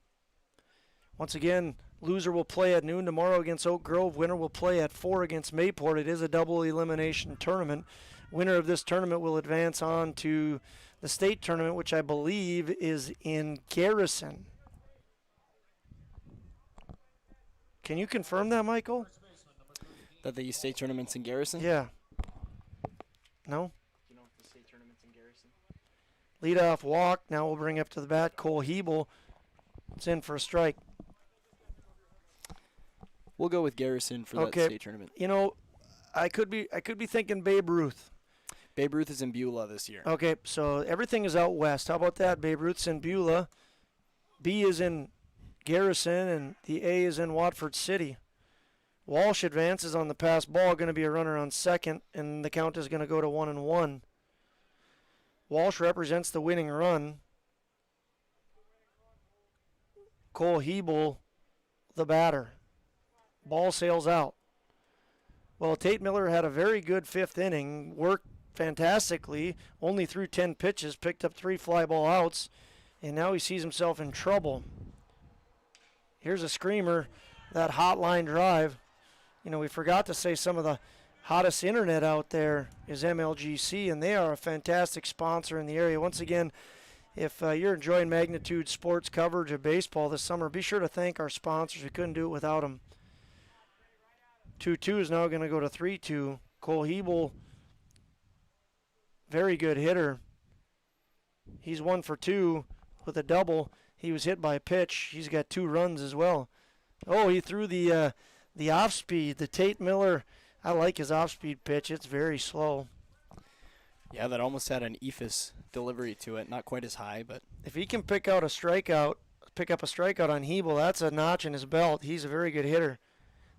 Once again, loser will play at noon tomorrow against Oak Grove. Winner will play at 4 against Mayport. It is a double elimination tournament. Winner of this tournament will advance on to the state tournament, which I believe is in Garrison. Can you confirm that, Michael?
That the state tournament's in Garrison?
Yeah. No?
You know if the state tournament's in Garrison?
Leadoff walk. Now we'll bring up to the bat Cole Hebel. It's in for a strike.
We'll go with Garrison for that state tournament.
I could be thinking Babe Ruth.
Babe Ruth is in Beulah this year.
Okay, so everything is out west. How about that? Babe Ruth's in Beulah. B is in Garrison, and the A is in Watford City. Walsh advances on the pass ball, going to be a runner on second, and the count is going to go to 1-1. Walsh represents the winning run. Cole Hebel, the batter. Ball sails out. Well, Tate Miller had a very good 5th inning, worked fantastically, only threw 10 pitches, picked up 3 fly ball outs, and now he sees himself in trouble. Here's a screamer, that hotline drive. We forgot to say some of the hottest internet out there is MLGC, and they are a fantastic sponsor in the area. Once again, if you're enjoying Magnitude Sports coverage of baseball this summer, be sure to thank our sponsors. We couldn't do it without them. 2-2 is now going to go to 3-2. Cole Hebel, very good hitter. He's 1 for 2 with a double. He was hit by a pitch. He's got 2 runs as well. Oh, he threw the off-speed. The Tate Miller, I like his off-speed pitch. It's very slow.
Yeah, that almost had an ephus delivery to it. Not quite as high, but
if he can pick up a strikeout on Hebel, that's a notch in his belt. He's a very good hitter.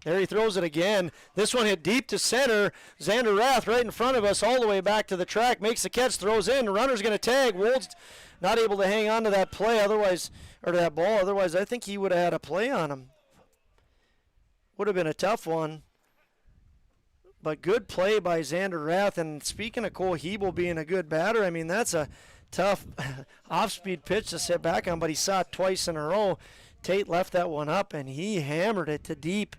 There he throws it again. This one hit deep to center. Xander Rath right in front of us all the way back to the track. Makes the catch, throws in. The runner's going to tag. Wold's not able to hang on to that play otherwise, or to that ball. Otherwise, I think he would have had a play on him. Would have been a tough one. But good play by Xander Rath. And speaking of Cole Hebel being a good batter, I mean, that's a tough off-speed pitch to sit back on, but he saw it twice in a row. Tate left that one up, and he hammered it to deep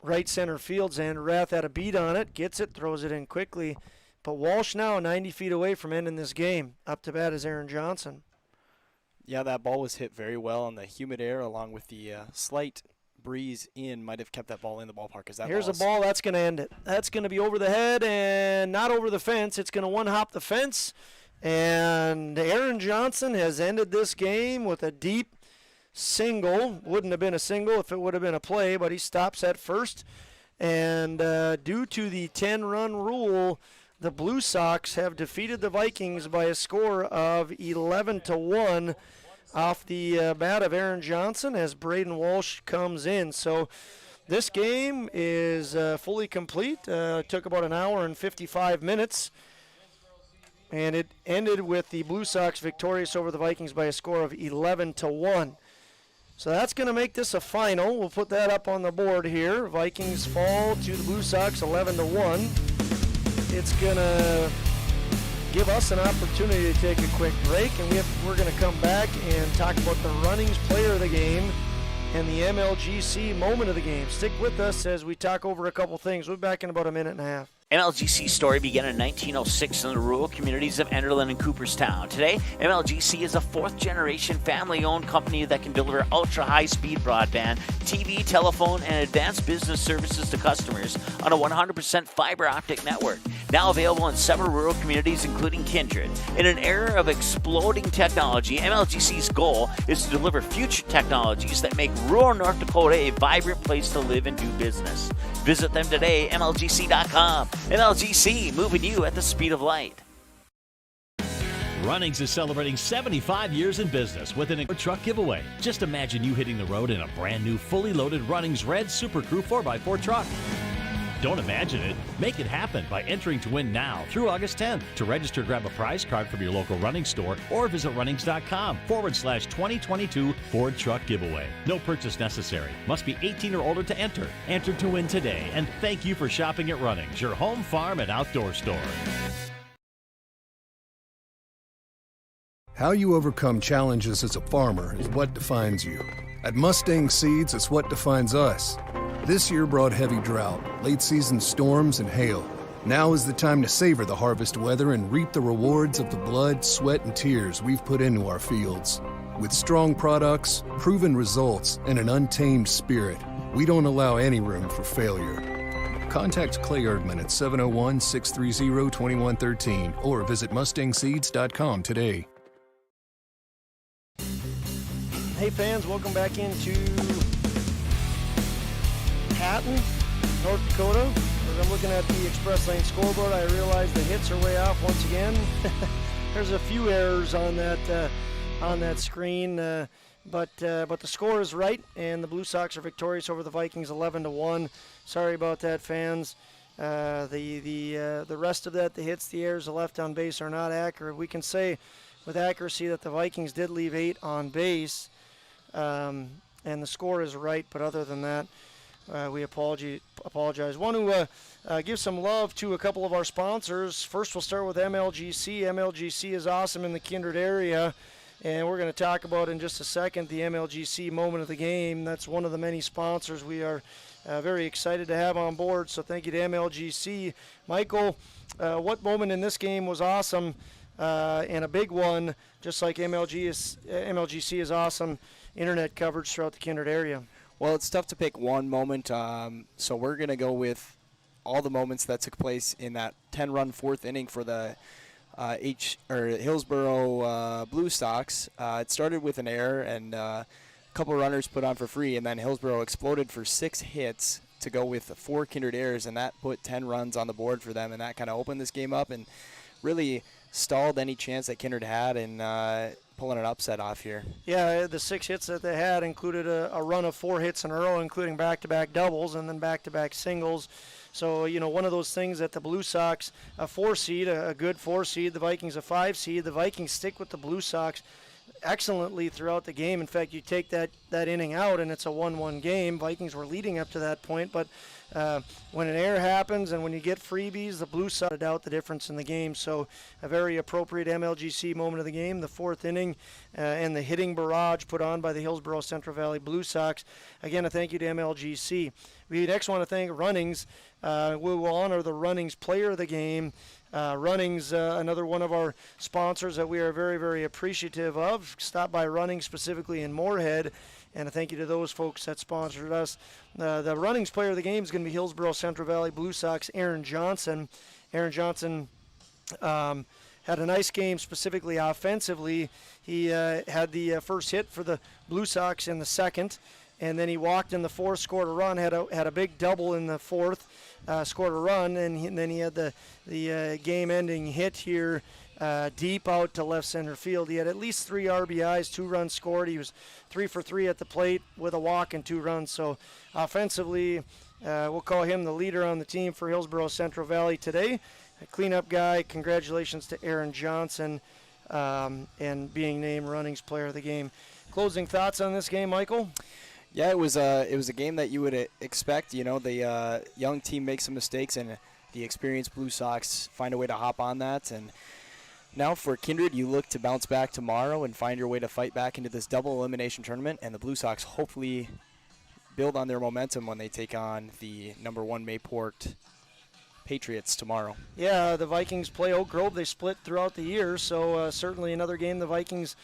right center field. Xander Rath had a beat on it, gets it, throws it in quickly. But Walsh now 90 feet away from ending this game. Up to bat is Aaron Johnson.
Yeah, that ball was hit very well in the humid air, along with the slight breeze in might have kept that ball in the ballpark.
Here's a ball that's going to end it. That's going to be over the head and not over the fence. It's going to one-hop the fence. And Aaron Johnson has ended this game with a deep single. Wouldn't have been a single if it would have been a play, but he stops at first. And due to the 10-run rule, the Blue Sox have defeated the Vikings by a score of 11-1 off the bat of Aaron Johnson as Braden Walsh comes in. So this game is fully complete. Took about an hour and 55 minutes. And it ended with the Blue Sox victorious over the Vikings by a score of 11-1. So that's going to make this a final. We'll put that up on the board here. Vikings fall to the Blue Sox 11-1. It's going to give us an opportunity to take a quick break, and we're going to come back and talk about the Runnings player of the game and the MLGC moment of the game. Stick with us as we talk over a couple things. We'll be back in about a minute and a half.
MLGC's story began in 1906 in the rural communities of Enderlin and Cooperstown. Today, MLGC is a fourth-generation family-owned company that can deliver ultra-high-speed broadband, TV, telephone, and advanced business services to customers on a 100% fiber optic network. Now available in several rural communities, including Kindred. In an era of exploding technology, MLGC's goal is to deliver future technologies that make rural North Dakota a vibrant place to live and do business. Visit them today, MLGC.com. MLGC, moving you at the speed of light.
Runnings is celebrating 75 years in business with an truck giveaway. Just imagine you hitting the road in a brand new, fully loaded Runnings Red Super Crew 4x4 truck. Don't imagine it. Make it happen by entering to win now through August 10th. To register, grab a prize card from your local Runnings store or visit runnings.com/2022 Ford Truck Giveaway. No purchase necessary. Must be 18 or older to enter. Enter to win today. And thank you for shopping at Runnings, your home, farm, and outdoor store.
How you overcome challenges as a farmer is what defines you. At Mustang Seeds, it's what defines us. This year brought heavy drought, late-season storms, and hail. Now is the time to savor the harvest weather and reap the rewards of the blood, sweat, and tears we've put into our fields. With strong products, proven results, and an untamed spirit, we don't allow any room for failure. Contact Clay Erdman at 701-630-2113 or visit MustangSeeds.com today.
Hey fans, welcome back into Hatton, North Dakota. As I'm looking at the Express Lane scoreboard, I realize the hits are way off once again. There's a few errors on that screen, but the score is right, and the Blue Sox are victorious over the Vikings 11-1. Sorry about that, fans. The rest of that, the hits, the errors, the left on base are not accurate. We can say with accuracy that the Vikings did leave 8 on base, and the score is right, but other than that, we apologize. Want to give some love to a couple of our sponsors. First, we'll start with MLGC. MLGC is awesome in the Kindred area, and we're going to talk about in just a second the MLGC moment of the game. That's one of the many sponsors we are very excited to have on board, so thank you to MLGC. Michael, what moment in this game was awesome and a big one, just like MLGC is awesome internet coverage throughout the Kindred area?
Well, it's tough to pick one moment, so we're going to go with all the moments that took place in that 10-run fourth inning for the Hillsboro Blue Sox. It started with an error, and couple runners put on for free, and then Hillsboro exploded for 6 hits to go with 4 Kindred errors, and that put 10 runs on the board for them, and that kind of opened this game up and really stalled any chance that Kindred had in pulling an upset off here.
Yeah, the 6 hits that they had included a run of 4 hits in a row, including back-to-back doubles and then back-to-back singles. So, one of those things that the Blue Sox, a 4 seed, a good 4 seed, the Vikings a 5 seed. The Vikings stick with the Blue Sox excellently throughout the game. In fact, you take that inning out and it's a 1-1 game. Vikings were leading up to that point, but when an error happens and when you get freebies, the Blue Sox out the difference in the game. So a very appropriate MLGC moment of the game, the 4th inning, and the hitting barrage put on by the Hillsboro Central Valley Blue Sox. Again, a thank you to MLGC. We next want to thank Runnings. We will honor the Runnings player of the game. Runnings, another one of our sponsors that we are very, very appreciative of. Stop by Runnings, specifically in Moorhead, and a thank you to those folks that sponsored us. The Runnings player of the game is going to be Hillsboro Central Valley Blue Sox Aaron Johnson. Aaron Johnson had a nice game, specifically offensively. He had the first hit for the Blue Sox in the 2nd, and then he walked in the 4th, scored a run, had a big double in the 4th. Scored a run, and then he had the game-ending hit here deep out to left center field. He had at least 3 RBIs, 2 runs scored. He was 3 for 3 at the plate with a walk and 2 runs. So offensively, we'll call him the leader on the team for Hillsboro Central Valley today. A cleanup guy. Congratulations to Aaron Johnson and being named Runnings Player of the Game. Closing thoughts on this game, Michael?
Yeah, it was a game that you would expect. The young team makes some mistakes, and the experienced Blue Sox find a way to hop on that. And now for Kindred, you look to bounce back tomorrow and find your way to fight back into this double elimination tournament. And the Blue Sox hopefully build on their momentum when they take on the number 1 Mayport Patriots tomorrow.
Yeah, the Vikings play Oak Grove. They split throughout the year, so certainly another game the Vikings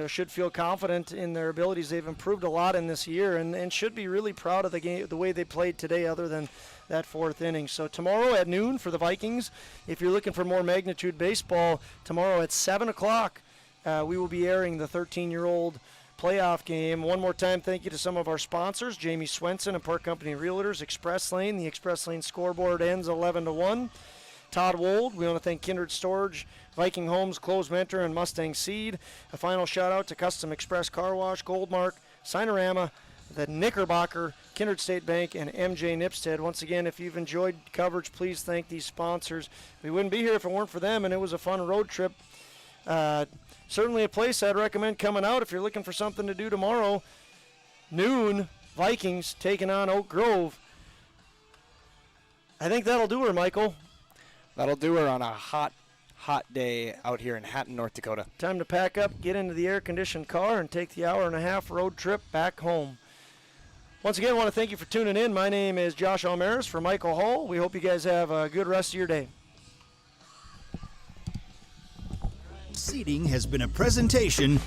should feel confident in their abilities. They've improved a lot in this year and should be really proud of the game, the way they played today, other than that 4th inning. So tomorrow at noon for the Vikings, if you're looking for more magnitude baseball, tomorrow at 7 o'clock we will be airing the 13-year-old playoff game. One more time, thank you to some of our sponsors, Jamie Swenson and Park Company Realtors, Express Lane. The Express Lane scoreboard ends 11-1. Todd Wold, we want to thank Kindred Storage, Viking Homes, Close Mentor, and Mustang Seed. A final shout out to Custom Express Car Wash, Goldmark, Sinorama, the Knickerbocker, Kindred State Bank, and MJ Nipstead. Once again, if you've enjoyed coverage, please thank these sponsors. We wouldn't be here if it weren't for them, and it was a fun road trip. Certainly a place I'd recommend coming out if you're looking for something to do tomorrow. Noon, Vikings taking on Oak Grove. I think that'll do her, Michael.
That'll do her on a hot day out here in Hatton, North Dakota.
Time to pack up, get into the air-conditioned car, and take the hour-and-a-half road trip back home. Once again, I want to thank you for tuning in. My name is Josh Almaris for Michael Hall. We hope you guys have a good rest of your day.
Seating has been a presentation